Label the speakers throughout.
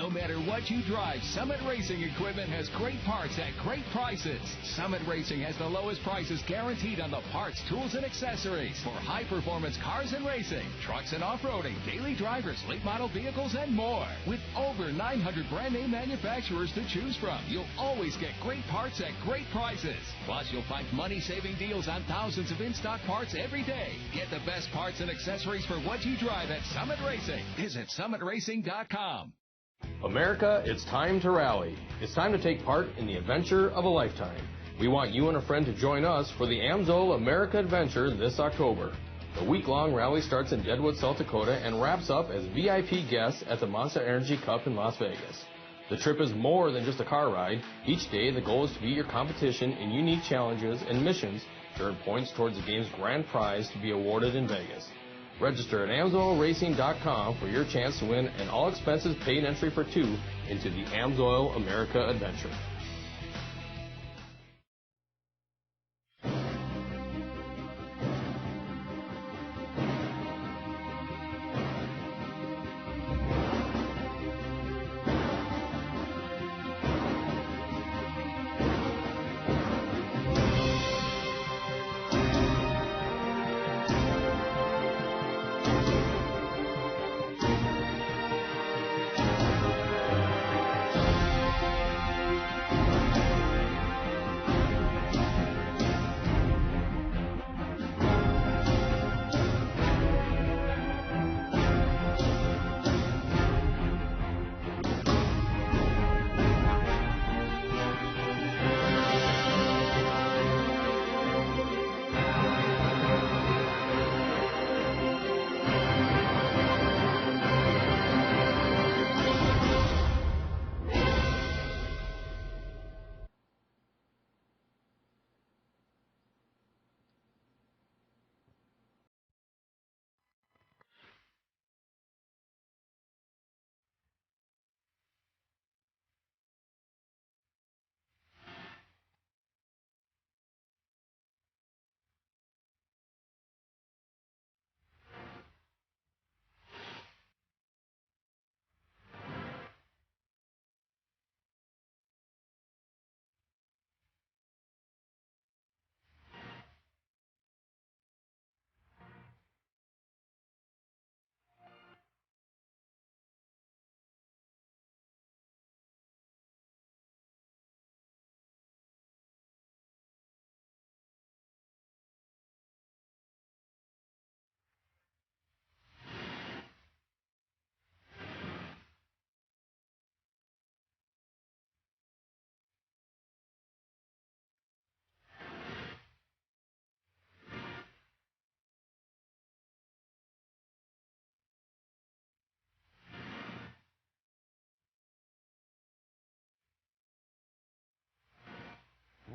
Speaker 1: No matter what you drive, Summit Racing equipment has great parts at great prices. Summit Racing has the lowest prices guaranteed on the parts, tools, and accessories for high-performance cars and racing, trucks and off-roading, daily drivers, late model vehicles, and more. With over 900 brand-name manufacturers to choose from, you'll always get great parts at great prices. Plus, you'll find money-saving deals on thousands of in-stock parts every day. Get the best parts and accessories for what you drive at Summit Racing. Visit summitracing.com.
Speaker 2: America, it's time to rally. It's time to take part in the adventure of a lifetime. We want you and a friend to join us for the AMSOIL America Adventure this October. The week-long rally starts in Deadwood, South Dakota and wraps up as VIP guests at the Monster Energy Cup in Las Vegas. The trip is more than just a car ride. Each day, the goal is to beat your competition in unique challenges and missions to earn points towards the game's grand prize to be awarded in Vegas. Register at AMSOILRacing.com for your chance to win an all-expenses-paid entry for two into the AMSOIL America Adventure.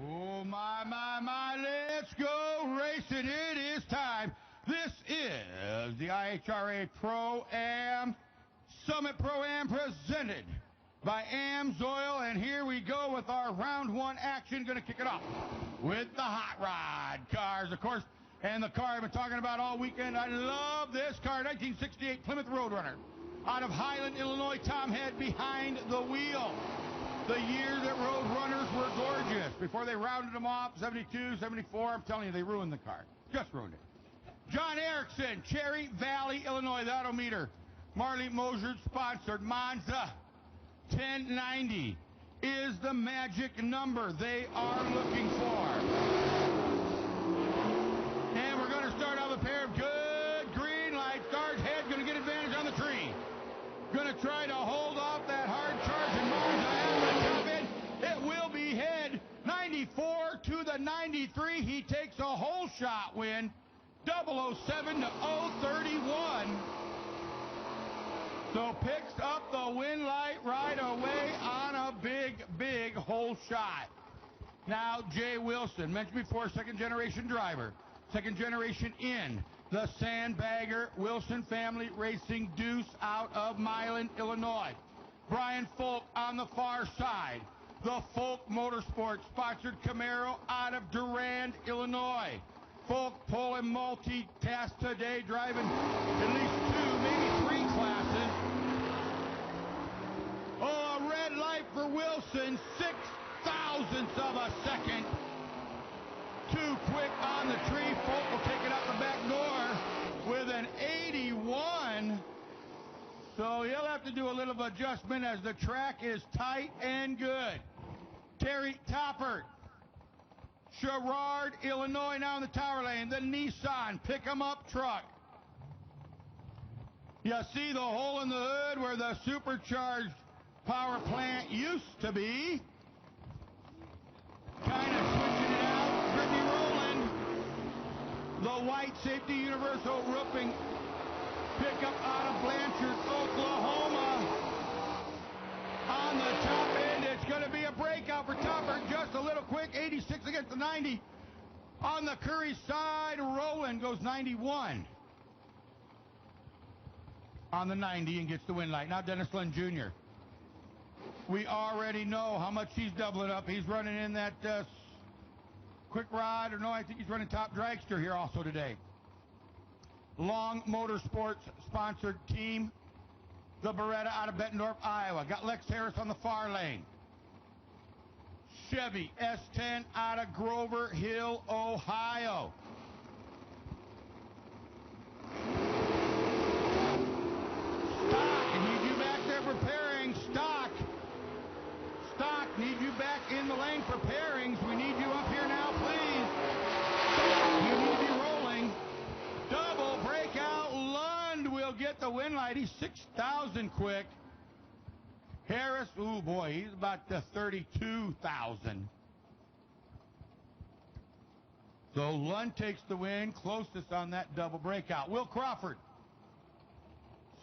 Speaker 3: Oh, my, let's go racing. It is time. This is the IHRA Pro-Am, Summit Pro-Am presented by AMSOIL, and here we go with our round one action. Going to kick it off with the hot rod cars, of course, and the car I've been talking about all weekend. I love this car, 1968 Plymouth Roadrunner. Out of Highland, Illinois, Tom Head behind the wheel. The year that Roadrunners were gorgeous. Before they rounded them off, 72, 74, I'm telling you, they ruined the car. Just ruined it. John Erickson, Cherry Valley, Illinois, the Autometer. Marley Mosier sponsored Monza. 1090 is the magic number they are looking for. And we're going to start off a pair of good green lights. Guard Head going to get advantage on the tree. Going to try to hold off that hard charging Monza at the top end. It will be Head 94 to the 93. He takes a whole shot win. 007 to 031. So picks up the win light right away on a big hole shot. Now Jay Wilson, mentioned before, second generation driver, second generation in the Sandbagger Wilson family racing Deuce out of Milan, Illinois. Brian Folk on the far side. The Folk Motorsports sponsored Camaro out of Durand, Illinois. Folk pulling multi-task today, driving at least 2, maybe 3 classes. for Wilson, 6/1000ths of a second. Too quick on the tree. Folk will take it out the back door with an 81. So he'll have to do a little adjustment as the track is tight and good. Terry Toppert, Sherrard, Illinois, now in the tower lane. The Nissan pick-em-up truck. You see the hole in the hood where the supercharged power plant used to be. Kind of switching it out. Brittany Rowland, the white safety universal roofing pickup out of Blanchard, Oklahoma. On the top end, it's going to be a breakout for Topper. Just a little quick, 86 against the 90. On the Curry side, Rowland goes 91. On the 90 and gets the win light. Now Dennis Lund Jr. We already know how much he's doubling up. He's running in that quick rod, or no, I think he's running top dragster here also today. Long Motorsports sponsored team. The Beretta out of Bettendorf, Iowa. Got Lex Harris on the far lane. Chevy S10 out of Grover Hill, Ohio. Stock, I need you back there preparing. Stock, need you back in the lane for pairings. We need you up here now, please. Stock, you need to be rolling. Double breakout. Lund will get the win light. He's 6,000 quick. Harris, ooh boy, he's about 32,000. So Lund takes the win, closest on that double breakout. Will Crawford,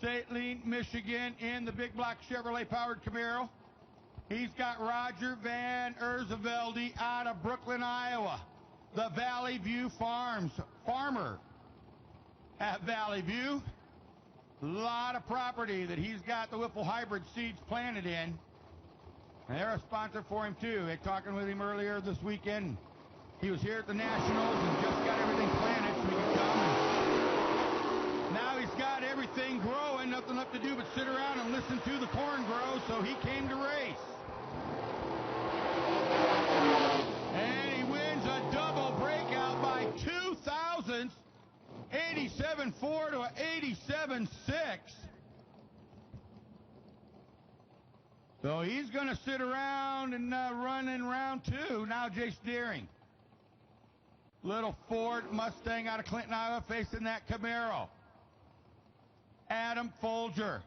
Speaker 3: St. Louis, Michigan, in the big block Chevrolet powered Camaro. He's got Roger Van Erzevelde out of Brooklyn, Iowa. The Valley View farmer at Valley View. A lot of property that he's got the Whipple hybrid seeds planted in. And they're a sponsor for him too. They're talking with him earlier this weekend. He was here at the Nationals and just got everything planted so he could come. And now he's got everything growing, nothing left to do but sit around and listen to the corn grow, so he came to race. And he wins a double breakout by 2,000ths. 87.4 to 87.6. So he's going to sit around and run in round two. Now Jace Deering. Little Ford Mustang out of Clinton, Iowa, facing that Camaro. Adam Folger,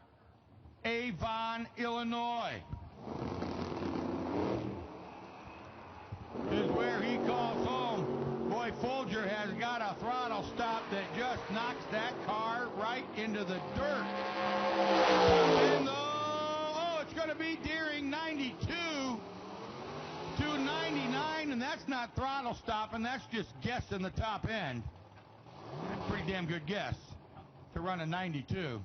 Speaker 3: Avon, Illinois. Is where he calls home. Boy, Folger has got a throttle stop that just knocks that car right into the dirt. And it's going to be Deering 92 to 99, and that's not throttle stopping, that's just guessing the top end. That's a pretty damn good guess to run a 92.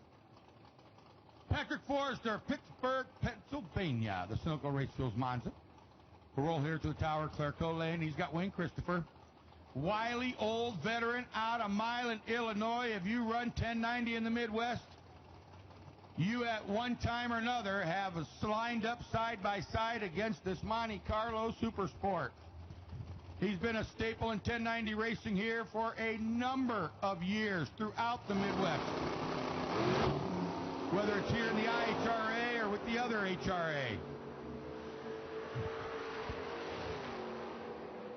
Speaker 3: Patrick Forrester, Pittsburgh, Pennsylvania, the Sunoco Race Fuels Monza. We'll roll here to the tower, Clerco Lane. He's got Wayne Christopher. Wiley, old veteran out of Milan, Illinois. If you run 1090 in the Midwest, you at one time or another have lined up side by side against this Monte Carlo Super Sport. He's been a staple in 1090 racing here for a number of years throughout the Midwest. Whether it's here in the IHRA or with the other HRA.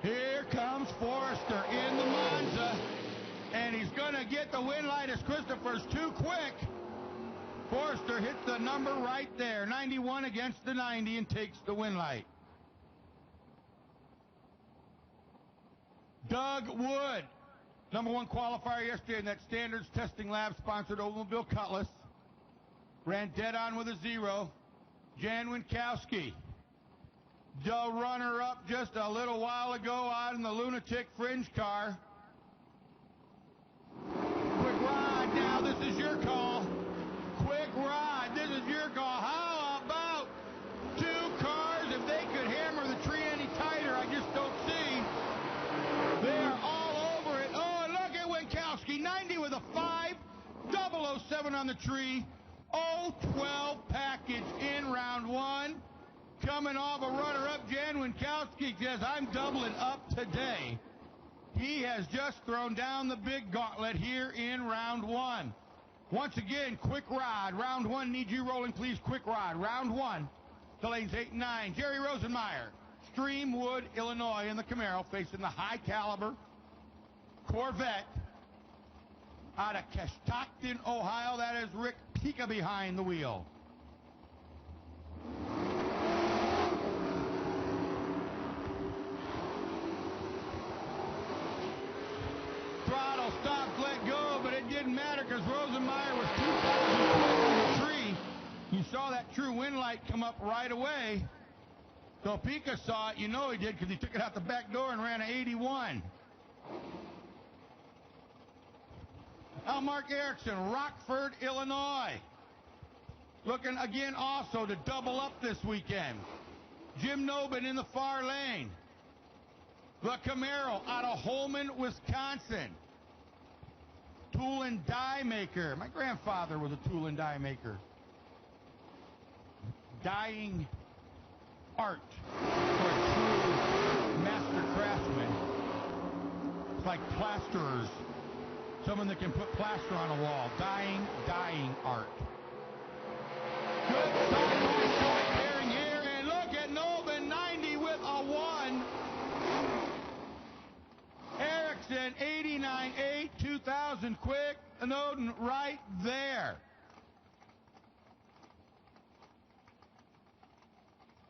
Speaker 3: Here comes Forrester in the Monza, and he's going to get the win light as Christopher's too quick. Forrester hits the number right there, 91 against the 90, and takes the win light. Doug Wood, #1 qualifier yesterday in that Standards Testing Lab sponsored Oldsmobile Cutlass, ran dead on with a 0. Jan Winkowski, the runner-up just a little while ago out in the Lunatic Fringe car. Quick ride now, this is your call. Quick ride, this is your call. How about two cars? If they could hammer the tree any tighter, I just don't see. They are all over it. Oh, and look at Winkowski, 90 with a 5, 007 on the tree. 012 package in round one. Coming off a runner-up, Jan Winkowski says, I'm doubling up today. He has just thrown down the big gauntlet here in round one. Once again, quick rod. Round one, need you rolling, please. Quick rod. Round one. The lanes 8 and 9. Jerry Rosenmeyer, Streamwood, Illinois, in the Camaro, facing the high-caliber Corvette out of Keshocton, Ohio. That is Rick Pika behind the wheel. Throttle stopped, let go, but it didn't matter because Rosenmeyer was 2,000 quick on the tree. You saw that true wind light come up right away. So Pika saw it, you know he did, because he took it out the back door and ran an 81. Mark Erickson, Rockford, Illinois. Looking again also to double up this weekend. Jim Nobin in the far lane. The Camaro out of Holman, Wisconsin. Tool and die maker. My grandfather was a tool and die maker. Dyeing art for a true master craftsman. It's like plasterers. Someone that can put plaster on a wall. Dyeing art. Good side-by-side pairing here, and look at Nobin, 90 with a 1. Erickson, 89.8, 2,000 quick. Noden right there.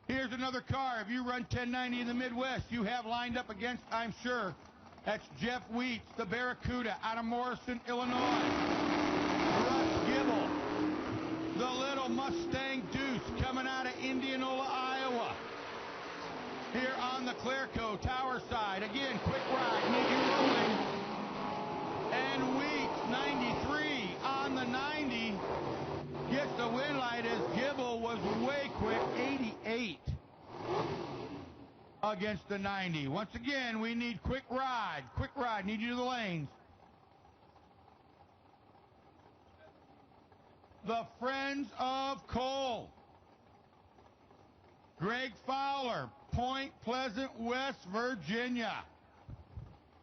Speaker 3: Here's another car. If you run 1090 in the Midwest, you have lined up against, I'm sure, that's Jeff Wheats, the Barracuda, out of Morrison, Illinois. Russ Gibble, the little Mustang Deuce, coming out of Indianola, Iowa. Here on the Clearco Tower side. Again, quick ride, need you rolling. And Wheats, 93 on the 90. Gets the win light as Gibble was way quick, 88 against the 90. Once again, we need quick ride. Quick ride, need you to the lanes. The Friends of Coal. Greg Fowler, Point Pleasant, West Virginia.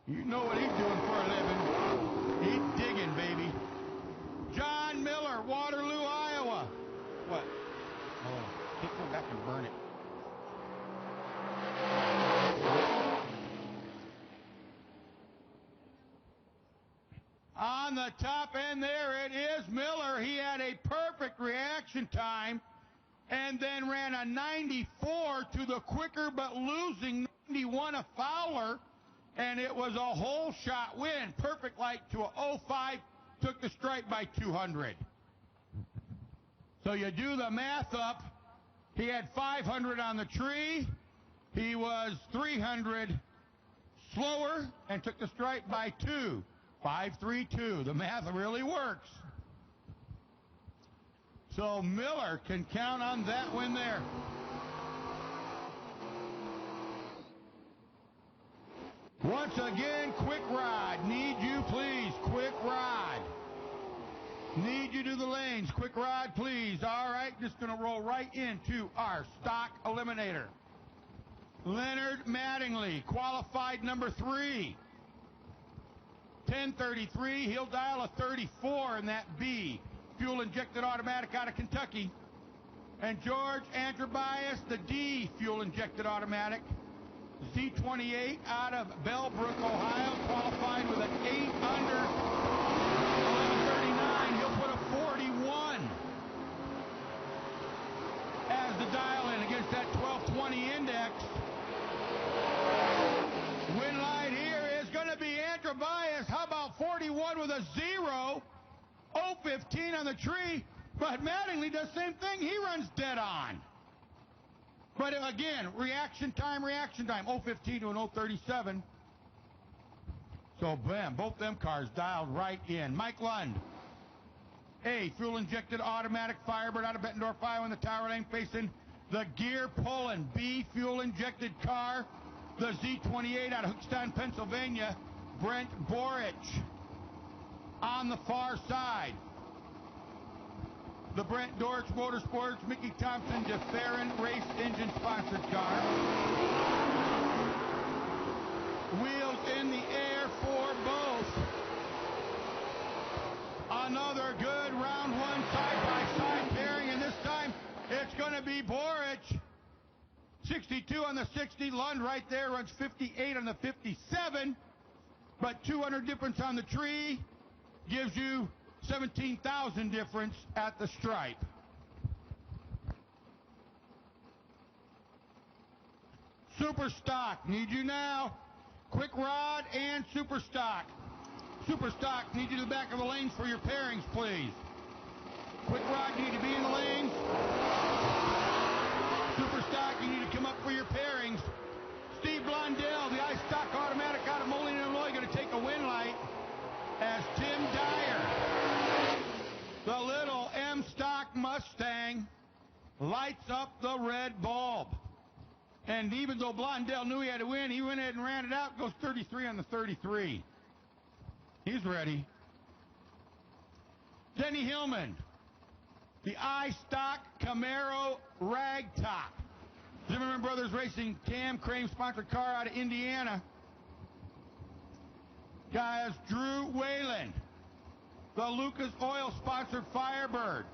Speaker 3: You know what he's doing for a living. He's digging, baby. John Miller, Waterloo, Iowa. What? Oh, take go back and burn it. On the top end there, it is Miller. He had a perfect reaction time and then ran a 94 to the quicker but losing 91 of Fowler, and it was a whole shot win. Perfect light to a 05, took the stripe by 200. So you do the math up. He had 500 on the tree. He was 300 slower and took the stripe by 2. 5-3-2. The math really works. So Miller can count on that win there. Once again, quick ride. Need you, please. Quick ride. Need you to the lanes. Quick ride, please. All right, just going to roll right into our stock eliminator. Leonard Mattingly, qualified number 3. 1033, he'll dial a 34 in that B. Fuel-injected automatic out of Kentucky. And George Antrobias, the D fuel-injected automatic. Z28 out of Bellbrook, Ohio, qualified with an 8 under 1139. He'll put a 41 as the dial-in against that 1220 index. Win line here is going to be Antrobias. How about 41 with a 0? 015 on the tree. But Mattingly does the same thing. He runs dead on. But again, reaction time. 015 to an 037. So, bam, both them cars dialed right in. Mike Lund, A, fuel-injected automatic Firebird out of Bettendorf, Iowa, in the tower lane, facing the gear pulling B fuel-injected car, the Z28 out of Hookstown, Pennsylvania, Brent Borich on the far side. the Brent Dortch Motorsports Mickey Thompson DeFerrin Race Engine sponsored car. Wheels in the air for both. Another good round one side-by-side pairing, and this time it's going to be Boric. 62 on the 60, Lund right there runs 58 on the 57, but 200 difference on the tree gives you 17,000 difference at the stripe. Super Stock, need you now. Quick Rod and Super Stock. Super Stock, need you to the back of the lanes for your pairings, please. Quick Rod, you need to be in the lanes. Super Stock, you need to come up for your pairings. Steve Blondell, the iStock automatic out of Moline, Illinois, going to take a win light as Tim Dyer, the little M-Stock Mustang, lights up the red bulb. And even though Blondell knew he had to win, he went ahead and ran it out, goes 33 on the 33. He's ready. Denny Hillman, the iStock Camaro Ragtop. Zimmerman Brothers Racing, Cam Crane sponsored car out of Indiana. Guys, Drew Whalen, the Lucas Oil sponsored Firebird.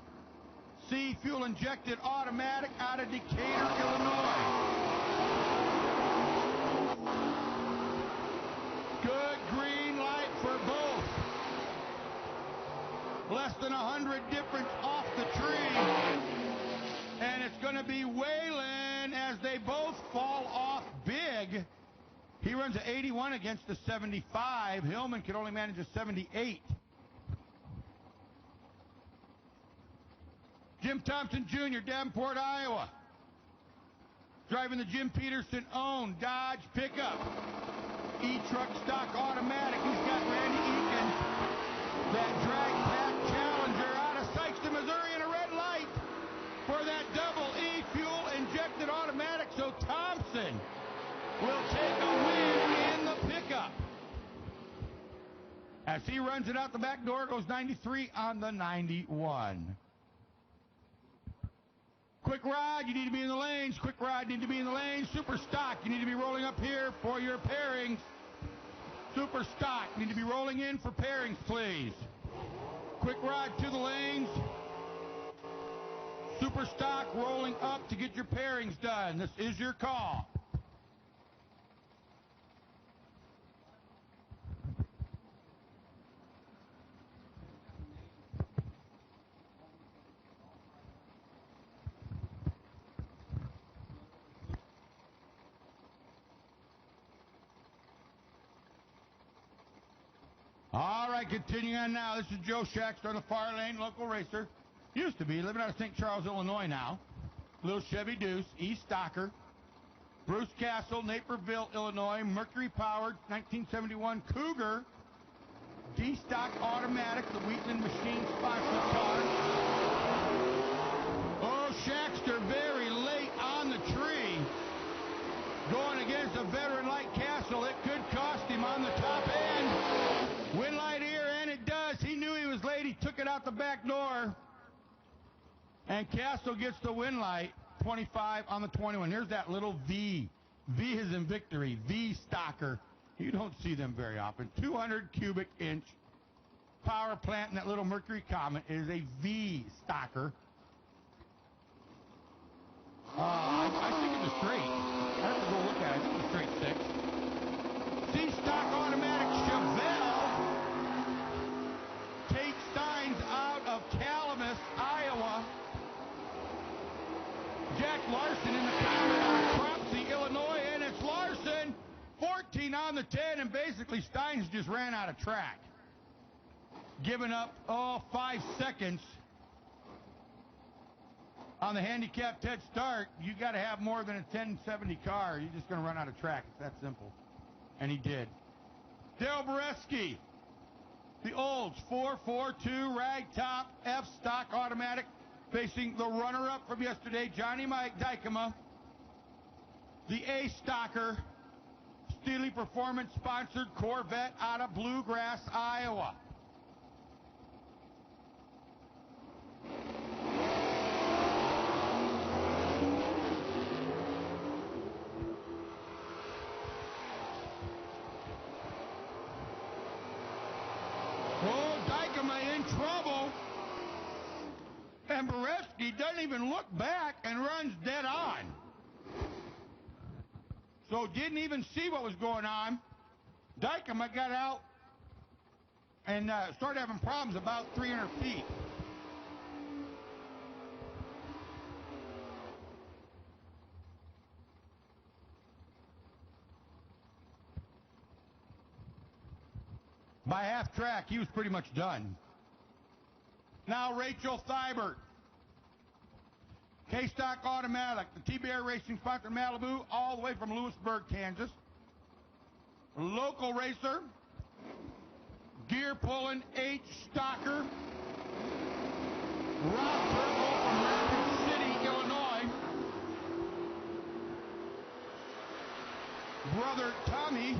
Speaker 3: C fuel injected automatic out of Decatur, Illinois. Good green light for both. Less than 100 difference off the tree. And it's going to be Whalen as they both fall off big. He runs an 81 against a 75. Hillman can only manage a 78. Jim Thompson Jr., Davenport, Iowa. Driving the Jim Peterson-owned Dodge pickup. E-Truck stock automatic. He's got Randy Eakins, that drag pack Challenger out of Sykeston, Missouri, in a red light for that double E fuel injected automatic. So Thompson will take a win in the pickup. As he runs it out the back door, goes 93 on the 91. Quick Rod, you need to be in the lanes. Quick Rod, you need to be in the lanes. Super Stock, you need to be rolling up here for your pairings. Super Stock, you need to be rolling in for pairings, please. Quick Rod to the lanes. Super Stock rolling up to get your pairings done. This is your call. All right, continuing on now. This is Joe Shaxter on the far lane, local racer. Used to be, living out of St. Charles, Illinois now. Little Chevy Deuce, East Stocker. Bruce Castle, Naperville, Illinois. Mercury-powered 1971 Cougar. D-Stock automatic, the Wheatland Machine sponsored car. Oh, Shaxter very late on the tree. Going against a veteran like Castle, it could cost him on the top end. Win light here, and it does. He knew he was late. He took it out the back door. And Castle gets the win light, 25 on the 21. Here's that little V. V is in victory. V Stocker. You don't see them very often. 200 cubic inch power plant in that little Mercury Comet is a V Stocker. I think it's a straight. I have to go look at it. I think it's a straight 6. C-Stock automatic Chevelle. Tate Steins out of Calamus, Iowa. Jack Larson in the car out of Cropsey, Illinois, and it's Larson, 14 on the 10, and basically Steins just ran out of track. Giving up, 5 seconds on the handicapped head start. You got to have more than a 1070 car. You're just going to run out of track. It's that simple. And he did. Dale Boreski, the Olds 442 Ragtop F stock automatic, facing the runner-up from yesterday, Johnny Mike Dykema. The A Stocker, Steely Performance sponsored Corvette out of Bluegrass, Iowa. doesn't even look back and runs dead on. So didn't even see what was going on. Dykema got out and started having problems about 300 feet. By half track, he was pretty much done. Now Rachel Thibert. K-Stock Automatic, the TBR Racing sponsor Malibu, all the way from Lewisburg, Kansas. Local racer. Gear pulling H. Stocker. Rob Turbo from Rapid City, Illinois. Brother Tommy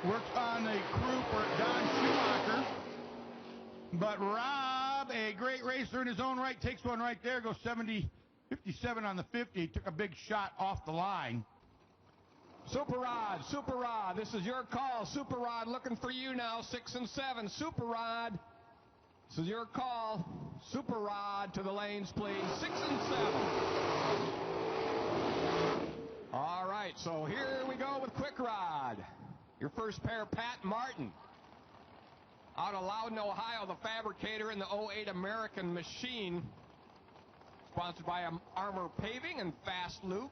Speaker 3: works on the crew for Don Schumacher. But Rob, a great racer in his own right, takes one right there, goes 57 on the 50. Took a big shot off the line.
Speaker 4: Super Rod, this is your call. Super Rod looking for you now, 6 and 7. Super Rod, this is your call. Super Rod to the lanes, please. 6 and 7. All right, so here we go with Quick Rod. Your first pair, Pat Martin. Out of Loudon, Ohio, the fabricator in the 08 American Machine. Sponsored by Armor Paving and Fast Loop.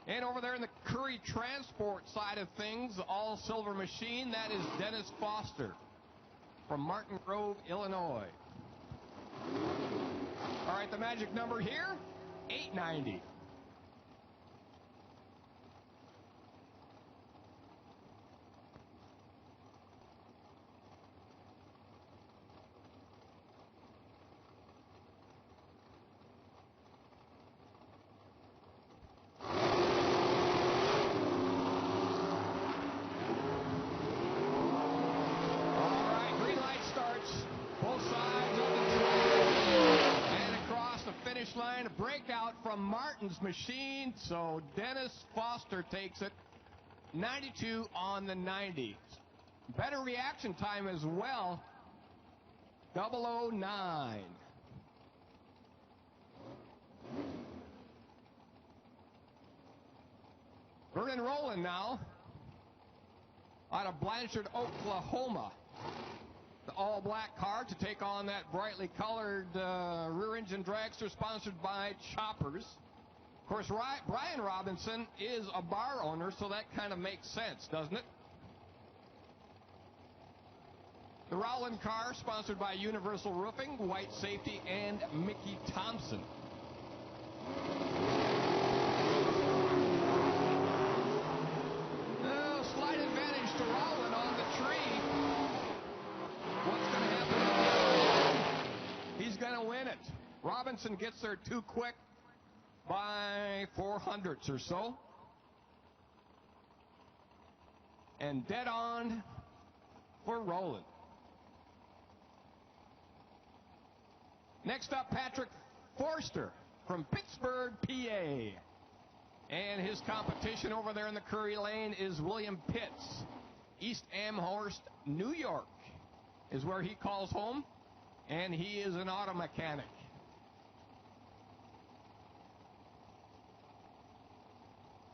Speaker 4: And over there in the Curry Transport side of things, the all-silver machine, that is Dennis Foster from Martin Grove, Illinois. All right, the magic number here, 890. Line, a breakout from Martin's machine, so Dennis Foster takes it 92 on the 90. Better reaction time as well, 009. Vernon Rowland now out of Blanchard, Oklahoma. The all-black car to take on that brightly colored rear-engine dragster sponsored by Choppers. Of course, Brian Robinson is a bar owner, so that kind of makes sense, doesn't it? The Rowland car sponsored by Universal Roofing, White Safety, and Mickey Thompson. Slight advantage to Rowland on the tree. What's going to happen? He's going to win it. Robinson gets there too quick by 400ths or so. And dead on for Rowland. Next up, Patrick Forster from Pittsburgh, PA. And his competition over there in the Curry Lane is William Pitts. East Amherst, New York is where he calls home, and he is an auto mechanic.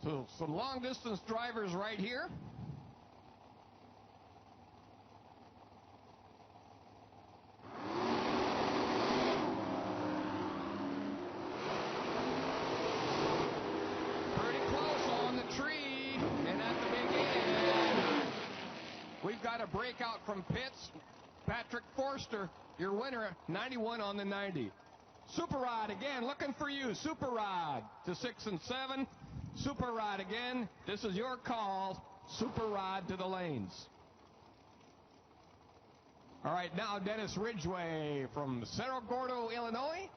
Speaker 4: So some long-distance drivers right here. Pretty close on the tree, and at the big end, we've got a breakout from Pitts. Patrick Forster, your winner, 91 on the 90. Super Rod again, looking for you. Super Rod to 6 and 7. Super Rod again. This is your call. Super Rod to the lanes. All right, now Dennis Ridgway from Cerro Gordo, Illinois.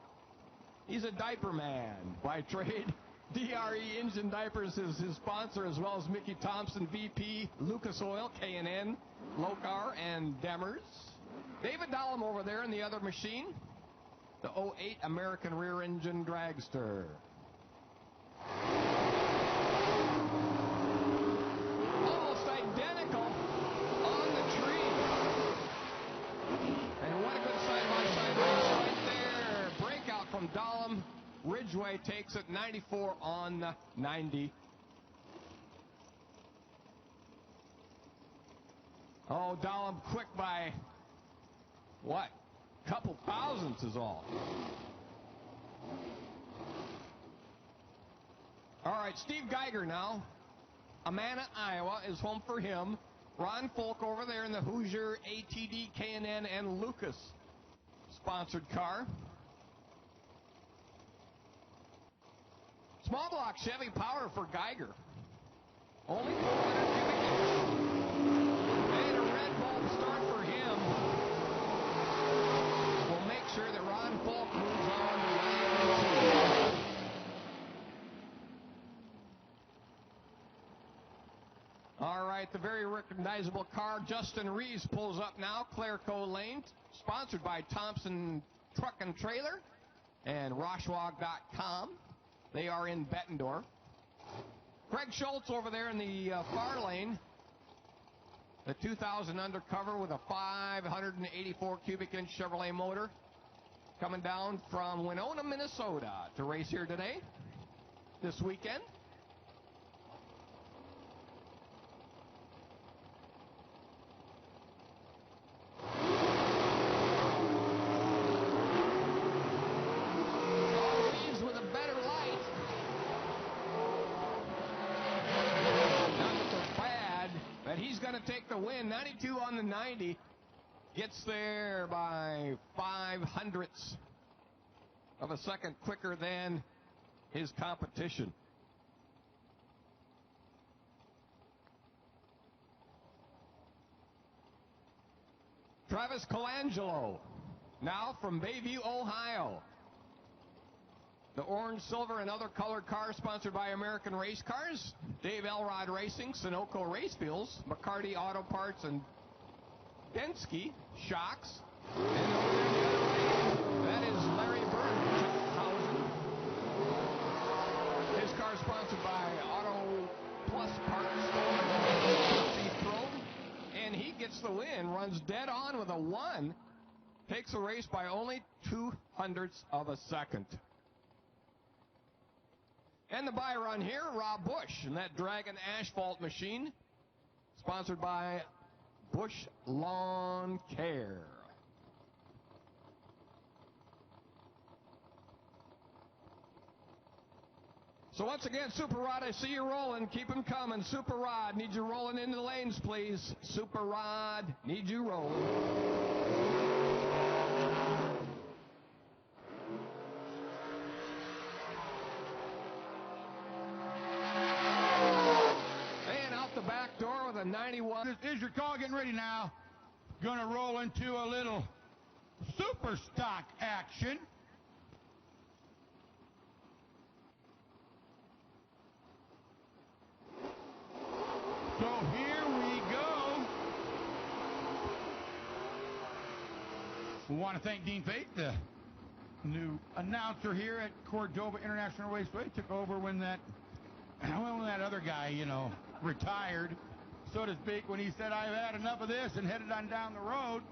Speaker 4: He's a diaper man by trade. DRE Engine Diapers is his sponsor, as well as Mickey Thompson, VP, Lucas Oil, K&N, Locar, and Demers. David Dahlem over there in the other machine, the 08 American Rear Engine Dragster. Almost identical on the tree. And what a good side-by-side race right there. Dahlem Ridgeway takes it 94 on 90. Oh, Dahlem quick by, what? Couple thousandths is all. All right, Steve Geiger now. Amana, Iowa is home for him. Ron Folk over there in the Hoosier ATD, K&N, and Lucas sponsored car. Small block Chevy power for Geiger. Only 400 cubic inches. And a Red Bull start for him. We'll make sure that Ron Folk moves on to lane 2. All right, the very recognizable car, Justin Reeves, pulls up now, Clareco Lane, sponsored by Thompson Truck and Trailer and Roshwag.com. They are in Bettendorf. Craig Schultz over there in the far lane, the 2000 undercover with a 584 cubic inch Chevrolet motor, coming down from Winona, Minnesota to race here today, this weekend. Take the win, 92 on the 90, gets there by 0.05 of a second quicker than his competition. Travis Colangelo, now from Bayview, Ohio. The orange, silver, and other colored cars sponsored by American Race Cars, Dave Elrod Racing, Sunoco Racefields, McCarty Auto Parts, and Densky Shocks. And over there the other way, that is Larry Burnhausen. His car sponsored by Auto Plus Parts Pro. And he gets the win, runs dead on with a 1, takes the race by only 0.02 of a second. And the buy run here, Rob Bush, and that Dragon Asphalt machine, sponsored by Bush Lawn Care. So once again, Super Rod, I see you rolling. Keep them coming. Super Rod, need you rolling into the lanes, please. Super Rod, need you rolling. Back door with a 91.
Speaker 3: This is your call. Getting ready now. Gonna roll into a little super stock action. So here we go. We want to thank Dean Fate, the new announcer here at Cordova International Raceway. Took over when that other guy, retired, so to speak, when he said, I've had enough of this, and headed on down the road.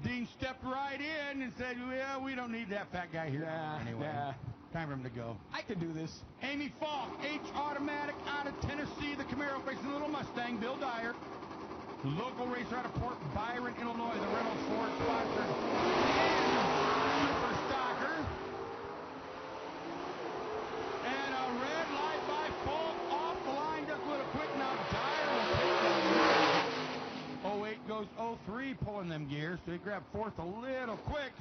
Speaker 3: Dean stepped right in and said, well, we don't need that fat guy here anyway. Time for him to go.
Speaker 4: I can do this.
Speaker 3: Amy Falk, H Automatic out of Tennessee, the Camaro facing the little Mustang. Bill Dyer, local racer out of Port Byron, Illinois, the Reynolds Ford sponsored Super Stocker. And a red light by Falk off the line, just a little quick. Now Dyer will take that. 08 goes 03, pulling them gears, so he grabbed fourth a little quick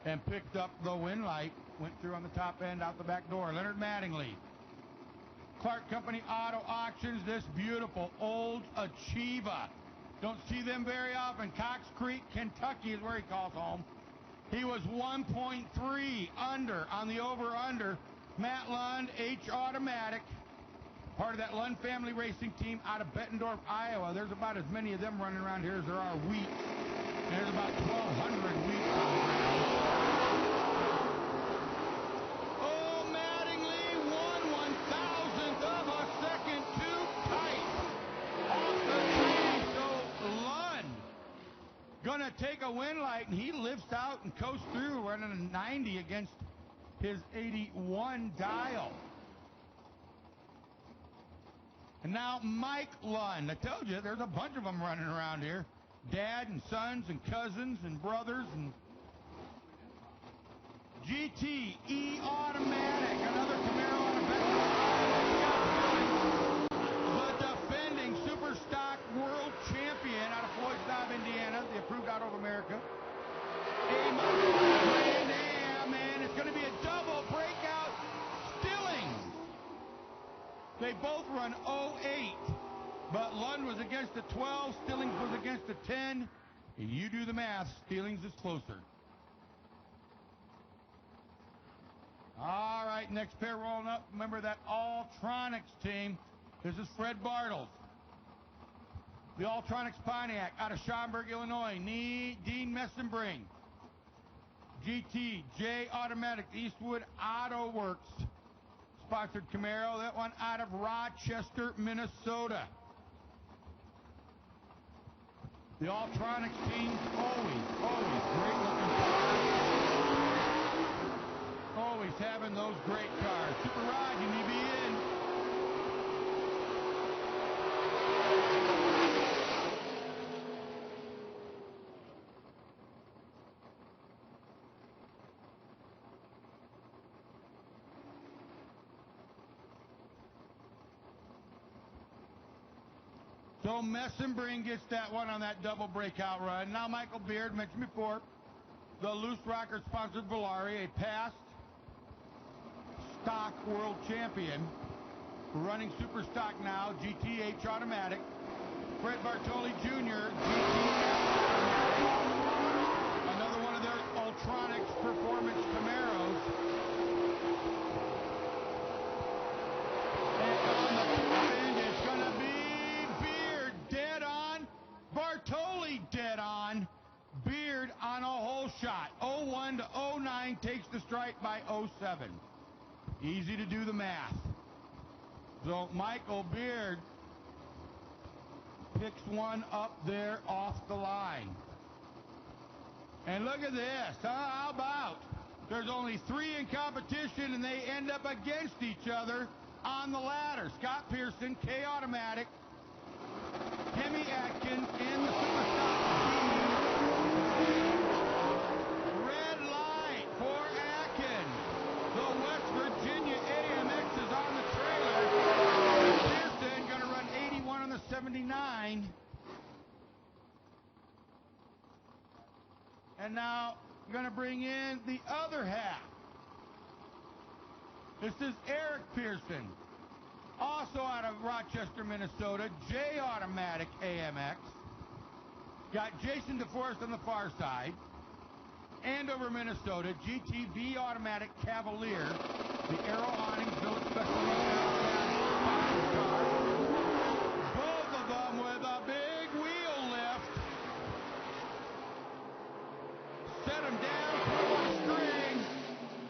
Speaker 3: and picked up the win light. Went through on the top end, out the back door. Leonard Mattingly, Clark Company Auto Auctions, this beautiful old Achieva. Don't see them very often. Cox Creek, Kentucky is where he calls home. He was 1.3 under on the over-under. Matt Lund, H Automatic, part of that Lund family racing team out of Bettendorf, Iowa. There's about as many of them running around here as there are wheat. And there's about 1,200 wheat on the ground. Gonna take a win light, and he lifts out and coasts through, running a 90 against his 81 dial. And now Mike Lund. I told you, there's a bunch of them running around here. Dad and sons and cousins and brothers and GTE Automatic, another Camaro on a veteran. The defending Super Stock World Champion out of Floyd Knob, Indiana, the approved Auto of America. Man, it's going to be a double breakout. Stillings. They both run 08, but Lund was against the 12, Stillings was against the 10. You do the math, Stillings is closer. All right, next pair rolling up. Remember that Alltronics team. This is Fred Bartles. The Alltronics Pontiac out of Schaumburg, Illinois. Dean Messenbring. GT, J Automatic, Eastwood Auto Works. Sponsored Camaro. That one out of Rochester, Minnesota. The Alltronics team, always great looking cars. Always having those great cars. Super Rod, you need to be in. So Messenbring gets that one on that double breakout run. Now Michael Beard, mentioned before, the Loose Rocker sponsored Volare, a past stock world champion, running super stock now, GTH Automatic. Fred Bartoli Jr., GTF Automatic. Another one of their Alltronics Performance Camaros. And on the top end, it's going to be Beard dead on, Bartoli dead on, Beard on a whole shot. 01 to 09 takes the stripe by 07. Easy to do the math. So Michael Beard picks one up there off the line. And look at this. How about there's only 3 in competition and they end up against each other on the ladder. Scott Pearson, K Automatic, Hemi Atkins, and the Super Stock team. Red light for Atkins. The West Virginia AMX is on the trailer. Pearson going to run 81 on the 79. And now going to bring in the other half. This is Eric Pearson, also out of Rochester, Minnesota, J Automatic AMX. Got Jason DeForest on the far side. Andover, Minnesota, GTB Automatic Cavalier. The Aero Awnings built specially car. Both of them with a big wheel lift. Set them down, put on string,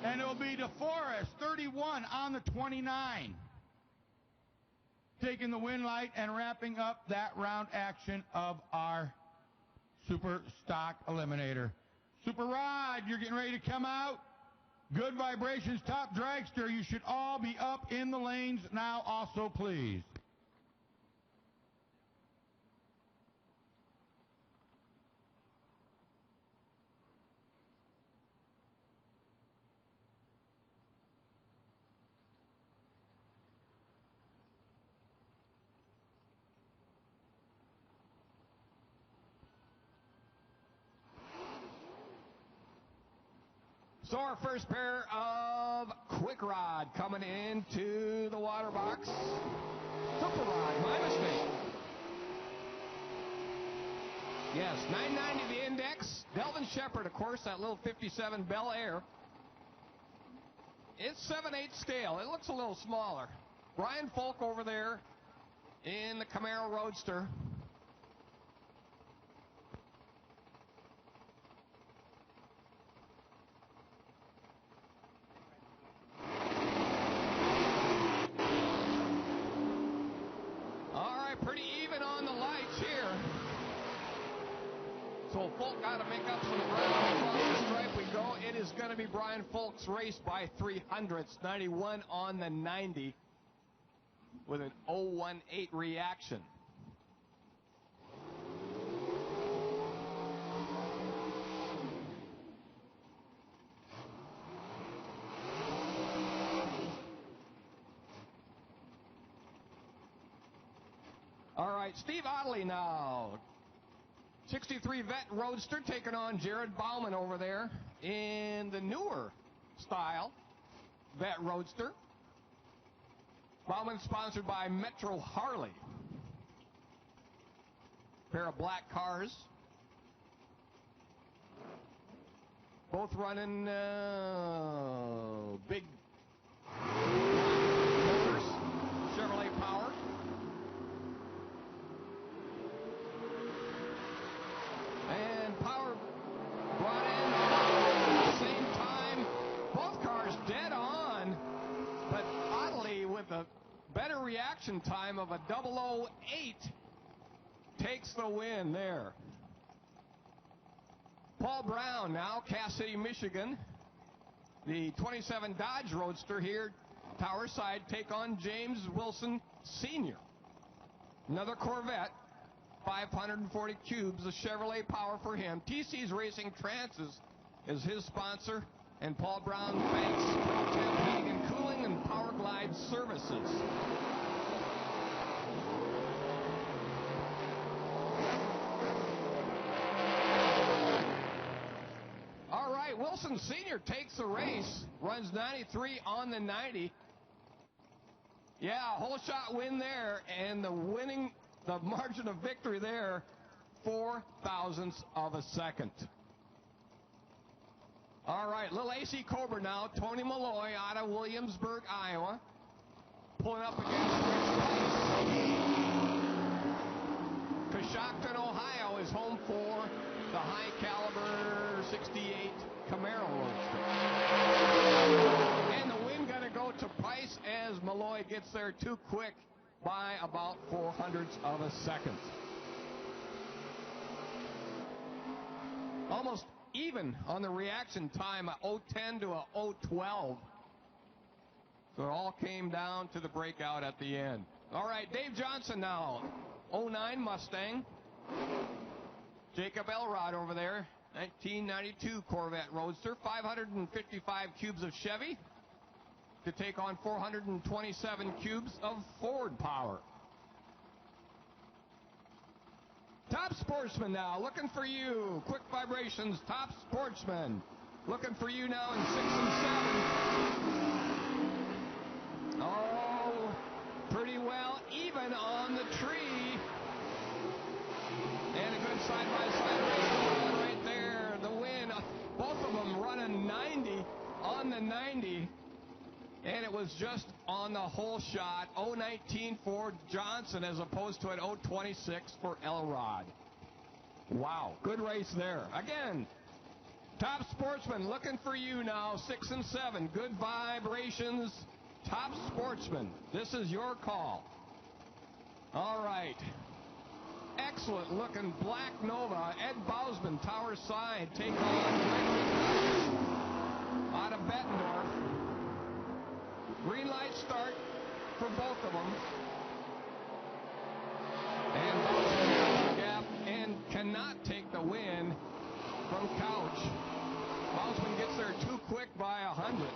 Speaker 3: and it'll be DeForest, 31 on the 29. Taking the win light and wrapping up that round action of our Super Stock Eliminator. Super Rod, you're getting ready to come out. Good Vibrations, Top Dragster. You should all be up in the lanes now also, please.
Speaker 4: So our first pair of Quick Rod coming into the water box. Super Rod, my mistake. Yes, 990 the index. Delvin Shepard, of course, that little 57 Bel Air. It's 7/8 scale. It looks a little smaller. Brian Folk over there in the Camaro Roadster. Pretty even on the lights here. So Folk got to make up some ground. Across the stripe we go. It is going to be Brian Folk's race by 300ths, 91 on the 90 with an 0.18 reaction. All right, Steve Ottley now. 63 Vet Roadster taking on Jared Bauman over there in the newer style Vet Roadster. Bauman sponsored by Metro Harley. Pair of black cars. Both running big motors, Chevrolet power. And power brought in at the same time. Both cars dead on, but Ottley with a better reaction time of a 008 takes the win there. Paul Brown now, Cass City, Michigan. The 27 Dodge Roadster here, Tower Side, take on James Wilson Sr. Another Corvette. 540 cubes, the Chevrolet power for him. TC's Racing Trances is his sponsor, and Paul Brown thanks Pro Temp Heating and Cooling and Power Glide Services. All right, Wilson Sr. takes the race, runs 93 on the 90. Yeah, whole shot win there, and the margin of victory there, 4 thousandths of a second. All right, little AC Cobra now. Tony Malloy out of Williamsburg, Iowa. Pulling up against Rich Price. Coshocton, Ohio is home for the high caliber 68 Camaro Roadster. And the win gonna go to Price as Malloy gets there too quick by about 0.04 of a second. Almost even on the reaction time, a 0.10 to a 0.12. So it all came down to the breakout at the end. All right, Dave Johnson now. 09 Mustang. Jacob Elrod over there. 1992 Corvette Roadster. 555 cubes of Chevy to take on 427 cubes of Ford power. Top Sportsman now, looking for you. Quick Vibrations, Top Sportsman. Looking for you now in 6 and 7. Oh, pretty well even on the tree. And a good side-by-side race right there. The win, both of them running 90 on the 90. And it was just on the whole shot, 0.19 for Johnson as opposed to an 0.26 for Elrod. Wow, good race there. Again, Top Sportsman looking for you now, 6 and 7. Good Vibrations, Top Sportsman. This is your call. All right. Excellent looking Black Nova. Ed Bausman, Tower Side, take on Gregory out of Bettendorf. Green light start for both of them. And Bausman gap and cannot take the win from Couch. Bausman gets there too quick by 100.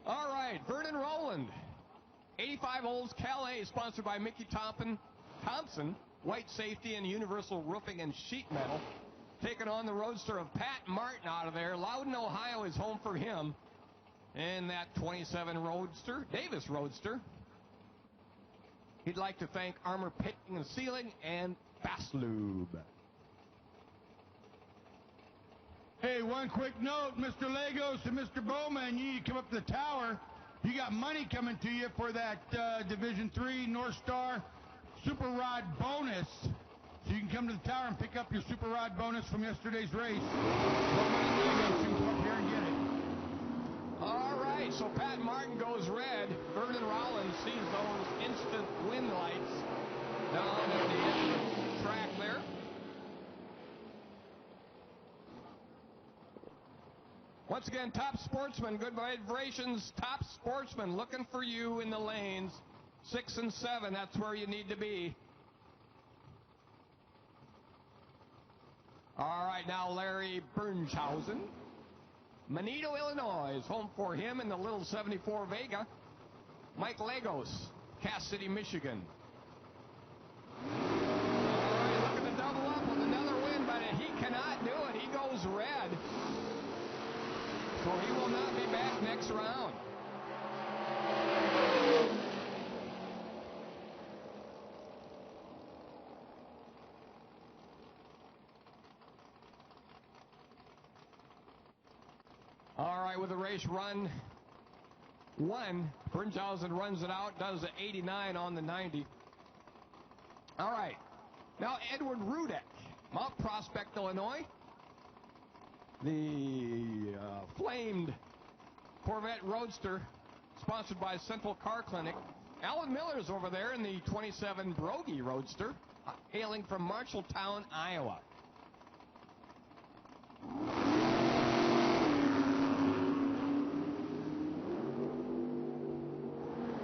Speaker 4: All right, Vernon Rowland, 85 Olds Calais, sponsored by Mickey Thompson, White Safety and Universal Roofing and Sheet Metal, taking on the Roadster of Pat Martin out of there. Loudon, Ohio is home for him. And that 27 Roadster, Davis Roadster. He'd like to thank Armor Painting and Sealing and Fast Lube.
Speaker 3: Hey, one quick note, Mr. Lagos and Mr. Bowman, you need to come up to the tower. You got money coming to you for that Division III North Star Super Rod bonus So you can come to the tower and pick up your Super Rod bonus from yesterday's race. Roman and Lego, you can come up here and get it.
Speaker 4: All right, so Pat Martin goes red. Vernon Rollins sees those instant wind lights down at the end of the track there. Once again, Top Sportsman, good vibrations. Top Sportsman looking for you in the lanes. 6 and 7, that's where you need to be. All right, now Larry Bernshausen. Manito, Illinois is home for him in the little 74 Vega. Mike Lagos, Cass City, Michigan. All right, looking to double up with another win, but he cannot do it. He goes red. So he will not be back next round. All right, with the race run 1, Bernshausen runs it out, does the 89 on the 90. All right, now Edward Rudek, Mount Prospect, Illinois. The flamed Corvette Roadster, sponsored by Central Car Clinic. Alan Miller's over there in the 27 Brogy Roadster, hailing from Marshalltown, Iowa.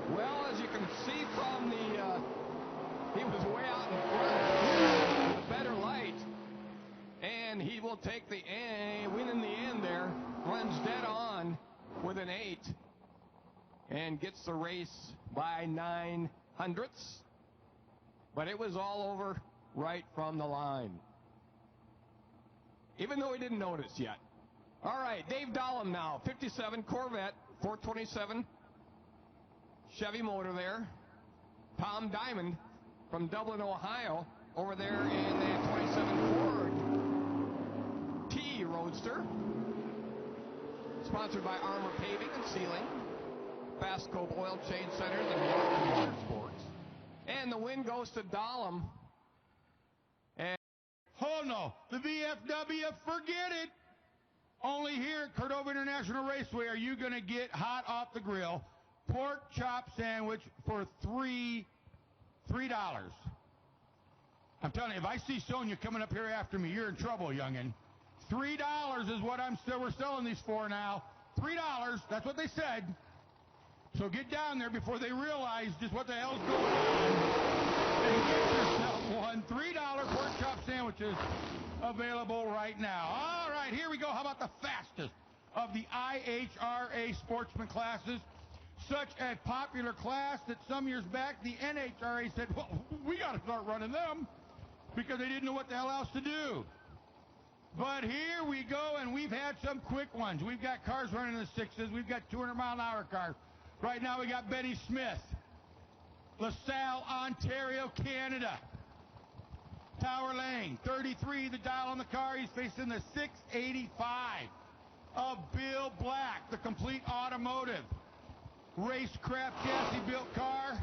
Speaker 4: Well, as you can see from the, he was way out in front with a better light. And he will take the win in the end there. Runs dead on with an 8. And gets the race by 9 hundredths. But it was all over right from the line. Even though he didn't notice yet. All right, Dave Dahlem now. 57 Corvette, 427 Chevy motor there. Tom Diamond from Dublin, Ohio, over there in the 27 Ford Roadster, sponsored by Armor Paving and Sealing, Fastco Oil Change Centers, and Martin Water Sports. And the win goes to Dahlem. And
Speaker 3: Oh no, the VFW, forget it. Only here at Cordova International Raceway are you going to get hot off the grill pork chop sandwich for $3. I'm telling you, if I see Sonia coming up here after me, you're in trouble, youngin'. $3 is what we're selling these for now. $3, that's what they said. So get down there before they realize just what the hell's going on. And get yourself one. $3 pork chop sandwiches available right now. All right, here we go. How about the fastest of the IHRA sportsman classes? Such a popular class that some years back the NHRA said, well, we got to start running them because they didn't know what the hell else to do. But here we go, and we've had some quick ones. We've got cars running in the 6s. We've got 200-mile-an-hour cars. Right now we got Benny Smith, LaSalle, Ontario, Canada. Tower Lane, 33, the dial on the car. He's facing the 685 of Bill Black, the complete automotive racecraft chassis-built car.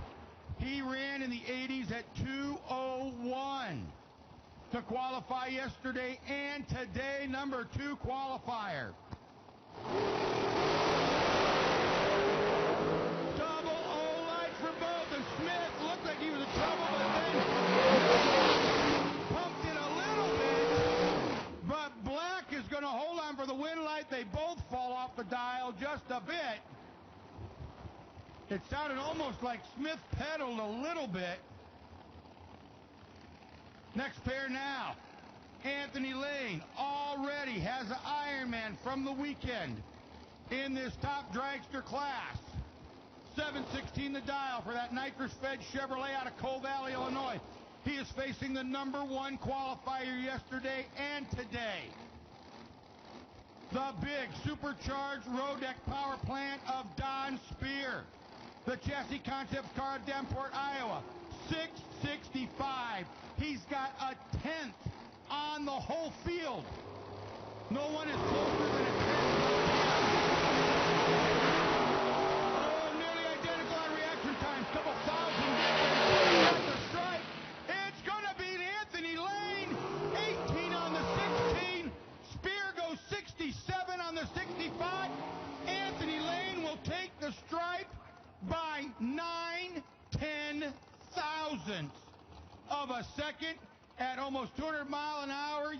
Speaker 3: He ran in the 80s at 2:01. To qualify yesterday and today, number 2 qualifier. Double O light for both, and Smith looked like he was in trouble, but then pumped it a little bit. But Black is going to hold on for the win light. They both fall off the dial just a bit. It sounded almost like Smith pedaled a little bit. Next pair now. Anthony Lane already has an Ironman from the weekend in this top dragster class. 716 the dial for that nitrous-fed Chevrolet out of Coal Valley, Illinois. He is facing the number 1 qualifier yesterday and today. The big supercharged road deck power plant of Don Spear. The chassis concept car of Davenport, Iowa. 665. He's got a 10th on the whole field. No one is closer than a 10th. Oh, nearly identical on reaction times. Couple thousand different. The strike. It's going to be Anthony Lane. by 9/10,000ths of a second at almost 200 mile an hour.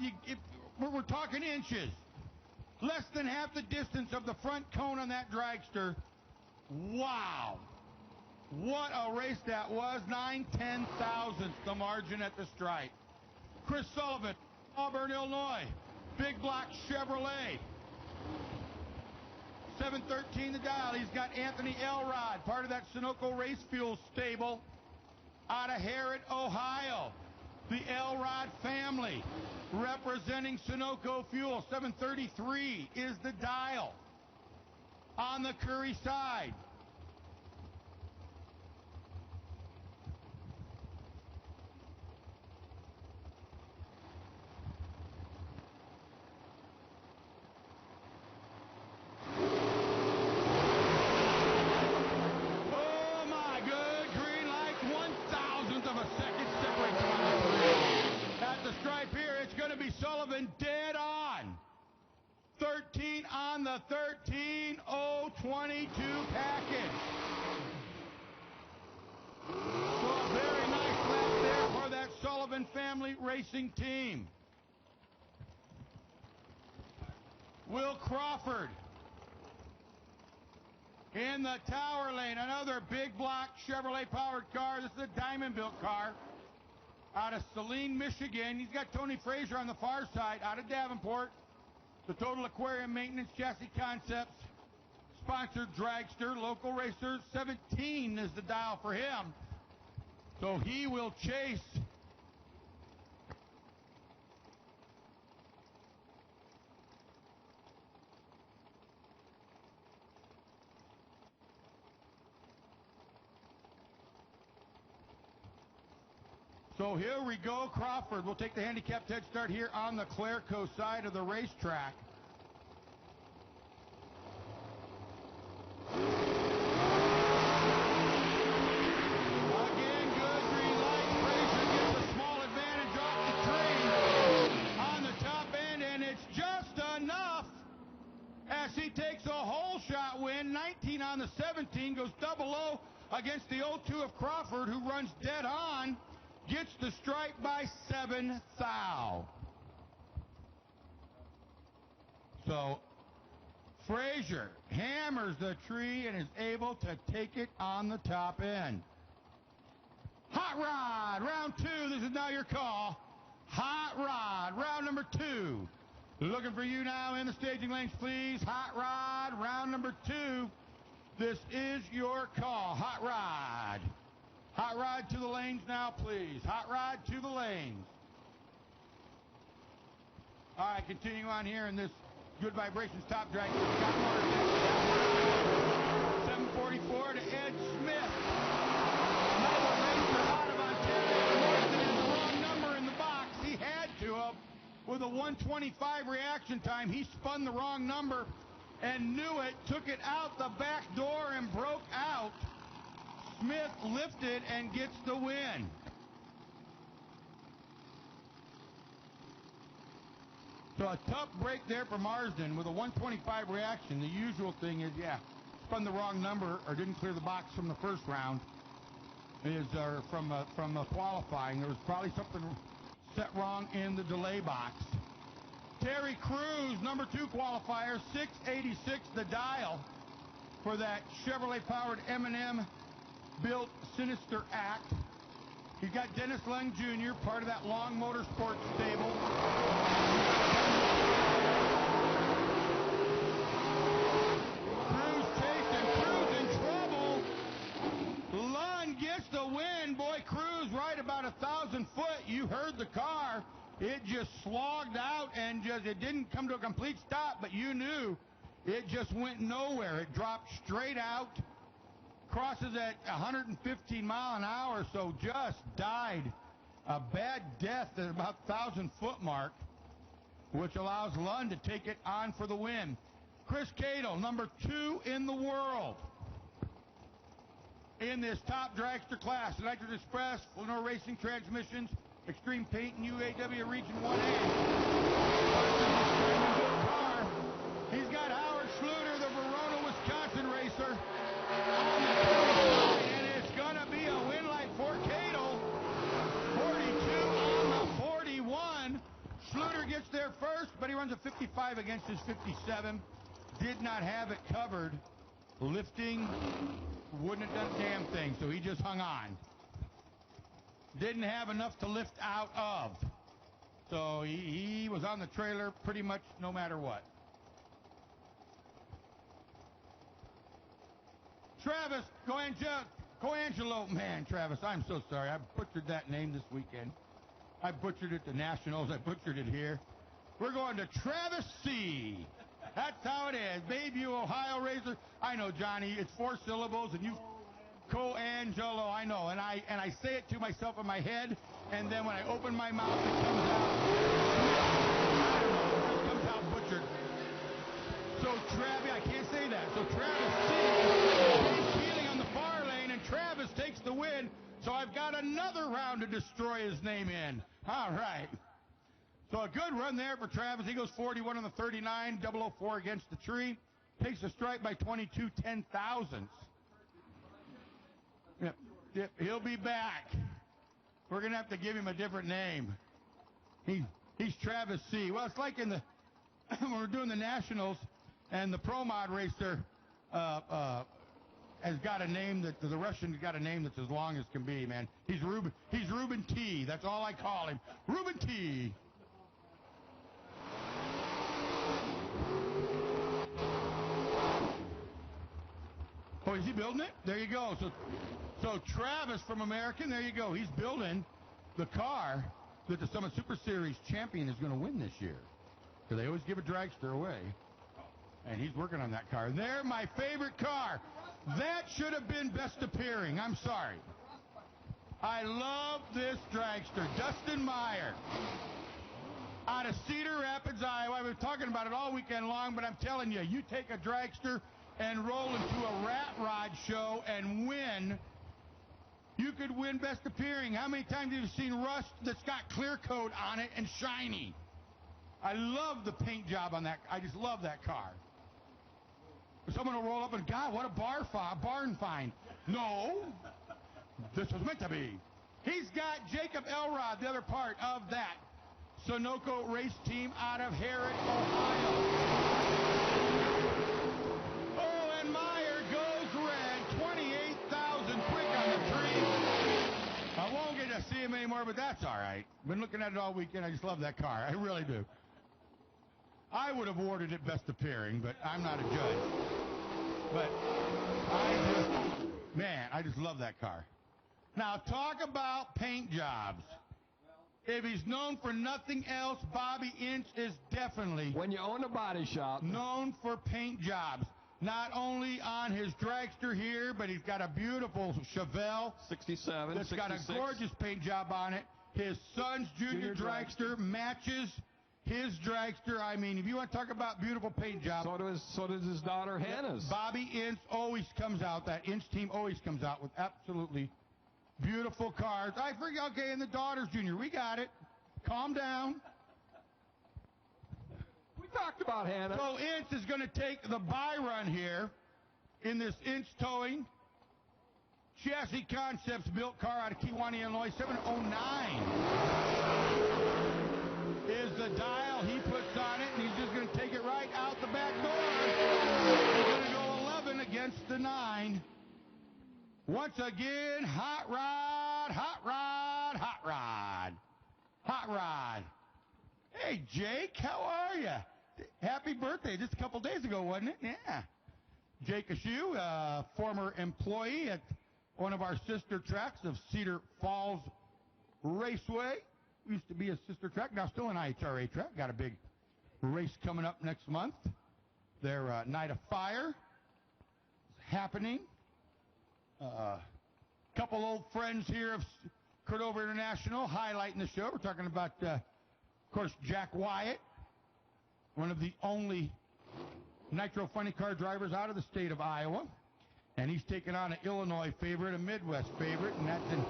Speaker 3: We're talking inches. Less than half the distance of the front cone on that dragster. Wow. What a race that was. 9/10,000ths the margin at the stripe. Chris Sullivan, Auburn, Illinois. Big block Chevrolet. 713 the dial. He's got Anthony Elrod, part of that Sunoco Race Fuel stable out of Harrod, Ohio. The Elrod family representing Sunoco Fuel. 733 is the dial. On the Curry side. Dead on. 13 on the 13.022 package. So a very nice lap there for that Sullivan family racing team. Will Crawford in the tower lane. Another big block Chevrolet powered car. This is a diamond built car. Out of Saline, Michigan. He's got Tony Frazier on the far side, out of Davenport. The Total Aquarium Maintenance Chassis Concepts sponsored dragster, local racer. 17 is the dial for him. So he will chase So here we go. Crawford will take the handicapped head start here on the Clerco side of the racetrack. Again, good green light. Frazier gets a small advantage off the tree on the top end, and it's just enough as he takes a whole shot win. 19 on the 17, goes double low against the 0-2 of Crawford, who runs dead on. Gets the stripe by 7 thou. So Frazier hammers the tree and is able to take it on the top end. Hot Rod, round 2. This is now your call. Hot Rod, round number 2. Looking for you now in the staging lanes, please. Hot Rod, round number 2. This is your call. Hot Rod. Hot Rod to the lanes now, please. Hot Rod to the lanes. All right, continue on here in this Good Vibrations top drag. 744 to Ed Smith. Another racer out of Ontario. Morrison has the wrong number in the box. He had to have. With a 125 reaction time, he spun the wrong number and knew it, took it out the back door and broke out. Smith lifted and gets the win. So a tough break there for Marsden with a 125 reaction. The usual thing is, spun the wrong number or didn't clear the box from the first round. From qualifying. There was probably something set wrong in the delay box. Terry Crews, number 2 qualifier, 686 the dial for that Chevrolet-powered M&M built Sinister Act. He's got Dennis Lung Jr., part of that Long Motorsports stable. Cruz chasing, Cruz in trouble. Lung gets the win. Boy, Cruz right about 1,000 foot. You heard the car. It just slogged out and it didn't come to a complete stop, but you knew it just went nowhere. It dropped straight out. Crosses at 115 mile an hour, so just died a bad death at about 1,000 foot mark, which allows Lund to take it on for the win. Chris Cadle, number 2 in the world in this top dragster class. Electric Express, Lenore Racing Transmissions, Extreme Paint, and UAW Region 1A. He's got Howard Schluter, the Verona, Wisconsin racer. On the runs a 55 against his 57. Did not have it covered. Lifting, wouldn't have done a damn thing, so he just hung on. Didn't have enough to lift out of. So he was on the trailer pretty much no matter what. Travis Coangelo. Man, Travis, I'm so sorry. I butchered that name this weekend. I butchered it to Nationals. I butchered it here. We're going to Travis C. That's how it is. Bayview, Ohio racer. I know, Johnny. It's 4 syllables, and you Coangelo. I know, and I say it to myself in my head, and then when I open my mouth, it comes out. I don't know. It just comes out butchered. So Travis, I can't say that. So Travis C. Healing on the far lane, and Travis takes the win. So I've got another round to destroy his name in. All right. So a good run there for Travis. He goes 41 on the 39, 004 against the tree. Takes a strike by 22 10,000ths. Yep, he'll be back. We're going to have to give him a different name. He's Travis C. Well, it's like in the when we're doing the Nationals, and the Pro Mod racer has got a name that the Russian's got a name that's as long as can be, man. He's Ruben T. That's all I call him. Ruben T. Oh, is he building it? There you go. So Travis from American, there you go. He's building the car that the Summit Super Series champion is going to win this year. Because they always give a dragster away. And he's working on that car. There, my favorite car. That should have been best appearing. I'm sorry. I love this dragster. Dustin Meyer out of Cedar Rapids, Iowa. I've been talking about it all weekend long, but I'm telling you, you take a dragster and roll into a rat rod show and win, you could win best appearing. How many times have you seen rust that's got clear coat on it and shiny? I love the paint job on that. I just love that car. Someone will roll up and, God, what a barn find. No, this was meant to be. He's got Jacob Elrod, the other part of that Sunoco race team out of Herrick, Ohio. Oh, and Meyer goes red, 28,000 quick on the tree. I won't get to see him anymore, but that's all right. Been looking at it all weekend. I just love that car. I really do. I would have awarded it best appearing, but I'm not a judge. But I just love that car. Now, talk about paint jobs. If he's known for nothing else, Bobby Inch is definitely,
Speaker 4: when you own a body shop,
Speaker 3: known for paint jobs. Not only on his dragster here, but he's got a beautiful Chevelle
Speaker 4: 67,
Speaker 3: that's
Speaker 4: 66.
Speaker 3: got a gorgeous paint job on it. His son's junior dragster matches his dragster. I mean, if you want to talk about beautiful paint job.
Speaker 4: So does his daughter Hannah's.
Speaker 3: Bobby Inch always comes out. That Inch team always comes out with absolutely beautiful cars. I forget, okay, and the daughter's junior. We got it. Calm down.
Speaker 4: We talked about Hannah.
Speaker 3: So Inch is going to take the bye run here in this Inch Towing Chassis Concepts built car out of Kewanee, Illinois. 709 is the dial he puts on it, and he's just going to take it right out the back door. He's going to go 11 against the 9. Once again, hot rod, hot rod, hot rod, hot rod. Hey, Jake, how are you? Happy birthday. Just a couple days ago, wasn't it? Yeah. Jake Ashew, former employee at one of our sister tracks of Cedar Falls Raceway. Used to be a sister track, now still an IHRA track. Got a big race coming up next month. Their Night of Fire is happening. Couple old friends here of Cordova International highlighting the show. We're talking about, of course, Jack Wyatt, one of the only nitro funny car drivers out of the state of Iowa. And he's taking on an Illinois favorite, a Midwest favorite, and that's an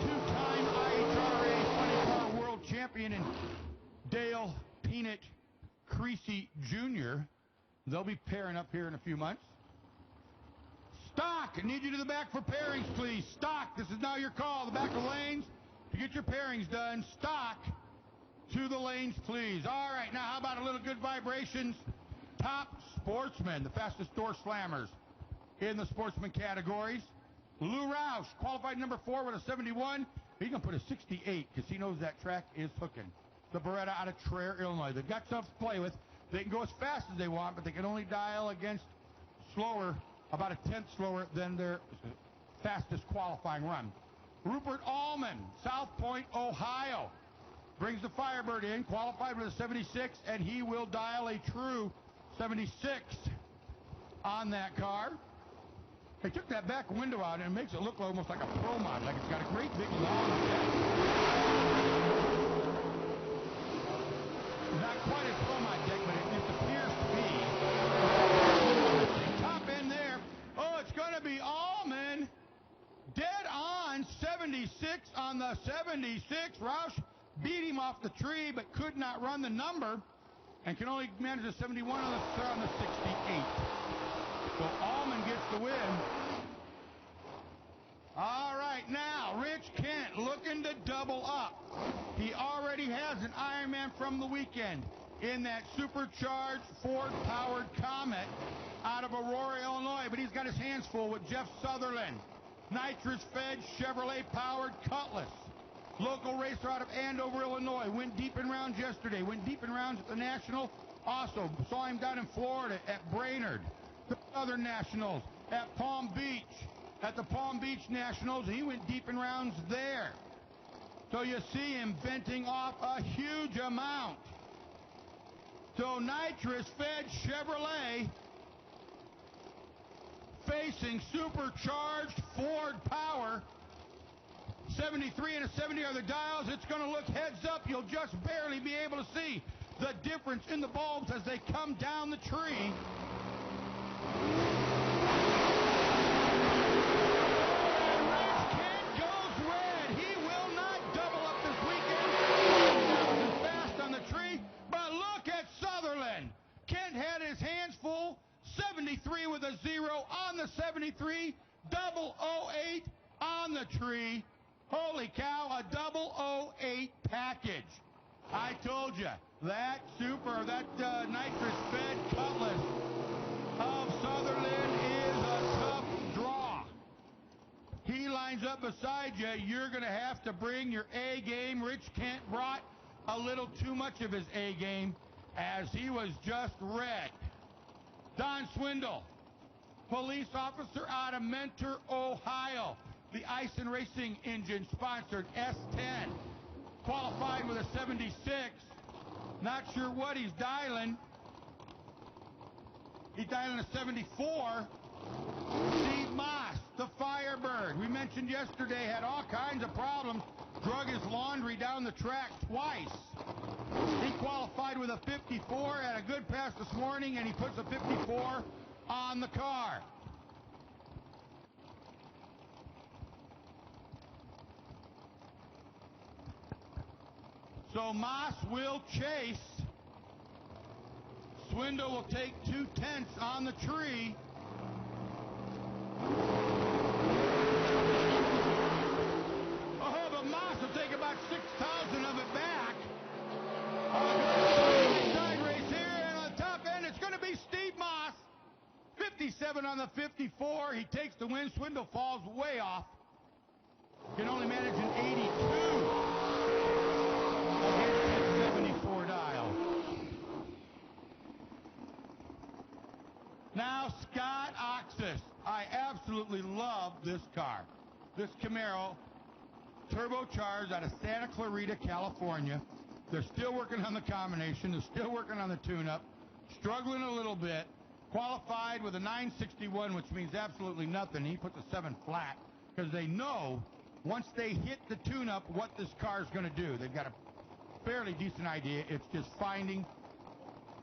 Speaker 3: two-time IHRA funny car world champion in Dale Peanut Creasy Jr. They'll be pairing up here in a few months. Stock, I need you to the back for pairings, please. Stock, this is now your call. The back of the lanes to get your pairings done. Stock, to the lanes, please. All right, now how about a little good vibrations? Top sportsman, the fastest door slammers in the sportsman categories. Lou Roush, qualified number 4 with a 71. He's going to put a 68 because he knows that track is hooking. The Beretta out of Traer, Illinois. They've got stuff to play with. They can go as fast as they want, but they can only dial against slower, about a tenth slower than their fastest qualifying run. Rupert Allman, South Point, Ohio, brings the Firebird in, qualified with a 76, and he will dial a true 76 on that car. They took that back window out and it makes it look almost like a Pro Mod, like it's got a great big long deck. Not quite a Pro Mod deck, but it just appears to be. Top end there. Oh, it's going to be Allman. Dead on 76 on the 76. Roush beat him off the tree, but could not run the number and can only manage a 71 on the 68. So Allman gets the win. All right, now Rich Kent looking to double up. He already has an Ironman from the weekend in that supercharged Ford-powered Comet out of Aurora, Illinois, but he's got his hands full with Jeff Sutherland, nitrous-fed Chevrolet-powered Cutlass. Local racer out of Andover, Illinois. Went deep in rounds yesterday. Went deep in rounds at the National. Also saw him down in Florida at Brainerd. The other Nationals at Palm Beach. At the Palm Beach Nationals, he went deep in rounds there. So you see him venting off a huge amount. So nitrous-fed Chevrolet facing supercharged Ford power. 73 and a 70 are the dials. It's going to look heads up. You'll just barely be able to see the difference in the bulbs as they come down the tree. Rich Kent goes red. He will not double up this weekend. That was fast on the tree. But look at Sutherland. Kent had his hands full. 73 with a 0 on the 73. Double 08 on the tree. Holy cow, a 008 package. I told you, that nitrous-fed Cutlass of Sutherland is a tough draw. He lines up beside you. You're going to have to bring your A game. Rich Kent brought a little too much of his A game as he was just red. Don Swindle, police officer out of Mentor, Ohio. The Ice and Racing Engine sponsored S10. Qualified with a 76. Not sure what he's dialing. He's dialing a 74. Steve Moss, the Firebird. We mentioned yesterday had all kinds of problems. Drug his laundry down the track twice. He qualified with a 54, had a good pass this morning, and he puts a 54 on the car. So Moss will chase. Swindle will take 2/10 on the tree. Oh, but Moss will take about 6,000 of it back. Side race here, and on the top end, it's going to be Steve Moss. 57 on the 54. He takes the win. Swindle falls way off. Can only manage an 82. Against 74 dial. Now Scott Oxis. I absolutely love this car. This Camaro, turbocharged out of Santa Clarita, California. They're still working on the combination. They're still working on the tune-up. Struggling a little bit. Qualified with a 961, which means absolutely nothing. He puts a 7 flat because they know once they hit the tune-up what this car is going to do. They've got a fairly decent idea. It's just finding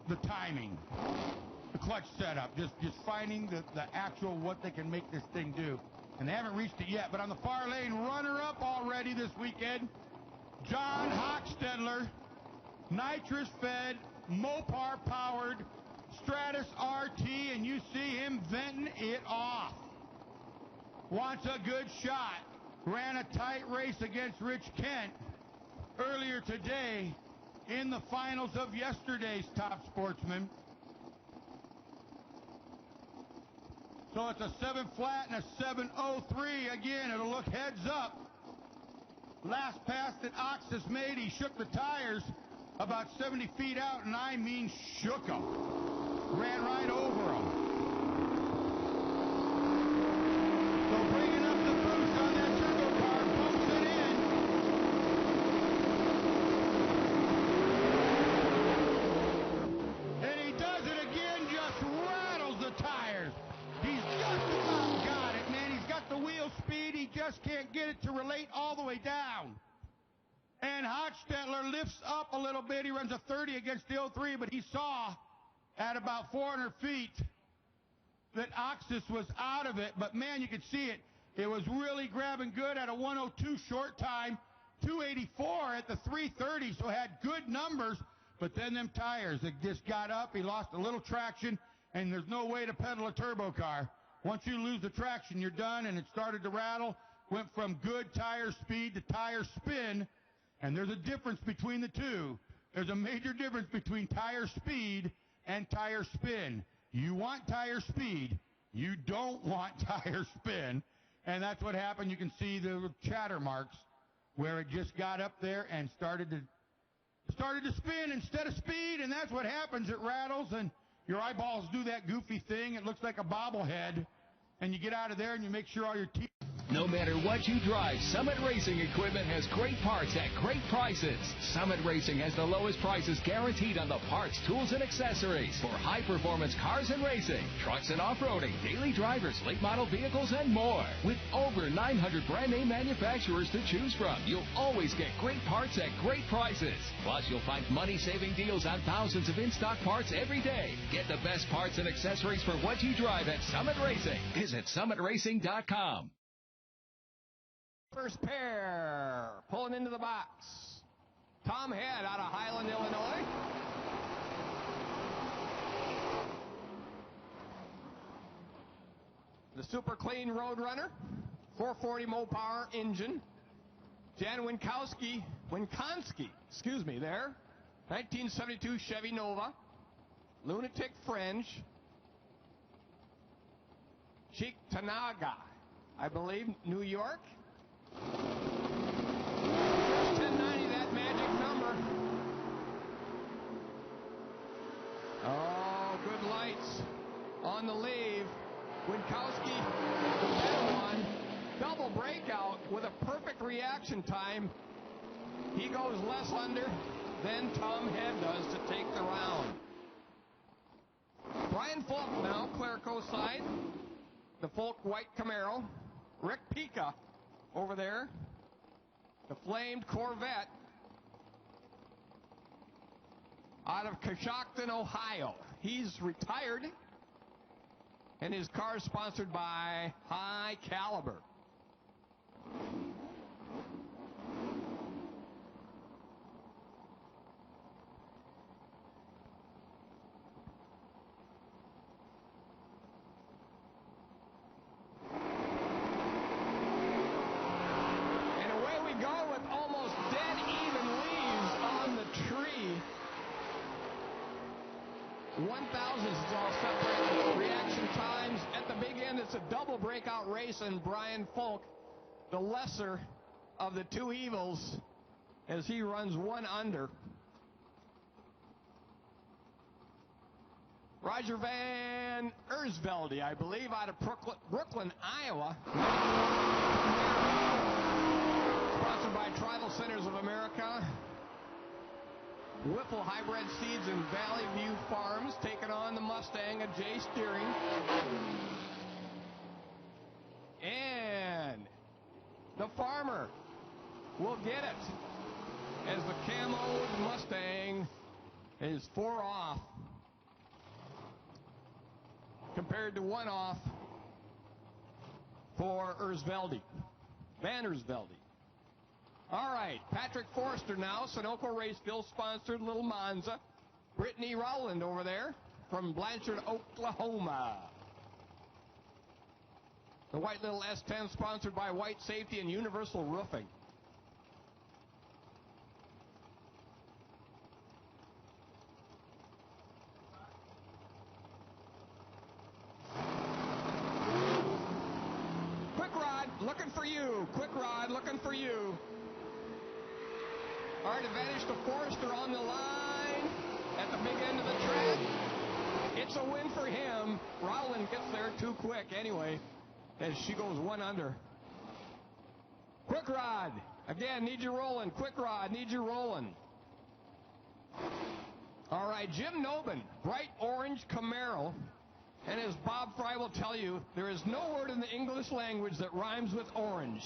Speaker 3: the timing, the clutch setup, just finding the actual what they can make this thing do. And they haven't reached it yet. But on the far lane, runner-up already this weekend, John Hochstedler, nitrous-fed, Mopar-powered Stratus RT, and you see him venting it off. Wants a good shot. Ran a tight race against Rich Kent earlier today in the finals of yesterday's Top Sportsman. So it's a 7 flat and a 7.03. Again, it'll look heads up. Last pass that Oxus made, he shook the tires about 70 feet out, and I mean shook them. Ran right over them. So bringing up the boost on that turbo car, pumps it in. And he does it again, just rattles the tires. He's just about got it, man. He's got the wheel speed. He just can't get it to relate all the way down. And Hochstetler lifts up a little bit. He runs a 30 against the 03, but he saw at about 400 feet that Oxus was out of it. But, man, you could see it. It was really grabbing good at a 102 short time, 284 at the 330, so had good numbers. But then them tires, it just got up. He lost a little traction, and there's no way to pedal a turbo car. Once you lose the traction, you're done, and it started to rattle. Went from good tire speed to tire spin. And there's a difference between the two. There's a major difference between tire speed and tire spin. You want tire speed. You don't want tire spin. And that's what happened. You can see the chatter marks where it just got up there and started to spin instead of speed. And that's what happens. It rattles, and your eyeballs do that goofy thing. It looks like a bobblehead. And you get out of there, and you make sure all your teeth...
Speaker 1: No matter what you drive, Summit Racing Equipment has great parts at great prices. Summit Racing has the lowest prices guaranteed on the parts, tools, and accessories for high-performance cars and racing, trucks and off-roading, daily drivers, late-model vehicles, and more. With over 900 brand-name manufacturers to choose from, you'll always get great parts at great prices. Plus, you'll find money-saving deals on thousands of in-stock parts every day. Get the best parts and accessories for what you drive at Summit Racing. Visit summitracing.com.
Speaker 4: First pair pulling into the box. Tom Head out of Highland, Illinois. The Super Clean Roadrunner, 440 Mopar engine. Jan Winkonski, there. 1972 Chevy Nova. Lunatic Fringe. Chic Tanaga, I believe, New York. 1090, that magic number. Oh, good lights on the leave. Winkowski, the better one. Double breakout with a perfect reaction time. He goes less under than Tom Head does to take the round. Brian Folk now, Clerico side. The Folk white Camaro. Rick Pica over there, the flamed Corvette out of Coshocton, Ohio. He's retired, and his car is sponsored by High Caliber. Almost dead even leaves on the tree. 1,000s is all separated. Reaction times at the big end. It's a double breakout race, and Brian Folk, the lesser of the two evils, as he runs one under. Roger Van Ersvelde, I believe, out of Brooklyn, Iowa. Sponsored by Tribal Centers of America. Whipple Hybrid Seeds and Valley View Farms taking on the Mustang of Jay Steering. And the Farmer will get it as the camoed Mustang is 4 off compared to 1 off for Ersvelde, Van Ersvelde. All right, Patrick Forrester now, Sunoco Raceville sponsored Little Monza. Brittany Rowland over there from Blanchard, Oklahoma. The white little S10 sponsored by White Safety and Universal Roofing. looking for you. Quick Rod looking for you. All right, advantage to Forrester on the line at the big end of the track. It's a win for him. Rowland gets there too quick anyway, as she goes one under. Quick Rod, again, need you rolling. Quick Rod, need you rolling. All right, Jim Nobin, bright orange Camaro. And as Bob Fry will tell you, there is no word in the English language that rhymes with orange.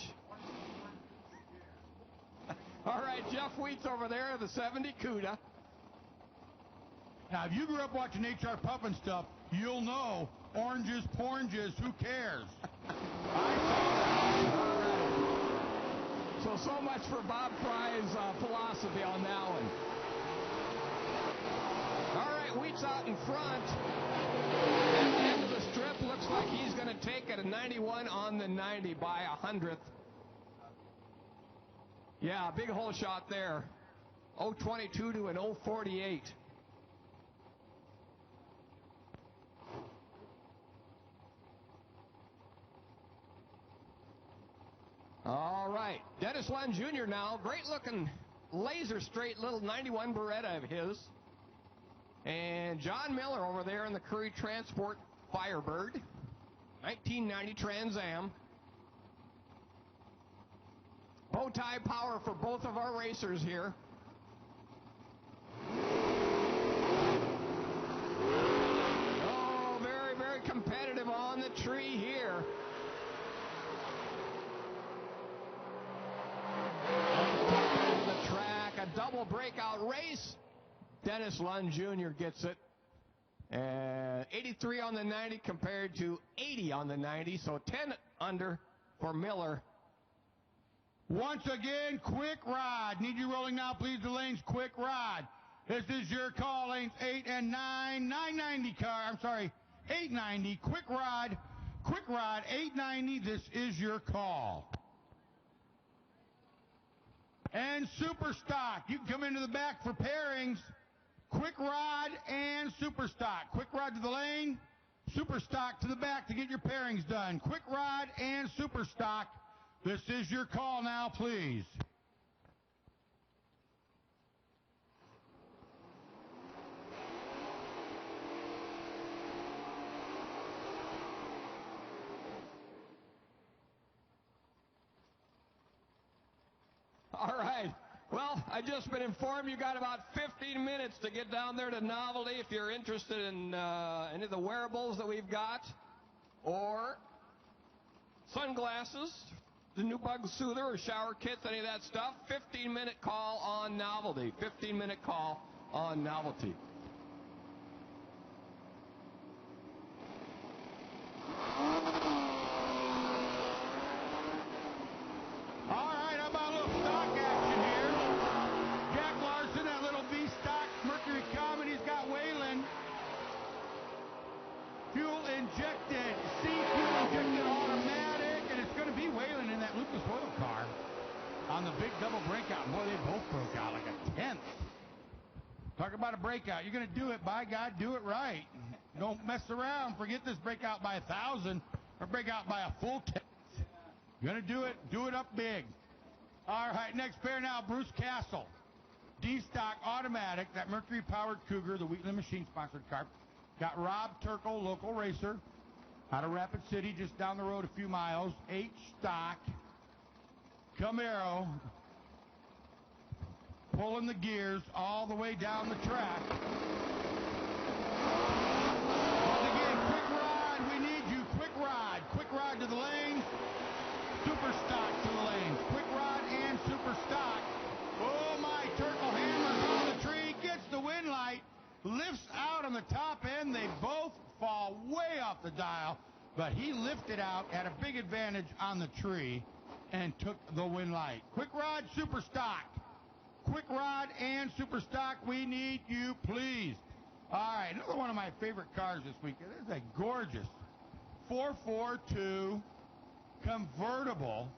Speaker 4: All right, Jeff Wheat's over there, the 70 CUDA.
Speaker 3: Now, if you grew up watching HR Pup and stuff, you'll know oranges, poranges, who cares? I saw that.
Speaker 4: So much for Bob Fry's philosophy on that one. All right, Wheat's out in front. At the end of the strip, looks like he's going to take it a 91 on the 90 by a 100th. Yeah, big hole shot there. 0.22 to an 0.48. All right, Dennis Lund Jr. now. Great-looking laser straight little 91 Beretta of his. And John Miller over there in the Curry Transport Firebird. 1990 Trans Am. Bow tie power for both of our racers here. Oh, very, very competitive on the tree here. The track, a double breakout race. Dennis Lund Jr. gets it. 83 on the 90 compared to 80 on the 90, so 10 under for Miller.
Speaker 3: Once again, Quick Rod. Need you rolling now, please, the lanes. Quick Rod. This is your call, lanes 8 and 9. 990 car. I'm sorry, 890. Quick Rod. Quick Rod, 890. This is your call. And Super Stock. You can come into the back for pairings. Quick Rod and Super Stock. Quick Rod to the lane. Super Stock to the back to get your pairings done. Quick Rod and Super Stock. This is your call now, please.
Speaker 4: All right. Well, I just been informed you got about 15 minutes to get down there to Novelty if you're interested in any of the wearables that we've got, or sunglasses, the new bug soother or shower kits, any of that stuff. 15-minute call on Novelty. 15-minute call on Novelty.
Speaker 3: All right, how about a little stock action here? Jack Larson, that little V-Stock Mercury Comet, he's got Wayland. Fuel injected, fuel injected automatic, and it's going to be Wayland in that Lucas Oil car on the big double breakout. Boy, they both broke out like a 10th. Talk about a breakout. You're going to do it, by God, do it right. Don't mess around. Forget this breakout by 1,000 or breakout by a full 10th. You're going to do it up big. All right, next pair now, Bruce Castle. D-Stock automatic, that Mercury-powered Cougar, the Wheatland Machine-sponsored car. Got Rob Turkle, local racer, out of Rapid City, just down the road a few miles. H-Stock, Camaro, pulling the gears all the way down the track. Once again, Quick Rod, we need you. Quick Rod. Quick Rod to the lanes. Super Stock to the lanes. Quick Rod and Super Stock. Oh, my. Turkle hammers on the tree. Gets the wind light. Lifts out on the top end. They both fall way off the dial. But he lifted out, had a big advantage on the tree, and took the wind light. Quick Rod, Super Stock. Quick Rod and Super Stock, we need you, please. All right, another one of my favorite cars this week. This is a gorgeous 442 convertible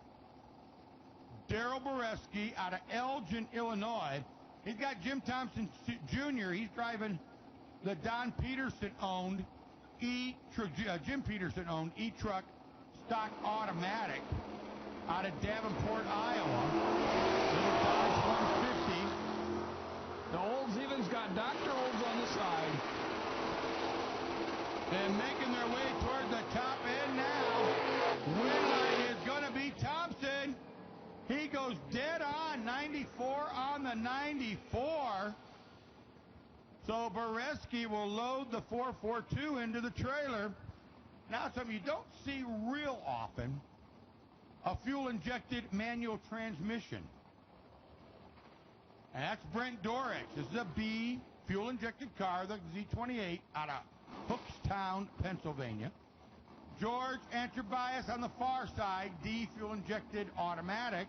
Speaker 3: Darrell Boreski out of Elgin, Illinois. He's got Jim Thompson Jr. He's driving the Don Peterson-owned Jim Peterson-owned E-Truck stock automatic. out of Davenport, Iowa. Little Dodge 150.
Speaker 4: The Olds even's got Dr. Olds on the side.
Speaker 3: And making their way toward the top end now. Winlight is going to be Thompson. He goes dead on, 94 on the 94. So Bereski will load the 442 into the trailer. Now, something you don't see real often, a fuel-injected manual transmission. And that's Brent Dorich. This is a B fuel-injected car, the Z28, out of Hookstown, Pennsylvania. George Anterbias on the far side, D fuel-injected automatic.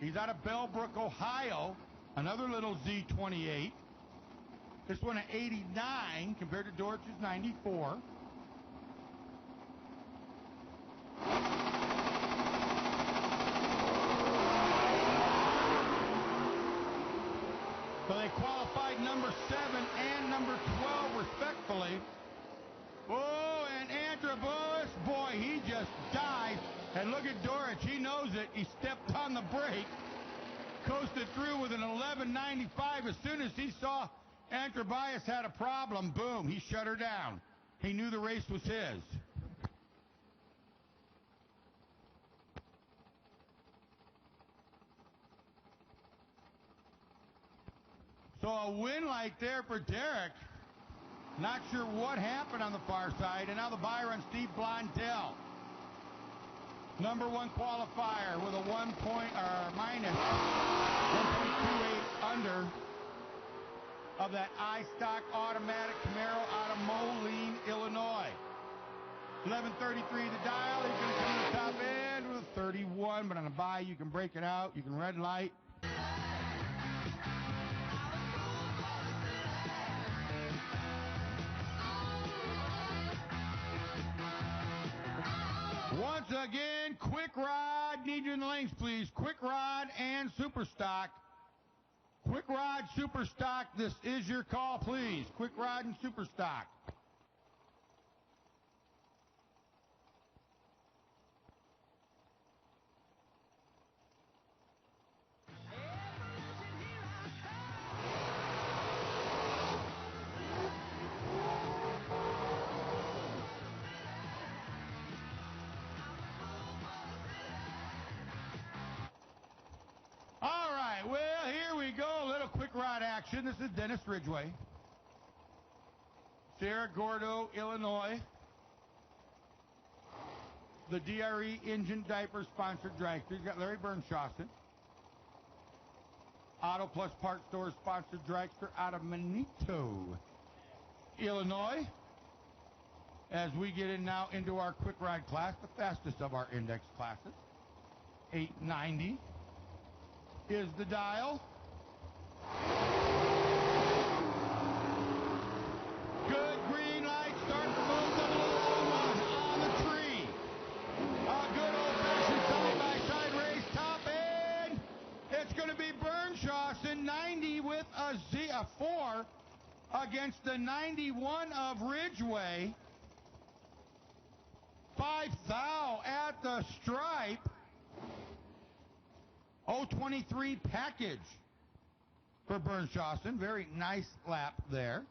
Speaker 3: He's out of Bellbrook, Ohio, another little Z28. This one at 89 compared to Dorich's 94. So they qualified number 7 and number 12 respectfully. Oh, and Antrobus, boy, he just died. And look at Dorich, he knows it. He stepped on the brake, coasted through with an 11.95. As soon as he saw Antrobias had a problem, boom, he shut her down. He knew the race was his. So a win like there for Derek. Not sure what happened on the far side. And now the buyer on Steve Blondell. Number 1 qualifier with a minus 1.28 under of that iStock automatic Camaro out of Moline, Illinois. 11:33 the dial. He's going to come to the top end with a 31, but on a buy you can break it out. You can red light. Once again, Quick Rod, need you in the lanes, please. Quick Rod and Super Stock. Quick Rod, Super Stock, this is your call, please. Quick Rod and Super Stock. Well, here we go. A little quick rod action. This is Dennis Ridgway. Sierra Gordo, Illinois. The DRE Engine Diaper sponsored dragster. You've got Larry Bernshausen. Auto Plus Part Store sponsored dragster out of Manito, Illinois. As we get in now into our quick ride class, the fastest of our index classes. 890. Is the dial. Good green light, start to move the long one on the tree. A good old-fashioned side-by-side race, top end. It's going to be Bernshausen, 90 with a 4 against the 91 of Ridgway. 5 thou at the stripe. 023 package for Bernshausen. Very nice lap there.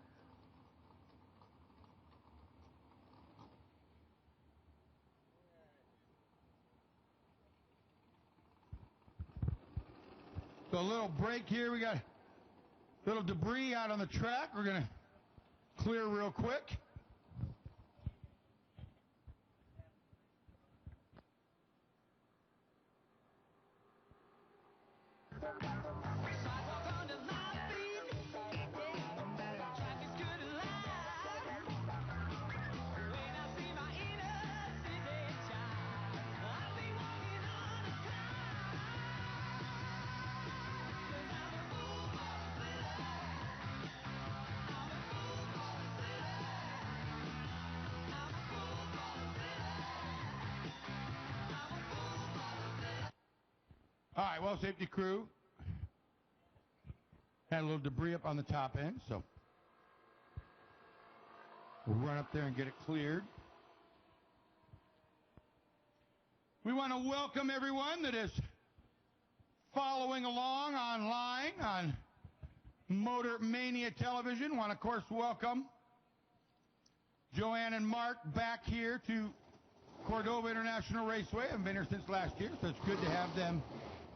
Speaker 3: So a little break here. We got a little debris out on the track. We're going to clear real quick. All right, well, safety crew had a little debris up on the top end, so we'll run up there and get it cleared. We want to welcome everyone that is following along online on Motor Mania Television. Want to, of course, welcome Joanne and Mark back here to Cordova International Raceway. I haven't been here since last year, so it's good to have them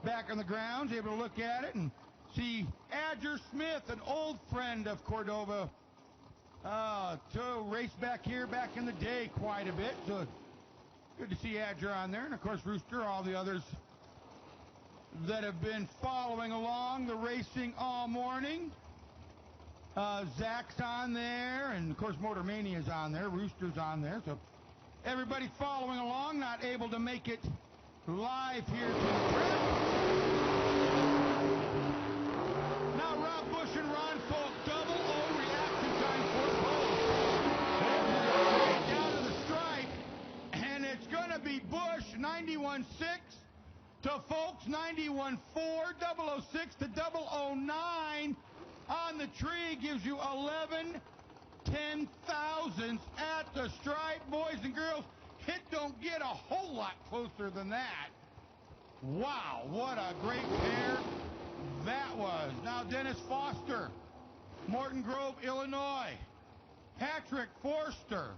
Speaker 3: back on the grounds, able to look at it and see Adger Smith, an old friend of Cordova, to race back here back in the day quite a bit. So good to see Adger on there. And, of course, Rooster, all the others that have been following along the racing all morning. Zach's on there, and, of course, Motor Mania's on there. Rooster's on there. So everybody following along, not able to make it live here to the track. Now Rob Bush and Ron Folk, double O reaction time for both. Down to the stripe, and it's going to be Bush 91.6 to Folks 91.4, 006 to 009 on the tree gives you 11 10,000ths at the stripe, boys and girls. It don't get a whole lot closer than that. Wow, what a great pair that was. Now Dennis Foster, Morton Grove, Illinois. Patrick Forster,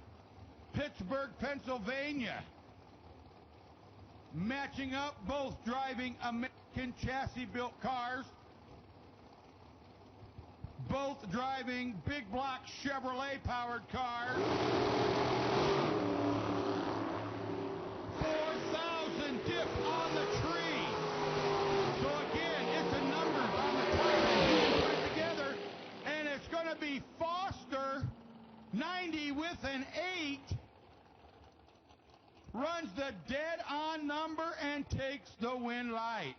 Speaker 3: Pittsburgh, Pennsylvania. Matching up, both driving American chassis-built cars. Both driving big block Chevrolet-powered cars. 4,000 dip on the tree. So again, it's the numbers on the top put it together, and it's going to be Foster 90 with an 8. Runs the dead-on number and takes the win light.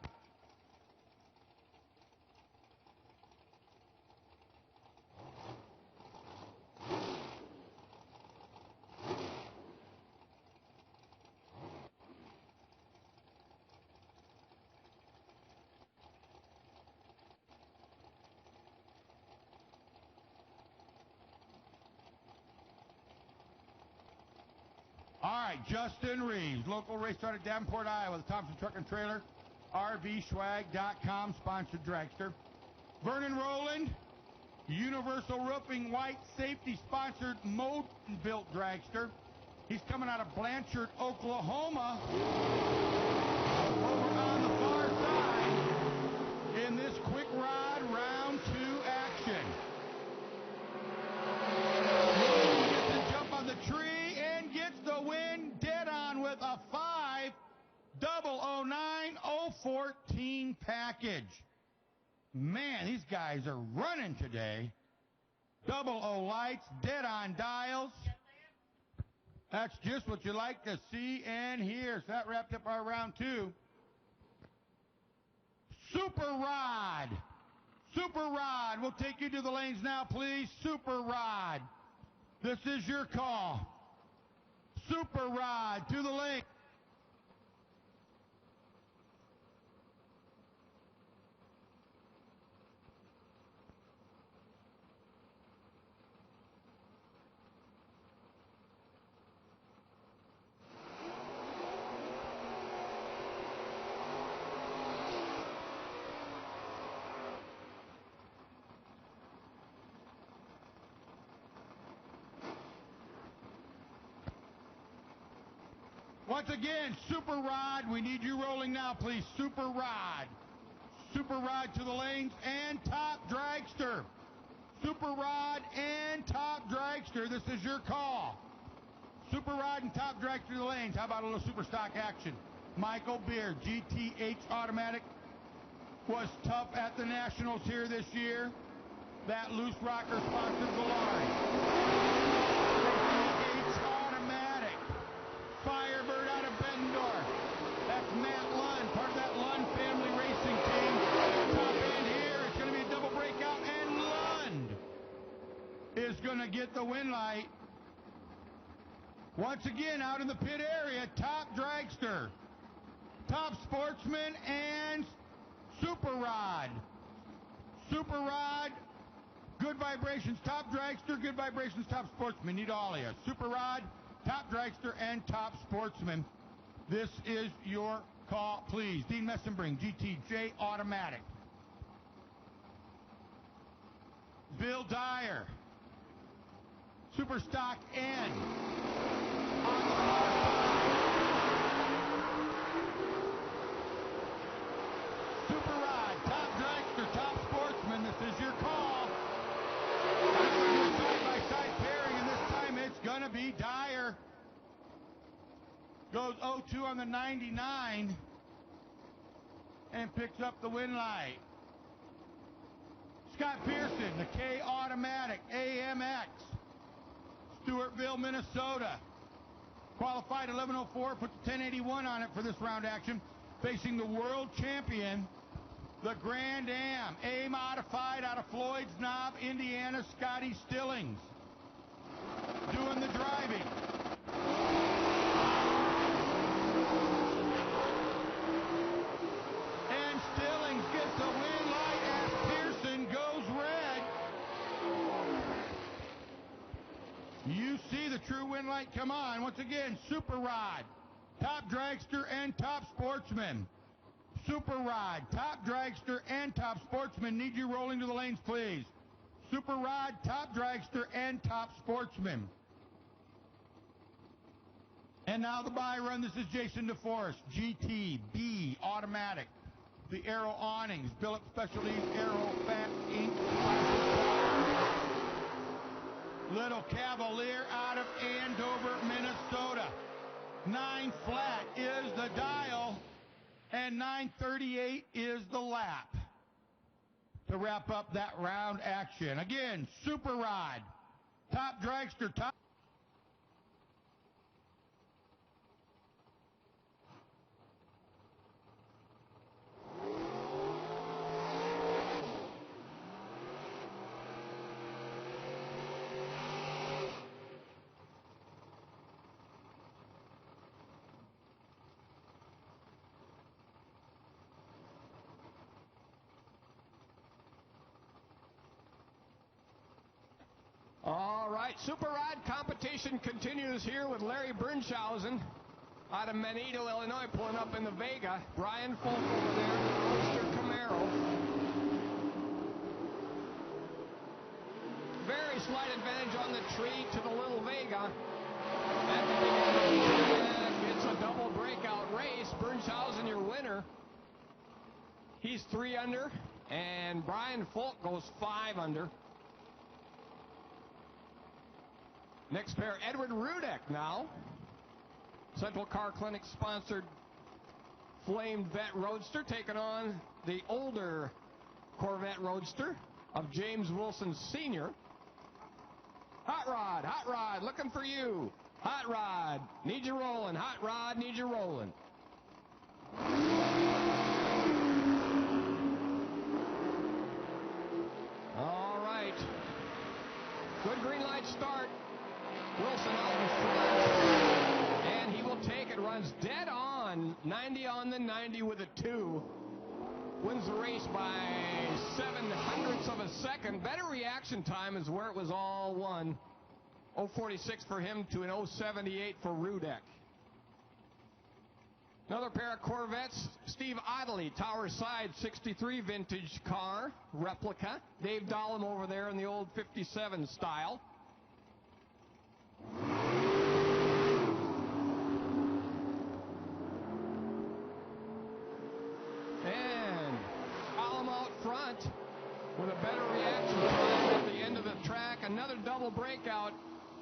Speaker 3: All right, Justin Reeves, local race start at Davenport, Iowa, the Thompson Truck and Trailer, RVSwag.com, sponsored dragster. Vernon Rowland, Universal Roofing White Safety, sponsored Moden-built dragster. He's coming out of Blanchard, Oklahoma, over on the far side in this quick rod round 2 action. Gets a jump on the tree. Gets the win dead on with a 5-009-014 package. Man, these guys are running today. 00 lights, dead on dials. That's just what you like to see and hear. So that wrapped up our round 2. Super Rod. Super Rod. We'll take you to the lanes now, please. Super Rod. This is your call. Super Rod to the lane. Once again, Super Rod, we need you rolling now, please. Super Rod. Super Rod to the lanes and Top Dragster. Super Rod and Top Dragster, this is your call. Super Rod and Top Dragster to the lanes. How about a little super stock action? Michael Beard, GTH Automatic, was tough at the Nationals here this year. That loose rocker sponsored Valari. Firebird out of Bettendorf. That's Matt Lund, part of that Lund family racing team. Top end here, it's going to be a double breakout, and Lund is going to get the win light. Once again, out in the pit area, Top Dragster, Top Sportsman, and Super Rod. Super Rod, Good Vibrations, Top Dragster, Good Vibrations, Top Sportsman. Need all of you. Super Rod, Top Dragster, and Top Sportsman. This is your call, please. Dean Messenbring, GTJ Automatic. Bill Dyer, Super Stock N. On the far side. Super Rod, Top Dragster, Top Sportsman. This is your call. Side-by-side pairing, and this time it's going to be Dyer. Goes 0-2 on the 99 and picks up the win light. Scott Pearson, the K Automatic AMX, Stewartville, Minnesota. Qualified 11:04, puts 1081 on it for this round action. Facing the world champion, the Grand Am, A modified out of Floyd's Knob, Indiana, Scotty Stillings. Doing the driving. And Stillings gets a win light as Pearson goes red. You see the true win light come on. Once again, Super Rod, Top Dragster, and Top Sportsman. Super Rod, Top Dragster, and Top Sportsman. Need you rolling to the lanes, please. Super Rod, Top Dragster, and Top Sportsman. And now the buy run. This is Jason DeForest, GTB Automatic. The Aero Awnings, Billup Specialties, Aero Fat Ink. Little Cavalier out of Andover, Minnesota. 9 flat is the dial, and 938 is the lap to wrap up that round action. Again, Super Rod, Top Dragster, Top.
Speaker 4: All right, Super Rod competition continues here with Larry Bernshausen out of Manito, Illinois, pulling up in the Vega. Brian Folk over there in the Roadster Camaro. Very slight advantage on the tree to the little Vega. At the beginning, it's a double breakout race. Bernshausen, your winner. He's 3 under, and Brian Folk goes 5 under. Next pair, Edward Rudek now. Central Car Clinic sponsored Flamed Vet Roadster taking on the older Corvette Roadster of James Wilson Sr. Hot Rod, looking for you. Hot Rod, need you rolling. Hot Rod, need you rolling. All right. Good green light start. Wilson out in front, and he will take it, runs dead on, 90 on the 90 with a 2. Wins the race by 0.07 of a second. Better reaction time is where it was all won. 0.46 for him to an 0.78 for Rudek. Another pair of Corvettes, Steve Ottley, Tower Side 63 vintage car, replica. Dave Dahlem over there in the old 57 style. And Dahlem out front with a better reaction time at the end of the track. Another double breakout.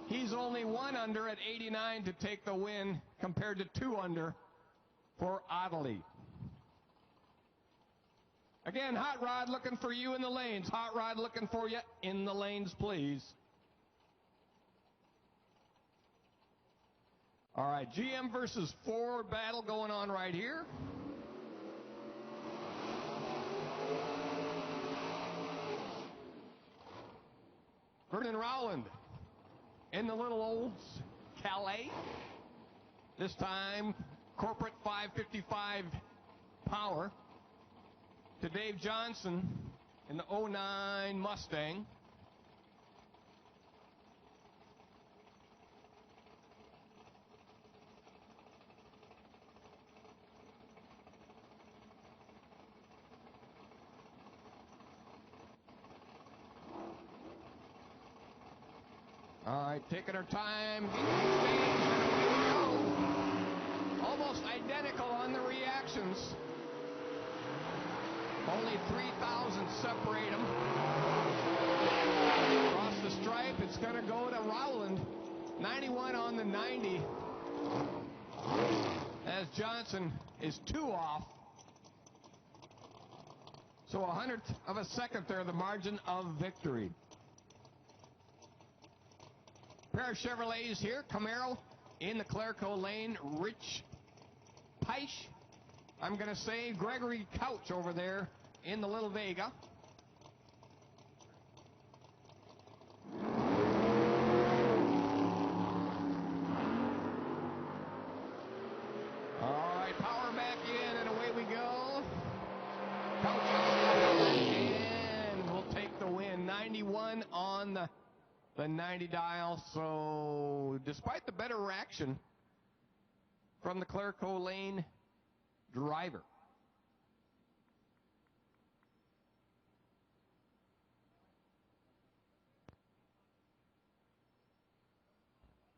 Speaker 4: He's only 1 under at 89 to take the win compared to 2 under for Ottley. Again, Hot Rod looking for you in the lanes. Hot Rod looking for you in the lanes, please. All right, GM versus Ford battle going on right here. Vernon Rowland in the little old Calais. This time, corporate 555 power. To Dave Johnson in the 09 Mustang. right, taking our time, getting the stage, and away we go. Almost identical on the reactions. Only 3,000 separate them. Across the stripe, it's going to go to Rowland. 91 on the 90. As Johnson is 2 off. So 100th of a second there, the margin of victory. Pair of Chevrolets here. Camaro in the Clerico lane. Rich Peisch, I'm going to say. Gregory Couch over there in the Little Vega. All right, power back in, and away we go. Couch and we'll take the win. 91 on the 90 dial. So despite the better action from the Clerico lane driver.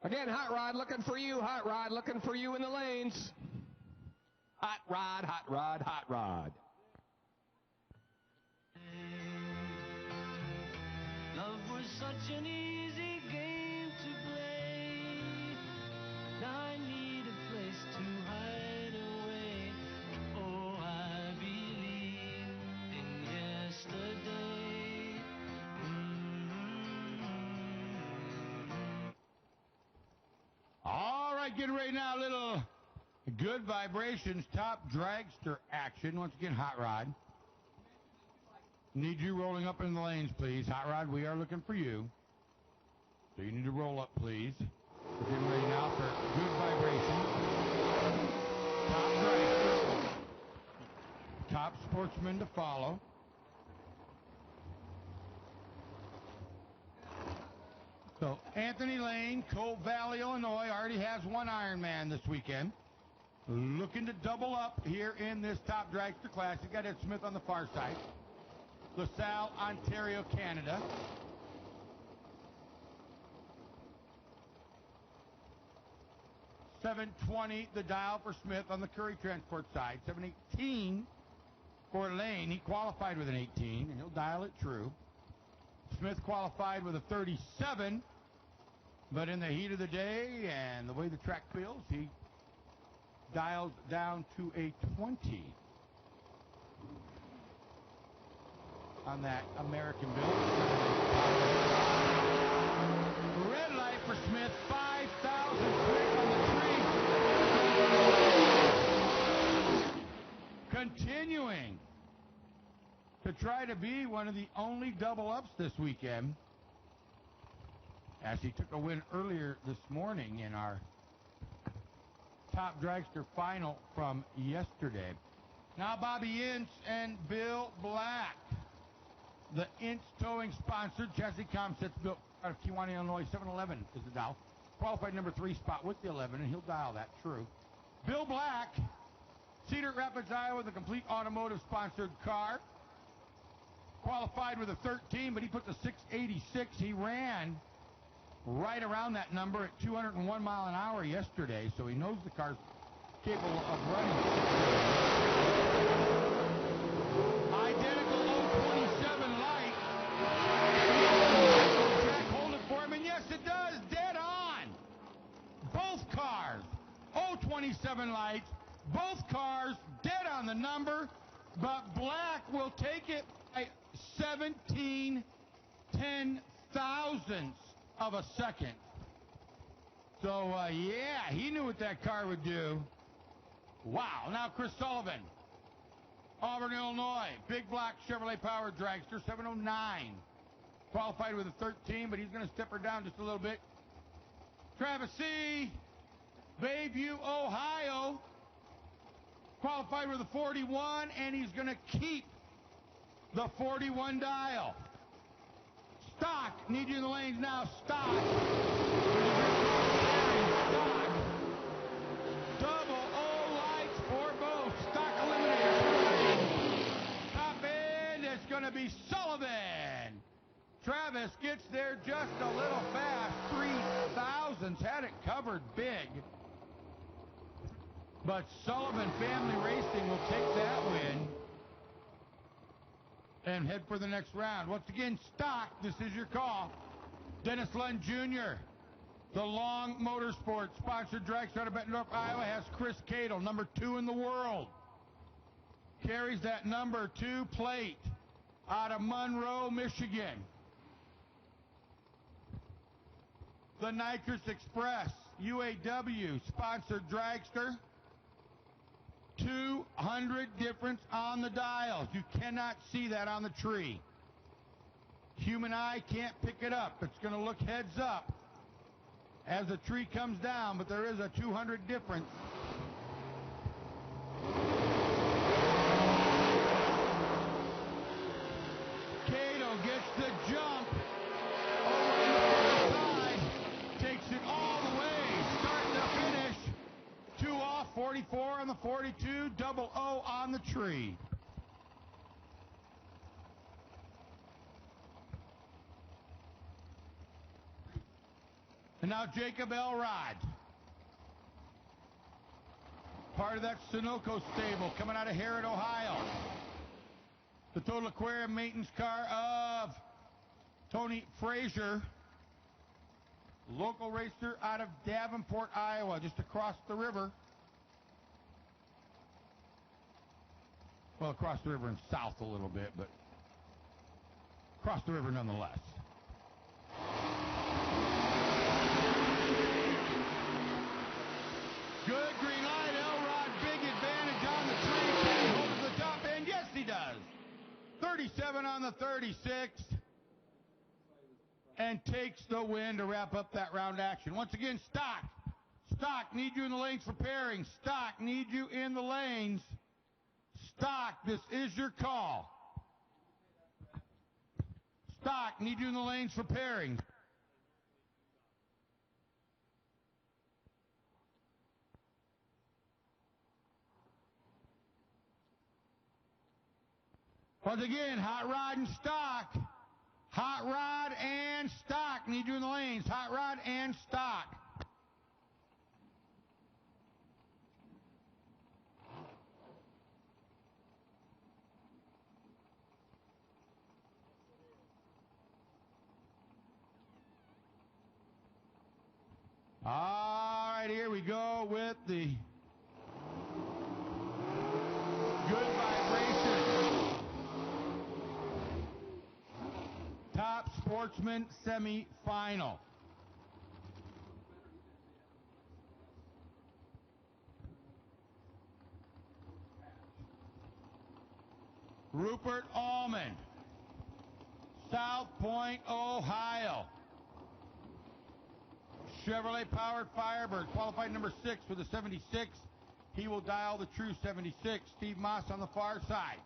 Speaker 4: Again, Hot Rod looking for you. Hot Rod looking for you in the lanes. Hot Rod, Hot Rod, Hot Rod.
Speaker 5: Love was such an easy game to play. Now I need a place to hide away. Oh, I believe in yesterday.
Speaker 3: All right, getting ready now. A little good vibrations, top dragster action. Once again, Hot Rod. Need you rolling up in the lanes, please. Hot Rod, we are looking for you. So you need to roll up, please. We're getting ready now for good vibrations. Top dragster. Top sportsman to follow. So Anthony Lane, Coal Valley, Illinois, already has one Ironman this weekend. Looking to double up here in this top dragster class. You got Ed Smith on the far side. LaSalle, Ontario, Canada. $720 the dial for Smith on the Curry Transport side. $718 for Lane. He qualified with an 18, and he'll dial it true. Smith qualified with a 37, but in the heat of the day and the way the track feels, he dials down to a 20 on that American build. Red light for Smith, 5,000 Smith on the tree. Continuing to try to be one of the only double-ups this weekend, as he took a win earlier this morning in our top dragster final from yesterday. Now Bobby Ince and Bill Black. The Ince towing sponsor, Jesse Comsets, built out of Kewanee, Illinois. 711 is the dial. Qualified number 3 spot with the 11, and he'll dial that true. Bill Black, Cedar Rapids, Iowa, the complete automotive sponsored car. Qualified with a 13, but he put the 686. He ran right around that number at 201 mile an hour yesterday, so he knows the car's capable of running. Identical low 27 light. Jack, hold it for him, and yes, it does. Dead on. Both cars. 027 lights. Both cars dead on the number, but Black will take it by 17 10,000ths of a second. So, yeah, he knew what that car would do. Wow. Now, Chris Sullivan, Auburn, Illinois, big black Chevrolet powered dragster, 709. Qualified with a 13, but he's going to step her down just a little bit. Travis C., Bayview, Ohio, qualified with a 41, and he's going to keep the 41 dial. Stock, need you in the lanes now. Stock. Stock. Double O lights for both. Stock eliminated. Top end, it's going to be Sullivan. Travis gets there just a little fast. 3,000s had it covered big. But Sullivan Family Racing will take that win and head for the next round. Once again, stock, this is your call. Dennis Lund Jr., the Long Motorsports sponsored drag start of Bettendorf, Iowa, has Chris Cadle, number 2 in the world. Carries that number 2 plate out of Monroe, Michigan. The Nitrous Express UAW sponsored dragster. 200 difference on the dials. You cannot see that on the tree. Human eye can't pick it up. It's going to look heads up as the tree comes down, but there is a 200 difference. Cato gets the jump over the side, takes it all the way, start to finish. 2 off, 44 on the 42, double O on the tree. And now Jacob Elrod, part of that Sunoco stable coming out of Harrod, Ohio. The Total Aquarium maintenance car of Tony Frazier, local racer out of Davenport, Iowa, just across the river. Well, across the river and south a little bit, but across the river nonetheless. Good green light, Elrod, big advantage on the tree. Can he hold it to the top end? Yes, he does. 37 on the 36. And takes the win to wrap up that round action. Once again, stock. Stock, need you in the lanes for pairing. Stock, need you in the lanes. Stock, this is your call. Stock, need you in the lanes for pairing. Once again, Hot Rod and Stock. Hot Rod and Stock need you in the lanes. Hot Rod and Stock. All right, here we go with the Good Vibration Top Sportsman semifinal. Rupert Allman, South Point, Ohio. Chevrolet powered Firebird, qualified number 6 with a 76. He will dial the true 76. Steve Moss on the far side.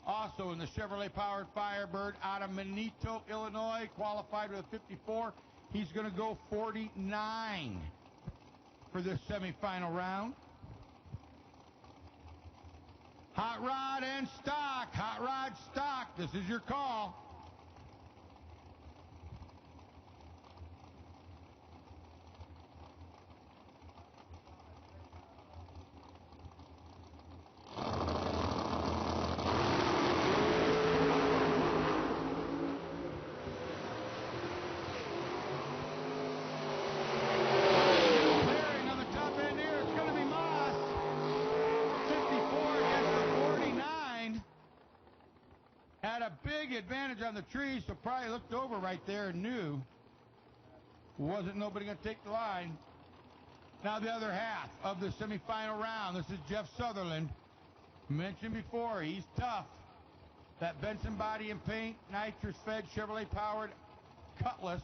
Speaker 3: Also in the Chevrolet powered Firebird out of Manito, Illinois, qualified with a 54. He's going to go 49 for this semifinal round. Hot Rod and Stock. Hot Rod, Stock. This is your call. Advantage on the tree, so probably looked over right there and knew wasn't nobody going to take the line. Now the other half of the semifinal round. This is Jeff Sutherland. Mentioned before, he's tough. That Benson Body and Paint, nitrous-fed Chevrolet powered Cutlass.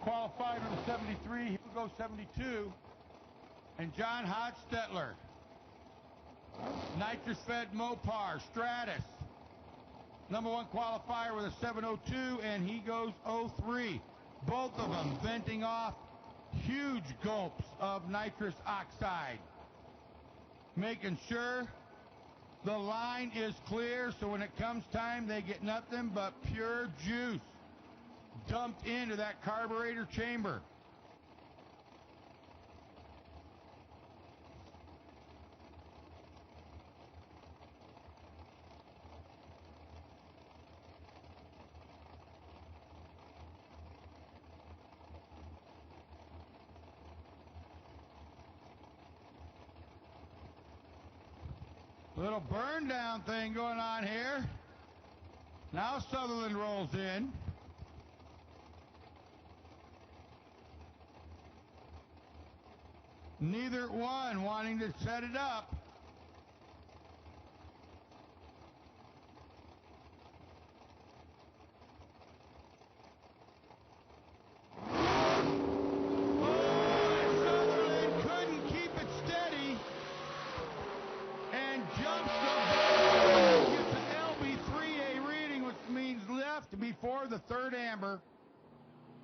Speaker 3: Qualified with a 73. He will go 72. And John Hotstetler, nitrous-fed Mopar Stratus. Number 1 qualifier with a 702, and he goes 03. Both of them venting off huge gulps of nitrous oxide, making sure The line is clear, so when it comes time, they get nothing but pure juice dumped into that carburetor chamber. Little burn down thing going on here. Now Sutherland rolls in. Neither one wanting to set it up. Before the third amber.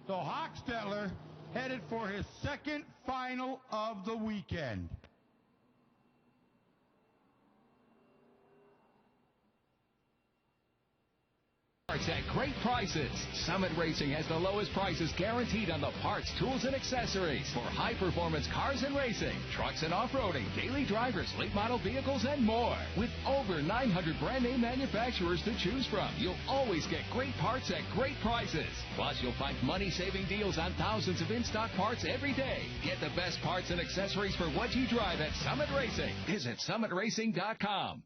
Speaker 3: So Hochstetler headed for his second final of the weekend.
Speaker 1: Parts at great prices. Summit Racing has the lowest prices guaranteed on the parts, tools, and accessories for high-performance cars and racing, trucks and off-roading, daily drivers, late model vehicles, and more. With over 900 brand-name manufacturers to choose from, you'll always get great parts at great prices. Plus, you'll find money-saving deals on thousands of in-stock parts every day. Get the best parts and accessories for what you drive at Summit Racing. Visit summitracing.com.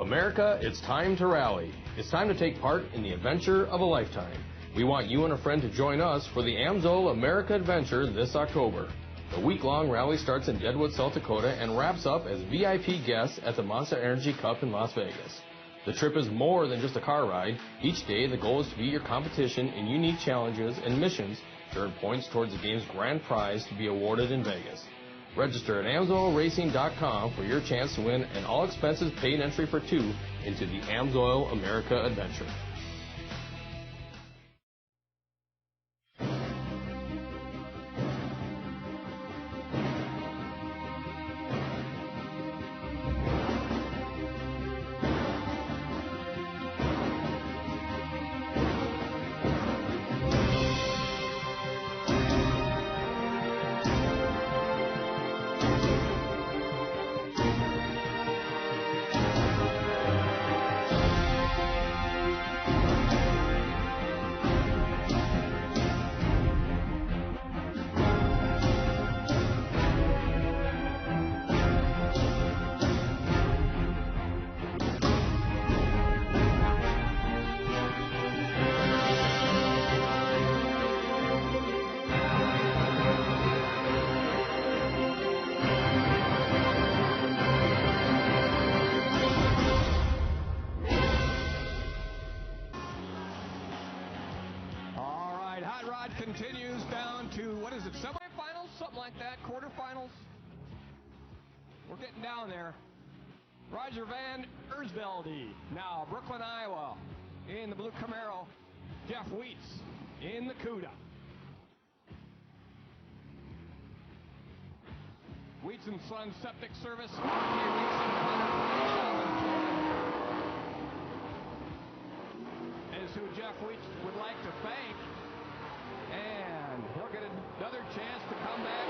Speaker 2: America, it's time to rally. It's time to take part in the adventure of a lifetime. We want you and a friend to join us for the AMSOIL America Adventure this October. The week-long rally starts in Deadwood, South Dakota and wraps up as VIP guests at the Monster Energy Cup in Las Vegas. The trip is more than just a car ride. Each day, the goal is to beat your competition in unique challenges and missions to earn points towards the game's grand prize to be awarded in Vegas. Register at AMSOILRacing.com for your chance to win an all-expenses-paid entry for two into the AMSOIL America Adventure.
Speaker 4: Continues down to, what is it, semifinals? Something like that, quarterfinals? We're getting down there. Roger Van Ersvelde, now Brooklyn, Iowa, in the blue Camaro. Jeff Wheats in the CUDA. Wheats and Sons Septic Service. Is who Jeff Wheats would like to thank. And he'll get another chance to come back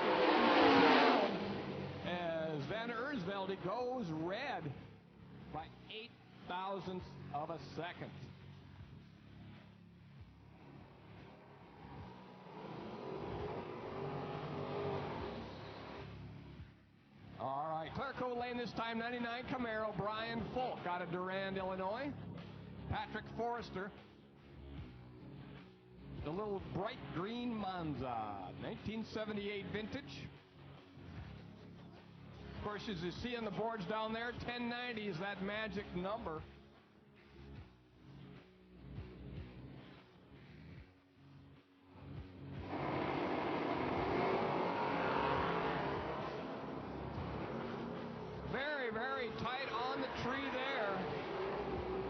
Speaker 4: as Van Ersvelde goes red by 0.08 of a second. All right, clear coat lane this time, 99 Camaro, Brian Folk out of Durand, Illinois. Patrick Forrester. The little bright green Monza, 1978 vintage. Of course, as you see on the boards down there, 1090 is that magic number. Very, very tight on the tree there,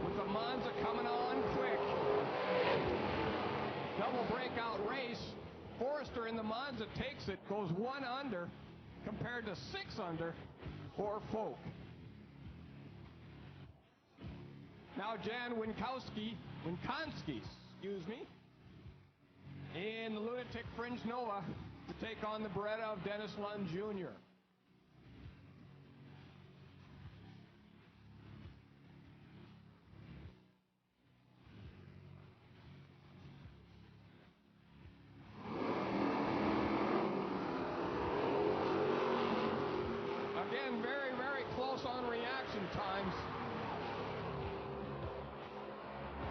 Speaker 4: with the Monza coming on quick. Double breakout race. Forrester in the Monza takes it, goes 1 under compared to 6 under for Folk. Now Jan Winkonski, excuse me, in the Lunatic Fringe Nova to take on the Beretta of Dennis Lund Jr. Again, very, very close on reaction times.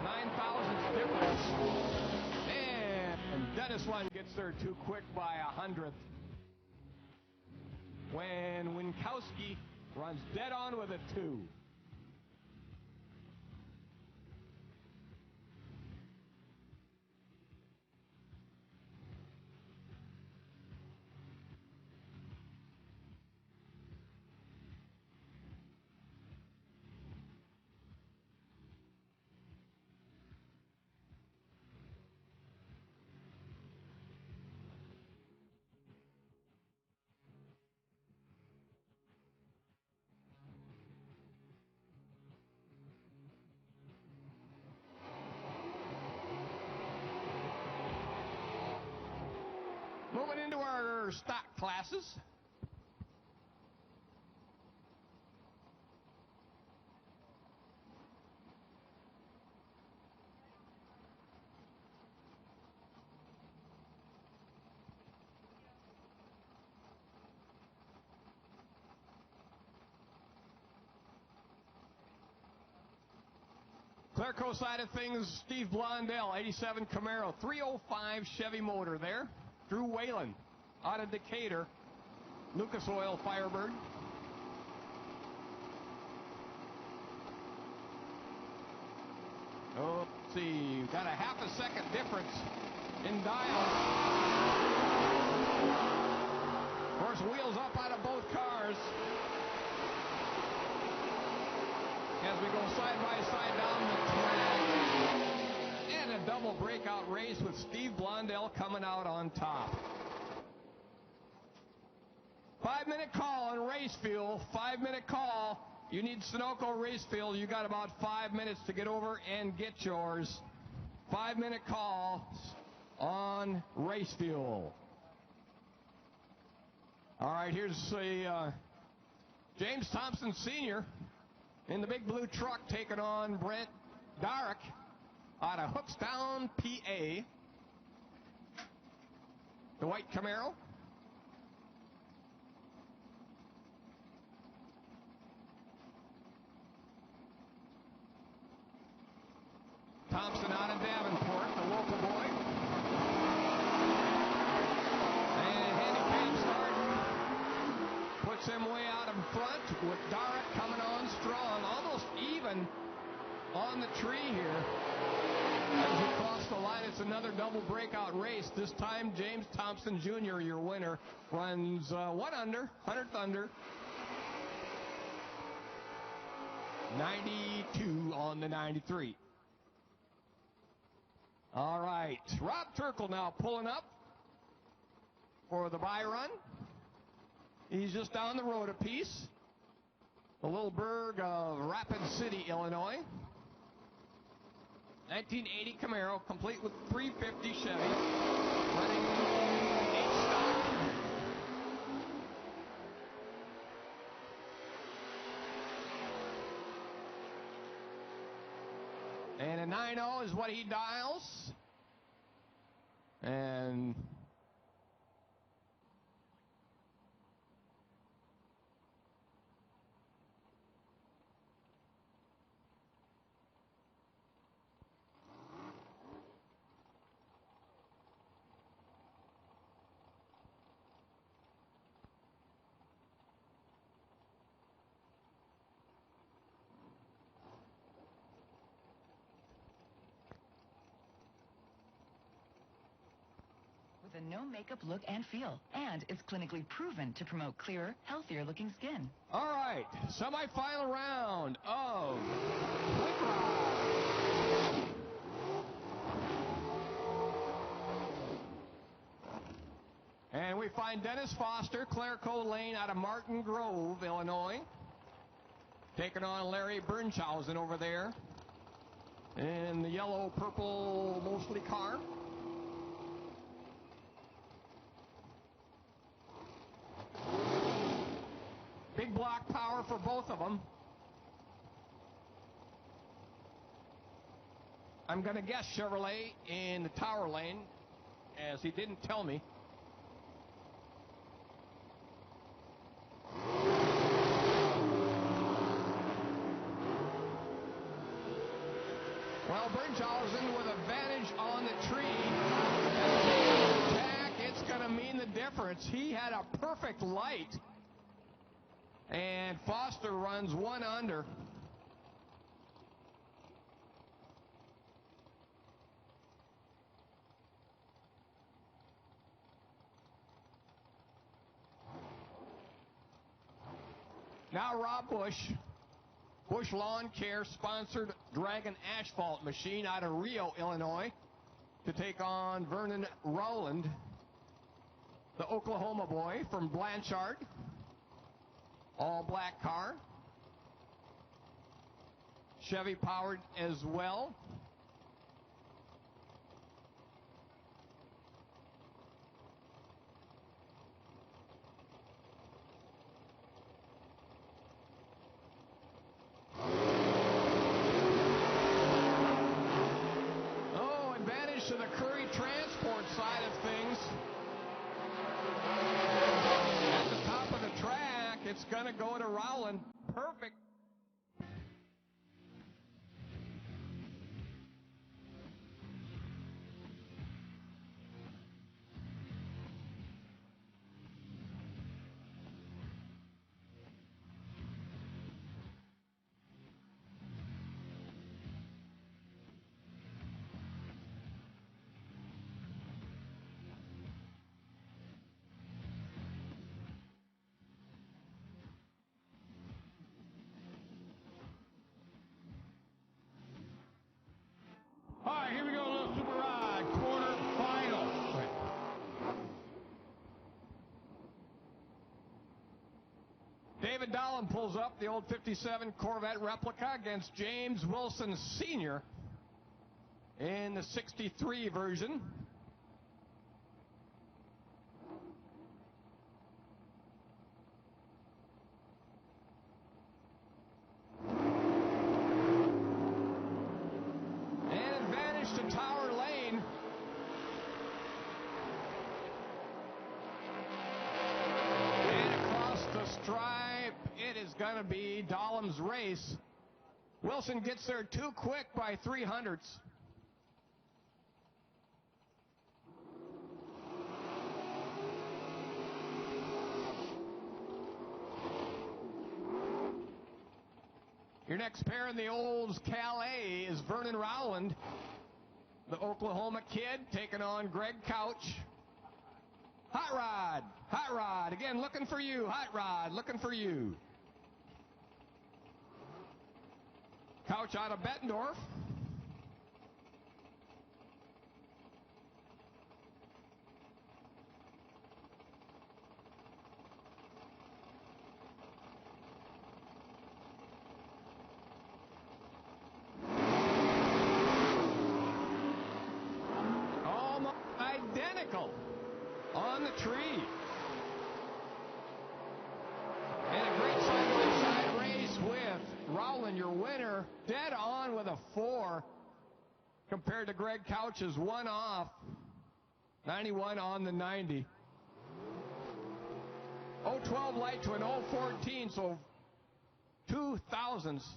Speaker 4: 9,000th difference. And Dennis Lund gets there too quick by 100th. When Winkowski runs dead on with a 2. Moving into our stock classes. Clearco side of things, Steve Blondell, 87 Camaro, 305 Chevy motor there. Drew Whalen out of Decatur, Lucas Oil Firebird. Oh, let's see, got a half a second difference in dial. Of course, wheels up out of both cars as we go side by side down the track. And a double breakout race with Steve Blondell coming out on top. 5-minute call on race fuel. 5-minute call. You need Sunoco race fuel. You got about 5 minutes to get over and get yours. 5-minute call on race fuel. All right, here's James Thompson Sr. in the big blue truck taking on Brent Darrick out of Hookstown, PA. The white Camaro. Thompson out of Davenport, the local boy. And handicap start puts him way out in front with Darrick coming on strong, almost even on the tree here. As we cross the line, it's another double breakout race. This time, James Thompson Jr., your winner, runs 1 under, 100th under. 92 on the 93. All right, Rob Turkle now pulling up for the bye run. He's just down the road a piece. The little burg of Rapid City, Illinois. 1980 Camaro, complete with 350 Chevy, running 8 stock. And a 9.0 is what he dials. And
Speaker 6: with a no makeup look and feel, and it's clinically proven to promote clearer, healthier looking skin.
Speaker 4: all right, semi-final round of Quick Rod. And we find Dennis Foster, Clerico Lane out of Martin Grove, Illinois, taking on Larry Bernshausen over there in the yellow, purple, mostly car. Big block power for both of them. I'm going to guess Chevrolet in the tower lane, as he didn't tell me. Well, Bridgehausen with advantage on the tree. Attack, it's going to mean the difference. He had a perfect light. And Foster runs one under. Now Rob Bush, Bush Lawn Care sponsored Dragon Asphalt Machine out of Rio, Illinois, to take on Vernon Rowland, the Oklahoma boy from Blanchard. All black car. Chevy powered as well. Oh, advantage to the Curry Transport side of things. At the top of the track, it's going to go to Rowland. Perfect.
Speaker 3: All right, here we go, a little super ride, quarterfinal.
Speaker 4: David Dolan pulls up the old 57 Corvette replica against James Wilson Sr. in the 63 version. And advantage to Tower Lane. And across the stripe, it is going to be Dahlem's race. Wilson gets there too quick by 300ths. Your next pair in the Olds Calais is Vernon Rowland, the Oklahoma kid, taking on Greg Couch. Hot Rod, again looking for you. Hot Rod, looking for you. Couch out of Bettendorf. Almost identical on the tree. And a great side-by-side race with Rowland, your winner, dead on with a 4 compared to Greg Couch's 1 off, 91 on the 90. 012 light to an 014, so 2 thousandths.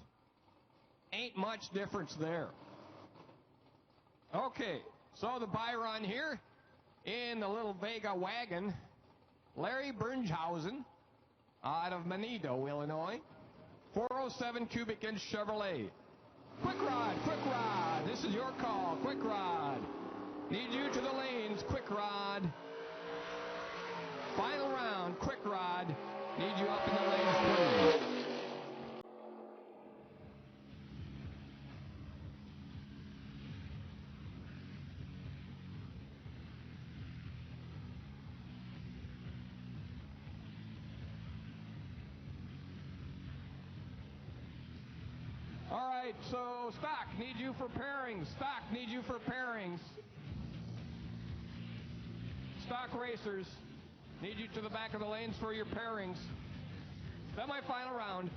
Speaker 4: Ain't much difference there. Okay, so the buy run here in the little Vega wagon, Larry Bernhausen out of Manido, Illinois. 407 cubic inch Chevrolet. Quick Rod, this is your call. Quick Rod, need you to the lanes. Quick Rod, final round. Quick Rod, need you up in the lanes, please. All right, right, so stock, need you for pairings. Stock, need you for pairings. Stock racers, need you to the back of the lanes for your pairings. Semi-final round.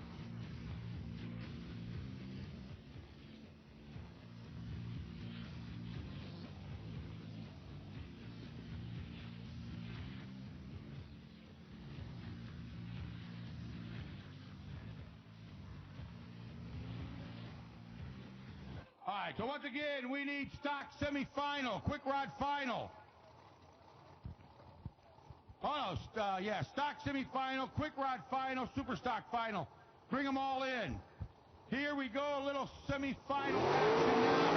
Speaker 3: All right, so once again, we need stock semifinal, quick rod final. Oh, no, yeah, stock semifinal, quick rod final, super stock final. Bring them all in. Here we go, a little semifinal action now.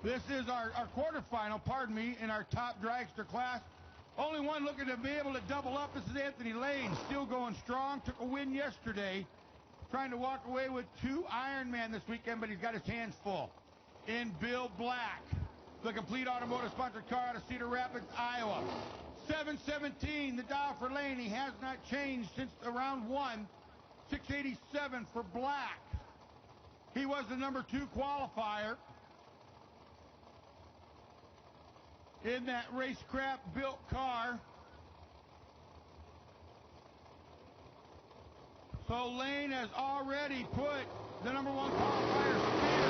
Speaker 3: This is our quarterfinal, pardon me, in our top dragster class. Only one looking to be able to double up. This is Anthony Lane, still going strong. Took a win yesterday. Trying to walk away with 2 Ironman this weekend, but he's got his hands full. In Bill Black, the complete automotive sponsored car out of Cedar Rapids, Iowa. 717, the dial for Lane. He has not changed since round 1. 687 for Black. He was the number 2 qualifier in that racecraft built car. So Lane has already put the number 1 qualifier Spears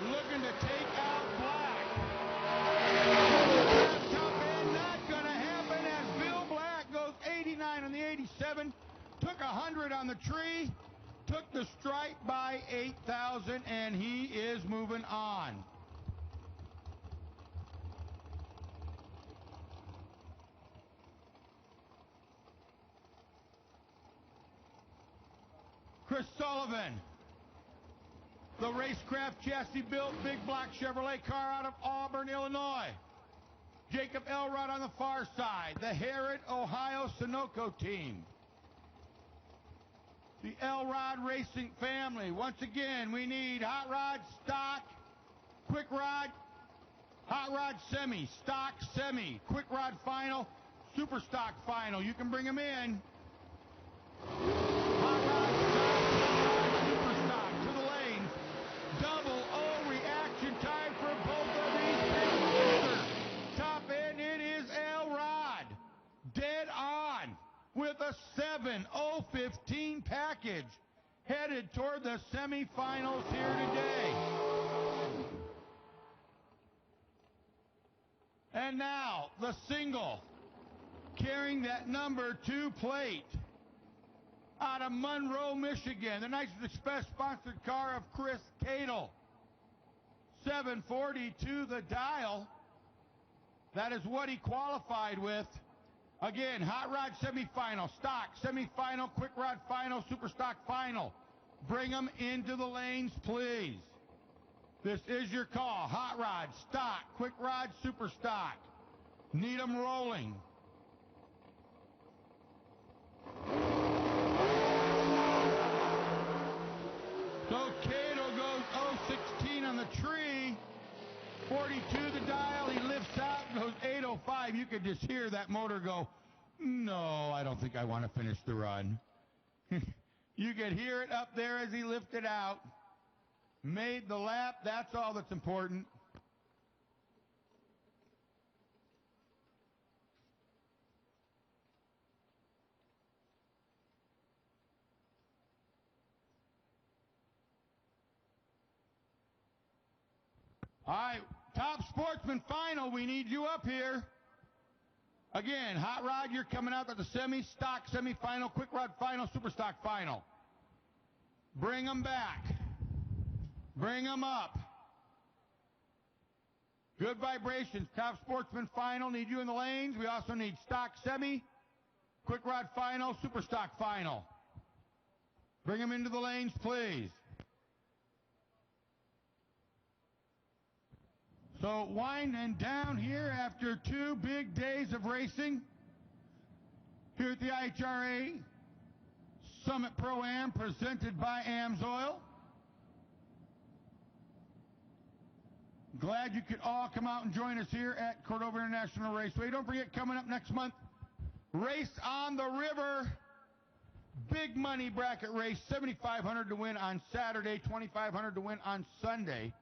Speaker 3: looking to take out Black. Top end, not going to happen as Bill Black goes 89 on the 87, took 100 on the tree, took the stripe by 8,000, and he is moving on. Chris Sullivan, the racecraft chassis built big black Chevrolet car out of Auburn, Illinois. Jacob Elrod on the far side, the Herod, Ohio Sunoco team. The Elrod Racing family. Once again, we need hot rod, stock, quick rod, hot rod semi, stock semi, quick rod final, super stock final. You can bring them in. Hot rod, stock, super stock to the lanes. Double O reaction time for both of these things. Top end, it is Elrod. Dead on with a 7:015 package. Headed toward the semifinals here today. And now, the single, carrying that number 2 plate out of Monroe, Michigan, the Nitrous Express sponsored car of Chris Cadle. 742 the dial. That is what he qualified with. Again, hot rod semifinal, stock semifinal, quick rod final, super stock final. Bring them into the lanes, please. This is your call. Hot rod, stock, quick rod, super stock. Need them rolling. So Cato goes 016 on the tree. 42 the dial. He lifts out, goes 805. You could just hear that motor go, no, I don't think I want to finish the run. You could hear it up there as he lifted out. Made the lap. That's all that's important. All right, top sportsman final. We need you up here. Again, hot rod, you're coming out at the stock semi-final, quick rod final, super stock final. Bring them back. Bring them up. Good vibrations. Top sportsman final. Need you in the lanes. We also need stock semi, quick rod final, super stock final. Bring them into the lanes, please. So winding down here after 2 big days of racing here at the IHRA Summit Pro-Am presented by AMSOIL. Glad you could all come out and join us here at Cordova International Raceway. Don't forget, coming up next month, Race on the River. Big money bracket race, $7,500 to win on Saturday, $2,500 to win on Sunday.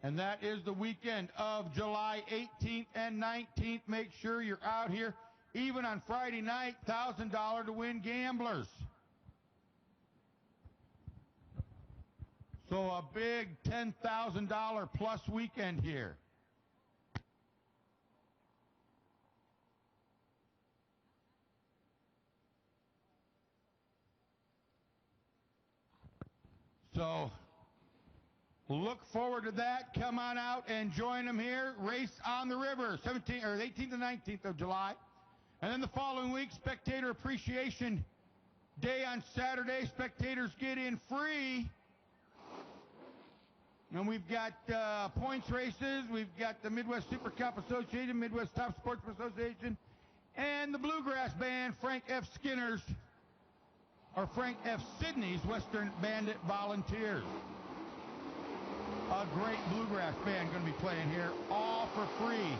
Speaker 3: And that is the weekend of July 18th and 19th. Make sure you're out here. Even on Friday night, $1,000 to win gamblers. So a big $10,000 plus weekend here. So look forward to that. Come on out and join them here. Race on the river, 18th and 19th of July. And then the following week, Spectator Appreciation Day on Saturday. Spectators get in free. And we've got points races. We've got the Midwest Super Cup Association, Midwest Top Sportsman Association, and the Bluegrass Band, Frank F. Sidney's Western Bandit Volunteers. A great bluegrass band going to be playing here, all for free.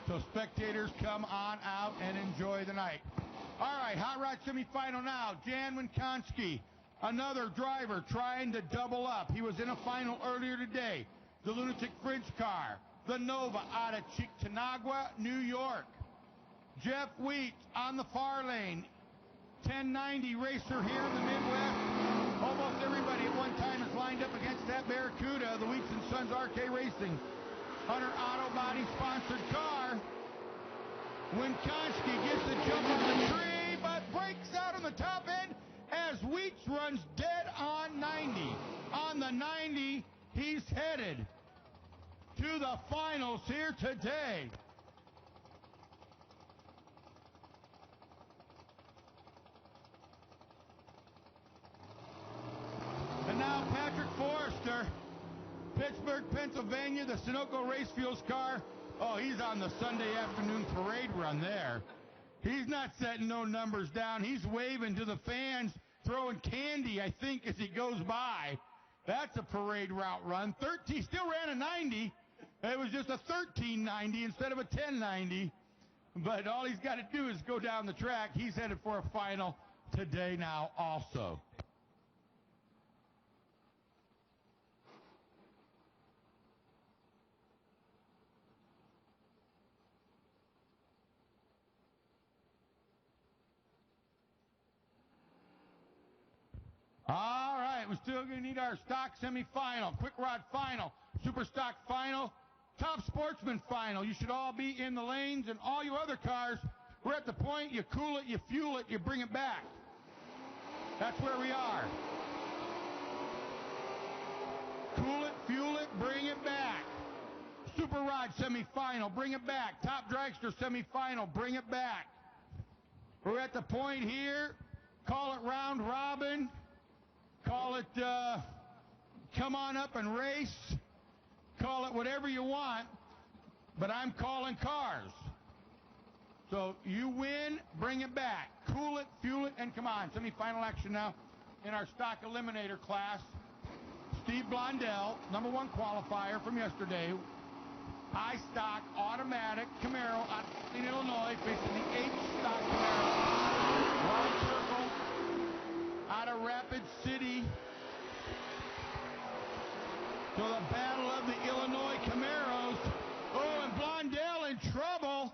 Speaker 3: So spectators, come on out and enjoy the night. All right, Hot Rod semifinal now. Jan Winkonski, another driver trying to double up. He was in a final earlier today. The Lunatic Fridge car, the Nova out of Chictanagua, New York. Jeff Wheat on the far lane. 1090 racer here in the Midwest. Almost everybody at one time is lined up against that Barracuda, the Wheats and Sons RK Racing Hunter Auto Body sponsored car. Winkonski gets the jump on the tree, but breaks out on the top end as Wheats runs dead on 90. On the 90, he's headed to the finals here today. And now Patrick Forrester, Pittsburgh, Pennsylvania, the Sunoco Race Fuels car. Oh, he's on the Sunday afternoon parade run there. He's not setting no numbers down. He's waving to the fans, throwing candy, I think, as he goes by. That's a parade route run. He still ran a 90. It was just a 1390 instead of a 1090. But all he's got to do is go down the track. He's headed for a final today now also. All right, we're still going to need our stock semifinal, quick rod final, super stock final, top sportsman final. You should all be in the lanes, and all you other cars, we're at the point, you cool it, you fuel it, you bring it back. That's where we are. Cool it, fuel it, bring it back. Super rod semifinal, bring it back. Top dragster semifinal, bring it back. We're at the point here, call it round robin. Call it come on up and race. Call it whatever you want, but I'm calling cars. So you win, bring it back. Cool it, fuel it, and come on. Semi-final action now in our stock eliminator class. Steve Blondell, number one qualifier from yesterday. High stock automatic Camaro out of Illinois, facing the H stock Camaro. Ron Turkle out of Rapid City. So the battle of the Illinois Camaros. Oh, and Blondell in trouble.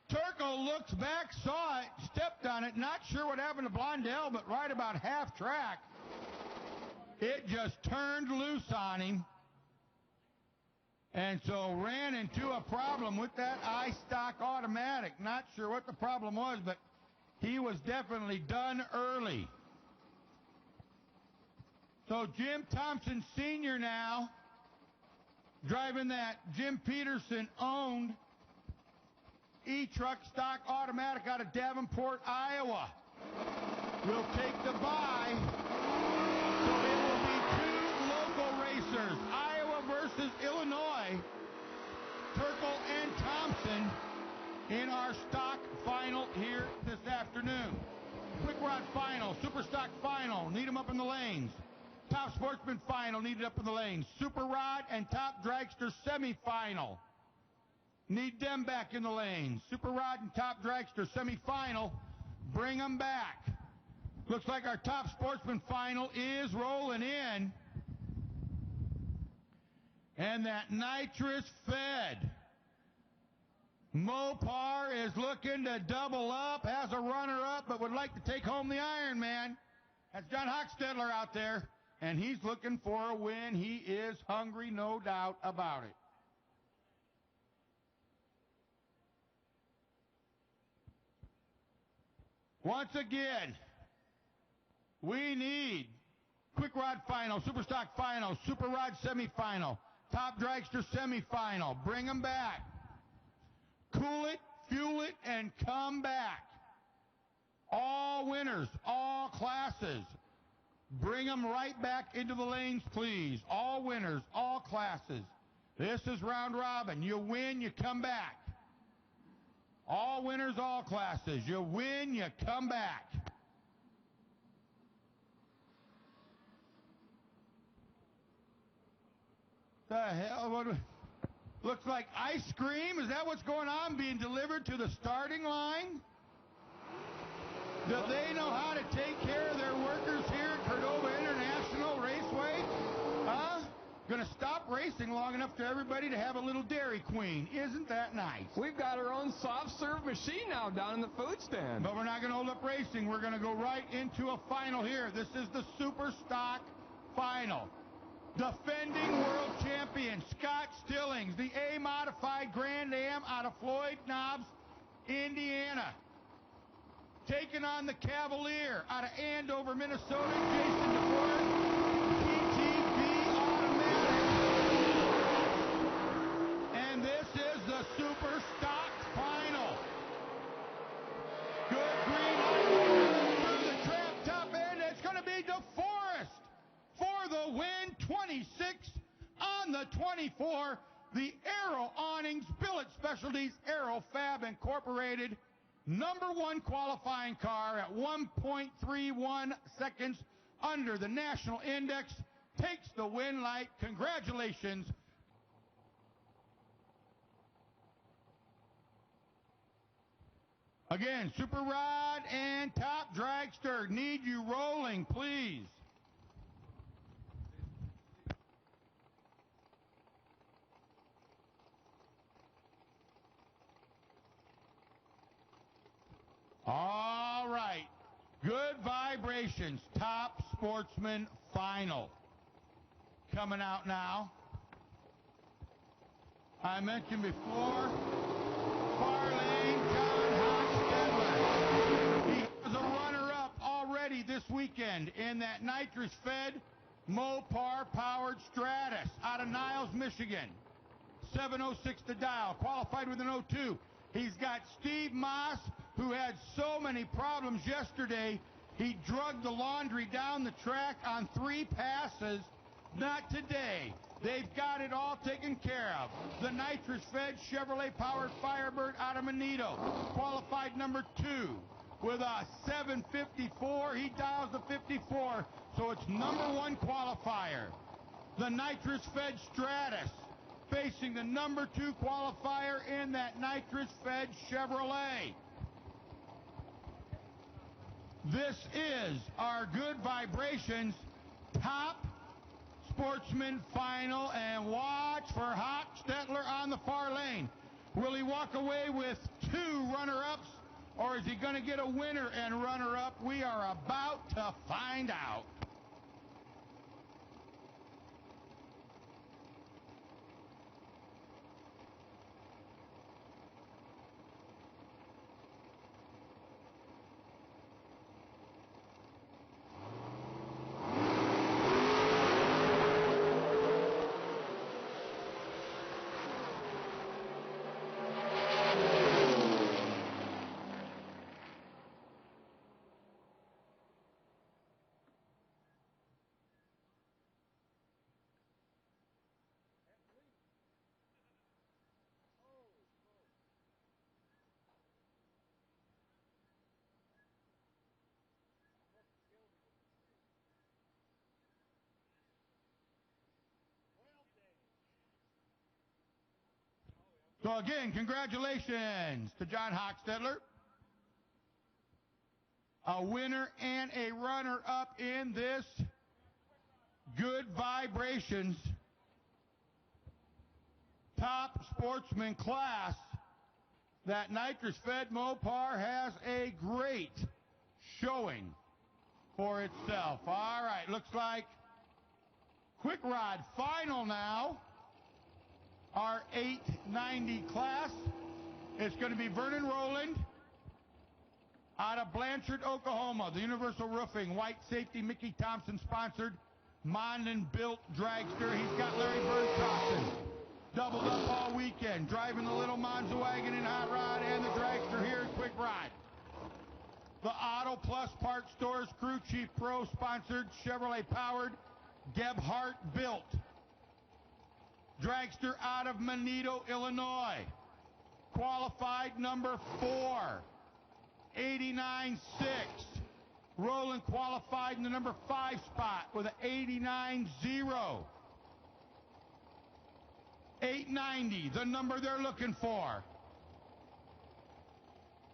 Speaker 3: Turkle looked back, saw it, stepped on it. Not sure what happened to Blondell, but right about half track, it just turned loose on him. And so ran into a problem with that I-Stock automatic. Not sure what the problem was, but he was definitely done early. So Jim Thompson Sr. now driving that Jim Peterson owned E-Truck stock automatic out of Davenport, Iowa. Will take the bye. So it will be two local racers, Iowa versus Illinois, Turkle and Thompson in our stock final here this afternoon. Quick rod final, super stock final, need them up in the lanes. Top sportsman final, needed up in the lanes. Super rod and top dragster semifinal. Need them back in the lanes. Super rod and top dragster semifinal. Bring them back. Looks like our top sportsman final is rolling in. And that nitrous fed Mopar is looking to double up, has a runner-up, but would like to take home the Ironman. That's John Hochstetler out there, and he's looking for a win. He is hungry, no doubt about it. Once again, we need Quick Rod Final, Super Stock Final, Super Rod Semifinal, Top Dragster Semifinal. Bring them back. Cool it, fuel it, and come back. All winners, all classes. Bring them right back into the lanes, please. All winners, all classes. This is round robin. You win, you come back. All winners, all classes. You win, you come back. The hell? What? Looks like ice cream. Is that what's going on? Being delivered to the starting line? Do they know how to take care of their workers here at Cordova International Raceway? Huh? Gonna stop racing long enough for everybody to have a little Dairy Queen. Isn't that nice?
Speaker 4: We've got our own soft serve machine now down in the food stand.
Speaker 3: But we're not gonna hold up racing. We're gonna go right into a final here. This is the Super Stock Final. Defending world champion Scott Stillings, the A-modified Grand Am out of Floyd Knobs, Indiana. Taking on the Cavalier out of Andover, Minnesota, Jason DeFord, PTB Automatic. And this is the Super Stock Final. Good green light through the trap top end. It's going to be DeForest for the win. 26 on the 24. The Aero Awnings Billet Specialties Aero Fab Incorporated. Number one qualifying car at 1.31 seconds under the national index takes the win light. Congratulations. Again, Super Rod and Top Dragster need you rolling, please. All right. Good vibrations. Top Sportsman Final. Coming out now. I mentioned before, far lane, John Hochstetler. He was a runner-up already this weekend in that nitrous-fed Mopar-powered Stratus out of Niles, Michigan. 706 to dial. Qualified with an 02. He's got Steve Moss, who had so many problems yesterday. He drugged the laundry down the track on 3 passes. Not today. They've got it all taken care of. The nitrous-fed Chevrolet-powered Firebird out of Manito, qualified number 2 with a 754. He dials the 54, so it's number 1 qualifier. The nitrous-fed Stratus facing the number 2 qualifier in that nitrous-fed Chevrolet. This is our Good Vibrations Top Sportsman Final, and watch for Hochstetler on the far lane. Will he walk away with 2 runner-ups, or is he going to get a winner and runner-up? We are about to find out. So again, congratulations to John Hochstetler. a winner and a runner-up in this Good Vibrations Top Sportsman class. That nitrous-fed Mopar has a great showing for itself. All right, looks like Quick Rod final now. Our 890 class. It's going to be Vernon Rowland out of Blanchard, Oklahoma. The Universal Roofing, white safety, Mickey Thompson sponsored, Mondin built dragster. He's got Larry Berntrossen doubled up all weekend, driving the little Monza wagon and hot rod and the dragster here at Quick Rod. The Auto Plus Parts Stores Crew Chief Pro sponsored, Chevrolet powered, Gebhardt built. Dragster out of Monito, Illinois. Qualified number 4, 89.6. Roland qualified in the number 5 spot with an 89.0. 890, the number they're looking for.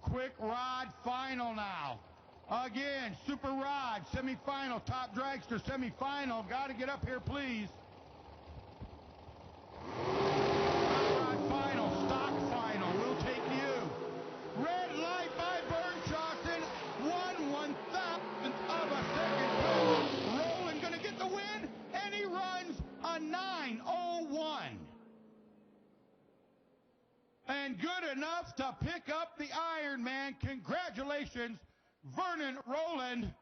Speaker 3: Quick Rod final now. Again, Super Rod semifinal, Top Dragster semifinal. Got to get up here, please. Rod final, stock final. We'll take you. Red light by Berntrossen. 1/1000th of a second. Roland going to get the win, and he runs a 9:01. And good enough to pick up the Ironman. Congratulations, Vernon Rowland.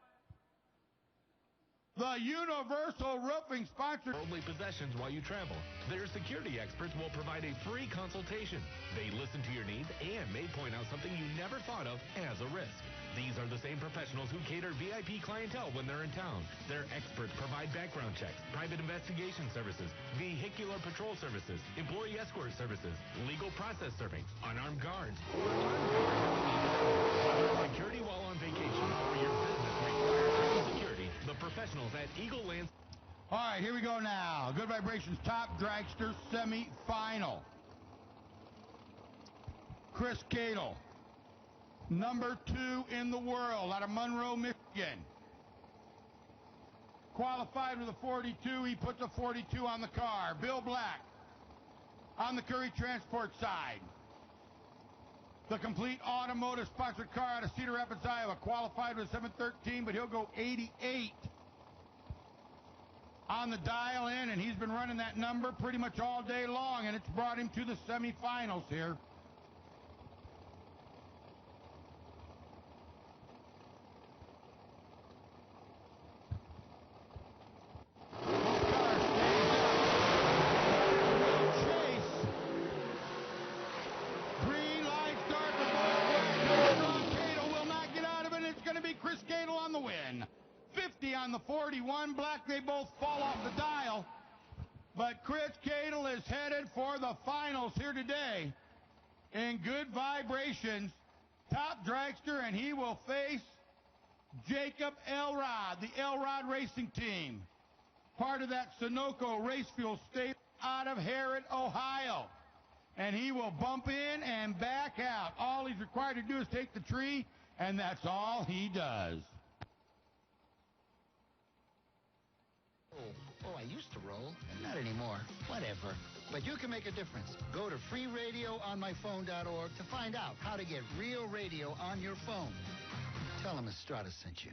Speaker 3: The Universal Roofing sponsor.
Speaker 7: Only possessions while you travel. Their security experts will provide a free consultation. They listen to your needs and may point out something you never thought of as a risk. These are the same professionals who cater VIP clientele when they're in town. Their experts provide background checks, private investigation services, vehicular patrol services, employee escort services, legal process serving, unarmed guards, or security while on vacation or your business requires security. The professionals at Eagle Land.
Speaker 3: All right, here we go now. Good Vibrations Top Dragster semi-final. Chris Cadle, number 2 in the world out of Monroe, Michigan. Qualified with a 42. He puts a 42 on the car. Bill Black on the Curry Transport side. The Complete Automotive sponsored car out of Cedar Rapids, Iowa. Qualified with 713, but he'll go 88 on the dial in, and he's been running that number pretty much all day long, and it's brought him to the semifinals here. On the 41, Black, they both fall off the dial. But Chris Cadle is headed for the finals here today in Good Vibrations Top Dragster, and he will face Jacob Elrod, the Elrod Racing Team, part of that Sunoco Race Fuel State out of Harrod, Ohio. And he will bump in and back out. All he's required to do is take the tree, and that's all he does.
Speaker 8: Oh, I used to roll. Not anymore. Whatever. But you can make a difference. Go to freeradioonmyphone.org to find out how to get real radio on your phone. Tell them Estrada sent you.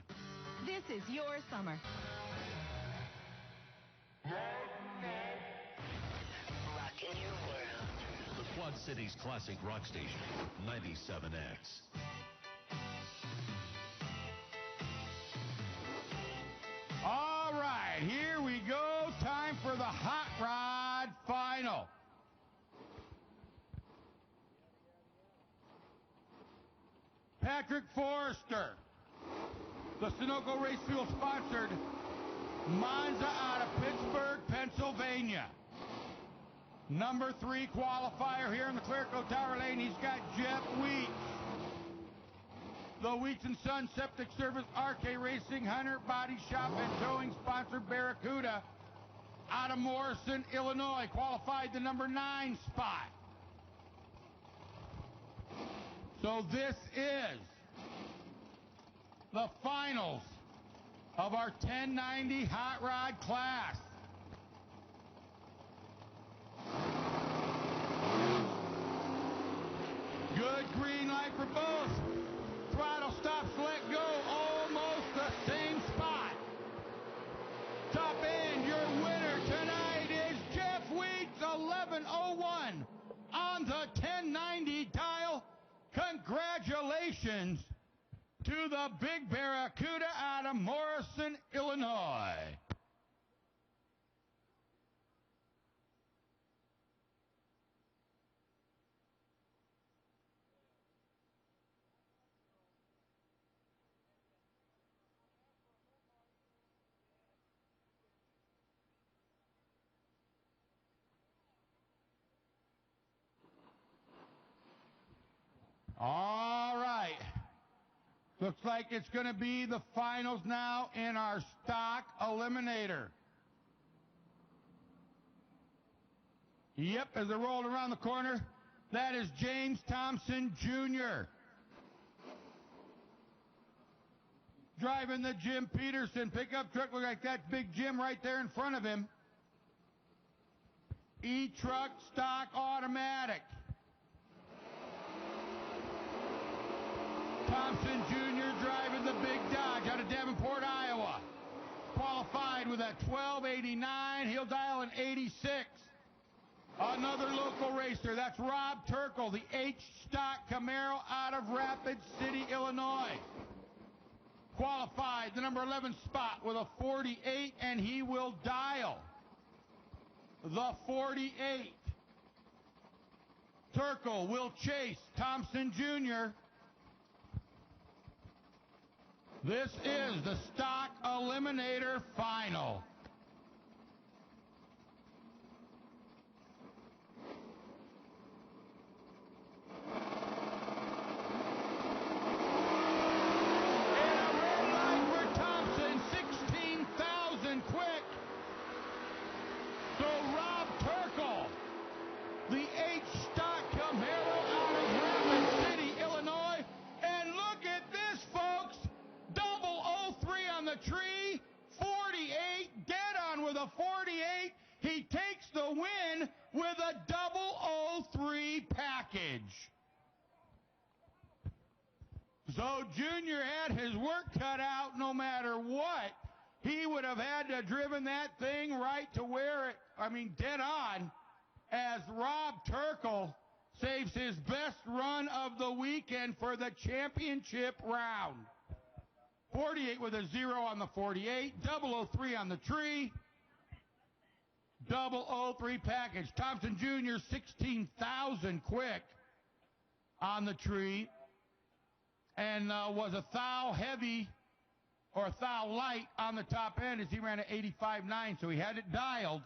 Speaker 9: This is your summer.
Speaker 10: Rockin' your world.
Speaker 11: The Quad Cities Classic Rock Station, 97X.
Speaker 3: All right, here we go. Time for the Hot Rod Final. Patrick Forrester, the Sunoco Race Fuel sponsored Monza out of Pittsburgh, Pennsylvania. Number 3 qualifier here in the Clearcoat Tower Lane. He's got Jeff Wheat. The Wheats and Sons Septic Service, RK Racing, Hunter Body Shop, and Towing sponsor Barracuda out of Morrison, Illinois. Qualified the number 9 spot. So this is the finals of our 1090 hot rod class. Good green light for both. Throttle stops, let go, almost the same spot. Top end, your winner tonight is Jeff Weeks, 1101 on the 1090 dial. Congratulations to the Big Barracuda out of Morrison, Illinois. All right. Looks like it's going to be the finals now in our stock eliminator. Yep, as they're rolling around the corner, that is James Thompson Jr. Driving the Jim Peterson pickup truck. Look like that's Big Jim right there in front of him. E-Truck stock automatic. Thompson Jr. driving the Big Dodge out of Davenport, Iowa. Qualified with a 1289. He'll dial an 86. Another local racer. That's Rob Turkle, the H-Stock Camaro out of Rapid City, Illinois. Qualified, the number 11 spot with a 48, and he will dial the 48. Turkle will chase Thompson Jr. This is the stock eliminator final. And a red light for Thompson, 16,000 quick. So Rob Turkle, the H-Stock Camaro out of Rapid City, Illinois. And look at this, folks. 003 on the tree, 48, dead on with a 48. He takes the win with a 003 package. So Junior had his work cut out no matter what. He would have had to have driven that thing right to where it, dead on, as Rob Turkle saves his best run of the weekend for the championship round. 48 with a 0 on the 48, 003 on the tree, 003 package. Thompson Jr. 16,000 quick on the tree, and was a thou heavy or thou light on the top end as he ran at 85.9, so he had it dialed.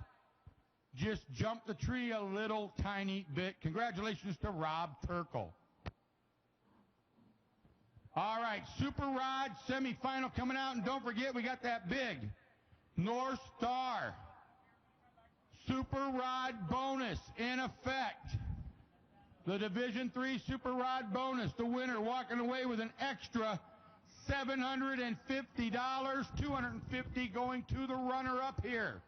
Speaker 3: Just jumped the tree a little tiny bit. Congratulations to Rob Turkle. All right, Super Rod semifinal coming out, and don't forget we got that big North Star Super Rod bonus in effect. The Division III Super Rod bonus, the winner walking away with an extra $750, $250 going to the runner-up here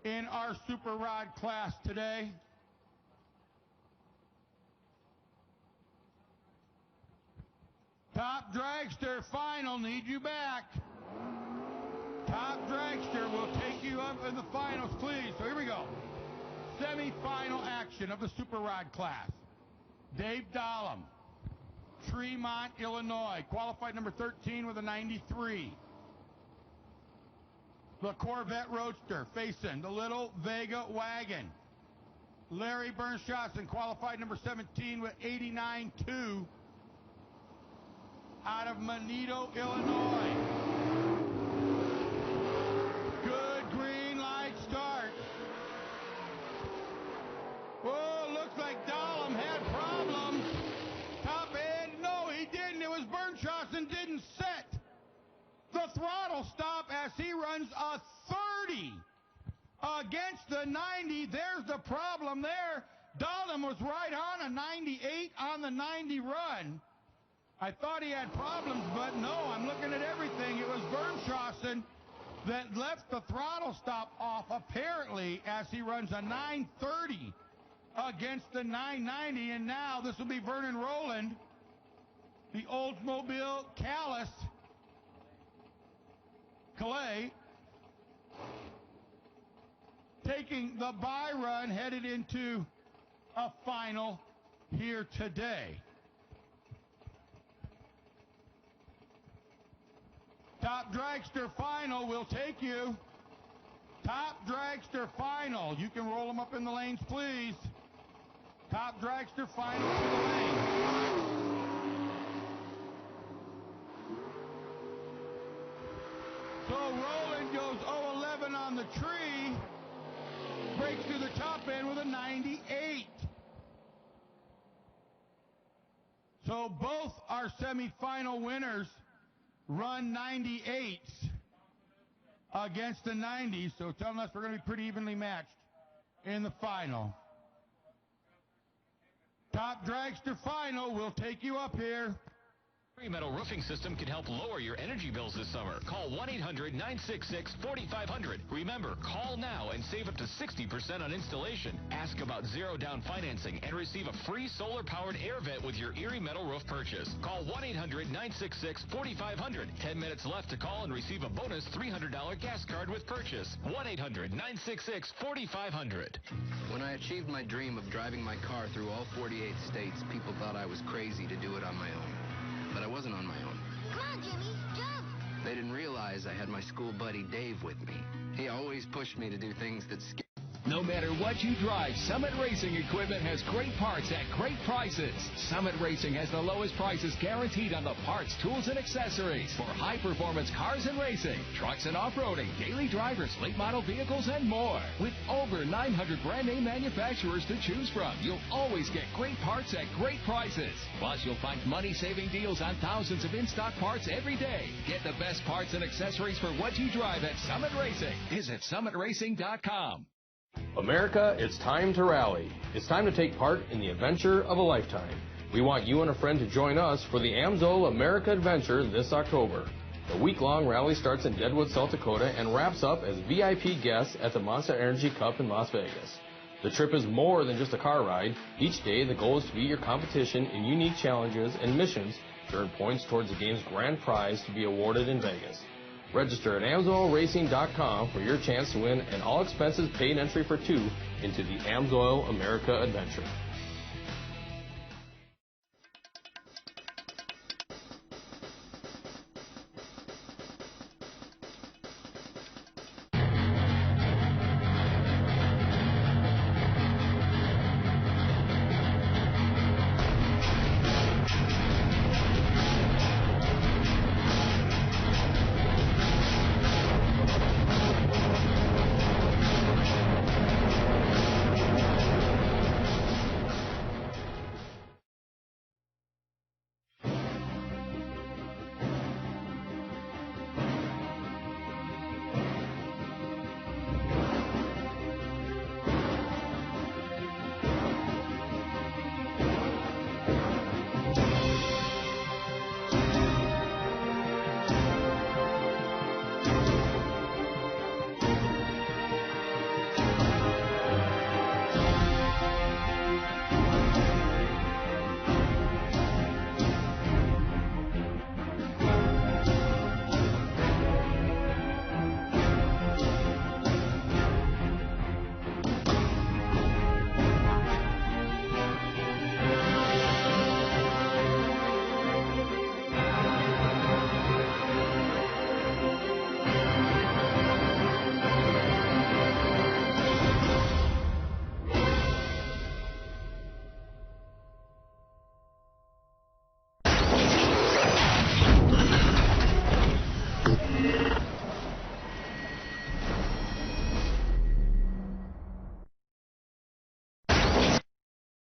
Speaker 3: in our Super Rod class today. Top Dragster final, need you back. Top Dragster will take you up in the finals, please. So here we go. Semi-final action of the Super Rod class. Dave Dahlem, Tremont, Illinois. Qualified number 13 with a 93. The Corvette Roadster facing the little Vega wagon. Larry Bernschausen, qualified number 17 with 89.2. Out of Monito, Illinois. Good green light start. Whoa, looks like Dahlem had problems. Top end, no, he didn't. It was Bernschausen didn't set the throttle stop as he runs a 30 against the 90. There's the problem there. Dahlem was right on a 98 on the 90 run. I thought he had problems, but no, I'm looking at everything. It was Bernschausen that left the throttle stop off, apparently, as he runs a 930 against the 990, and now this will be Vernon Rowland, the Oldsmobile Calais, taking the bye run, headed into a final here today. Top Dragster Final will take you. Top Dragster Final. You can roll them up in the lanes, please. Top Dragster Final to the lane. So Roland goes 0-11 on the tree. Breaks through the top end with a 98. So both our semifinal winners run 98s against the 90s, so telling us we're going to be pretty evenly matched in the final. Top Dragster Final will take you up here.
Speaker 11: Erie Metal Roofing System can help lower your energy bills this summer. Call 1-800-966-4500. Remember, call now and save up to 60% on installation. Ask about zero down financing and receive a free solar-powered air vent with your Erie Metal roof purchase. Call 1-800-966-4500. 10 minutes left to call and receive a bonus $300 gas card with purchase. 1-800-966-4500.
Speaker 12: When I achieved my dream of driving my car through all 48 states, people thought I was crazy to do it on my own. But I wasn't on my own.
Speaker 10: Come on, Jimmy, jump!
Speaker 12: They didn't realize I had my school buddy Dave with me. He always pushed me to do things that scared.
Speaker 1: No matter what you drive, Summit Racing Equipment has great parts at great prices. Summit Racing has the lowest prices guaranteed on the parts, tools, and accessories for high-performance cars and racing, trucks and off-roading, daily drivers, late model vehicles, and more. With over 900 brand-name manufacturers to choose from, you'll always get great parts at great prices. Plus, you'll find money-saving deals on thousands of in-stock parts every day. Get the best parts and accessories for what you drive at Summit Racing. Visit summitracing.com.
Speaker 2: America, it's time to rally. It's time to take part in the adventure of a lifetime. We want you and a friend to join us for the AMSOIL America Adventure this October. The week-long rally starts in Deadwood, South Dakota and wraps up as VIP guests at the Monster Energy Cup in Las Vegas. The trip is more than just a car ride. Each day, the goal is to beat your competition in unique challenges and missions to earn points towards the game's grand prize to be awarded in Vegas. Register at AMSOILRacing.com for your chance to win an all-expenses-paid entry for two into the AMSOIL America Adventure.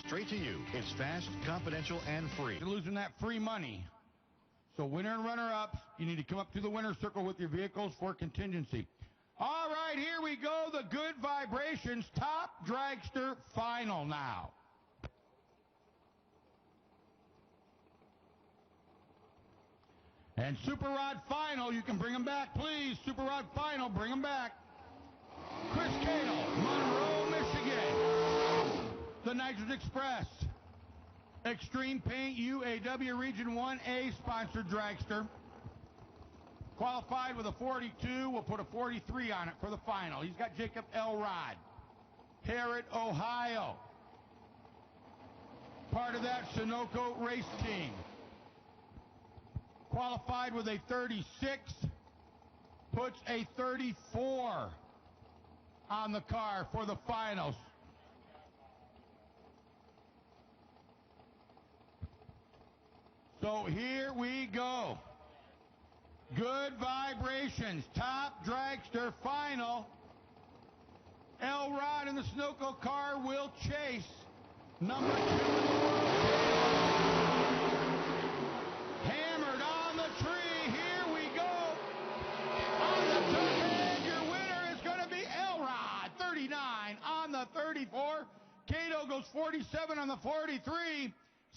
Speaker 11: Straight to you. It's fast, confidential, and free.
Speaker 3: You're losing that free money. So winner and runner-up, you need to come up to the winner's circle with your vehicles for contingency. All right, here we go. The Good Vibrations Top Dragster Final now. And Super Rod Final, you can bring them back, please. Super Rod Final, bring them back. Chris Cato, Monroe, Michigan. The Nitrogen Express. Extreme Paint UAW Region 1A sponsored dragster. Qualified with a 42. We'll put a 43 on it for the final. He's got Jacob Elrod. Harrod, Ohio. Part of that Sunoco race team. Qualified with a 36. Puts a 34 on the car for the finals. So here we go. Good vibrations. Top dragster final. Elrod in the Sunoco car will chase number 2 in the world. Hammered on the tree. Here we go. On the top edge, your winner is going to be Elrod. 39 on the 34. Cato goes 47 on the 43.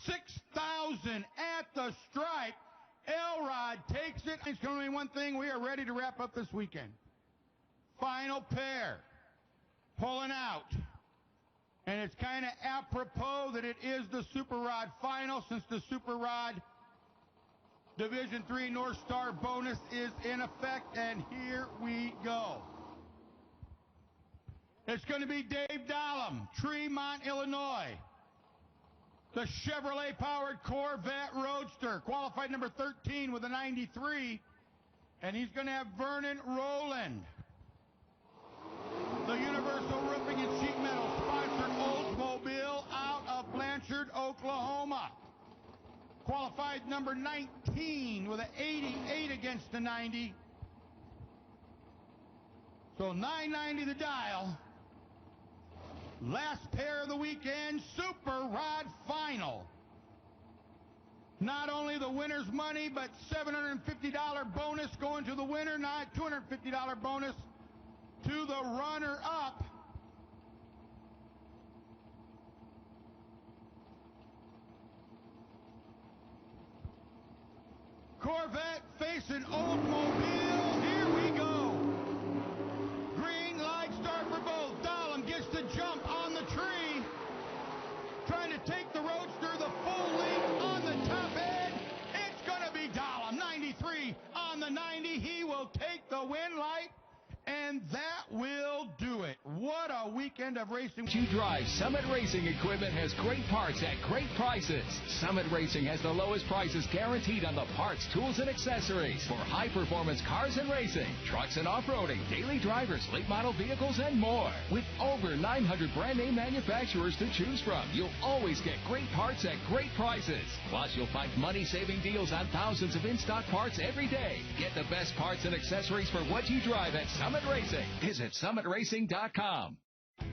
Speaker 3: 6,000 at the stripe. Elrod takes it. It's going to be one thing. We are ready to wrap up this weekend. Final pair. Pulling out. And it's kind of apropos that it is the Super Rod final, since the Super Rod Division 3 North Star bonus is in effect. And here we go. It's going to be Dave Dahlem, Tremont, Illinois. The Chevrolet-powered Corvette Roadster, qualified number 13 with a 93. And he's going to have Vernon Rowland. The Universal Roofing and Sheet Metal sponsored Oldsmobile out of Blanchard, Oklahoma. Qualified number 19 with an 88 against the 90. So 990 the dial. Last pair of the weekend, Super Rod Final. Not only the winner's money, but $750 bonus going to the winner, not $250 bonus to the runner-up. Corvette facing Oldsmobile. Here we go. Green light start for both. Dahlem gets the jump on the tree. Trying to take the Roadster the full lead on the top edge. It's going to be Dahlem. 93 on the 90. He will take the win light. And that will do it. What a weekend of racing.
Speaker 1: You drive. Summit Racing Equipment has great parts at great prices. Summit Racing has the lowest prices guaranteed on the parts, tools, and accessories for high-performance cars and racing, trucks and off-roading, daily drivers, late model vehicles, and more. With over 900 brand-name manufacturers to choose from, you'll always get great parts at great prices. Plus, you'll find money-saving deals on thousands of in-stock parts every day. Get the best parts and accessories for what you drive at Summit Racing. Visit summitracing.com.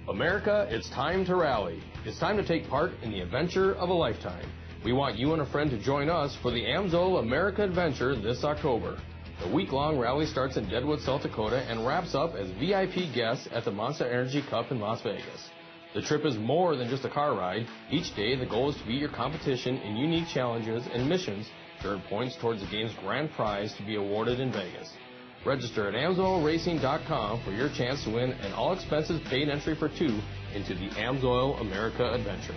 Speaker 2: America, it's time to rally. It's time to take part in the adventure of a lifetime. We want you and a friend to join us for the AMSOIL America Adventure this October. The week-long rally starts in Deadwood, South Dakota and wraps up as VIP guests at the Monster Energy Cup in Las Vegas. The trip is more than just a car ride. Each day, the goal is to beat your competition in unique challenges and missions to earn points towards the game's grand prize to be awarded in Vegas. Register at AMSOILRacing.com for your chance to win an all-expenses-paid entry for two into the AMSOIL America Adventure.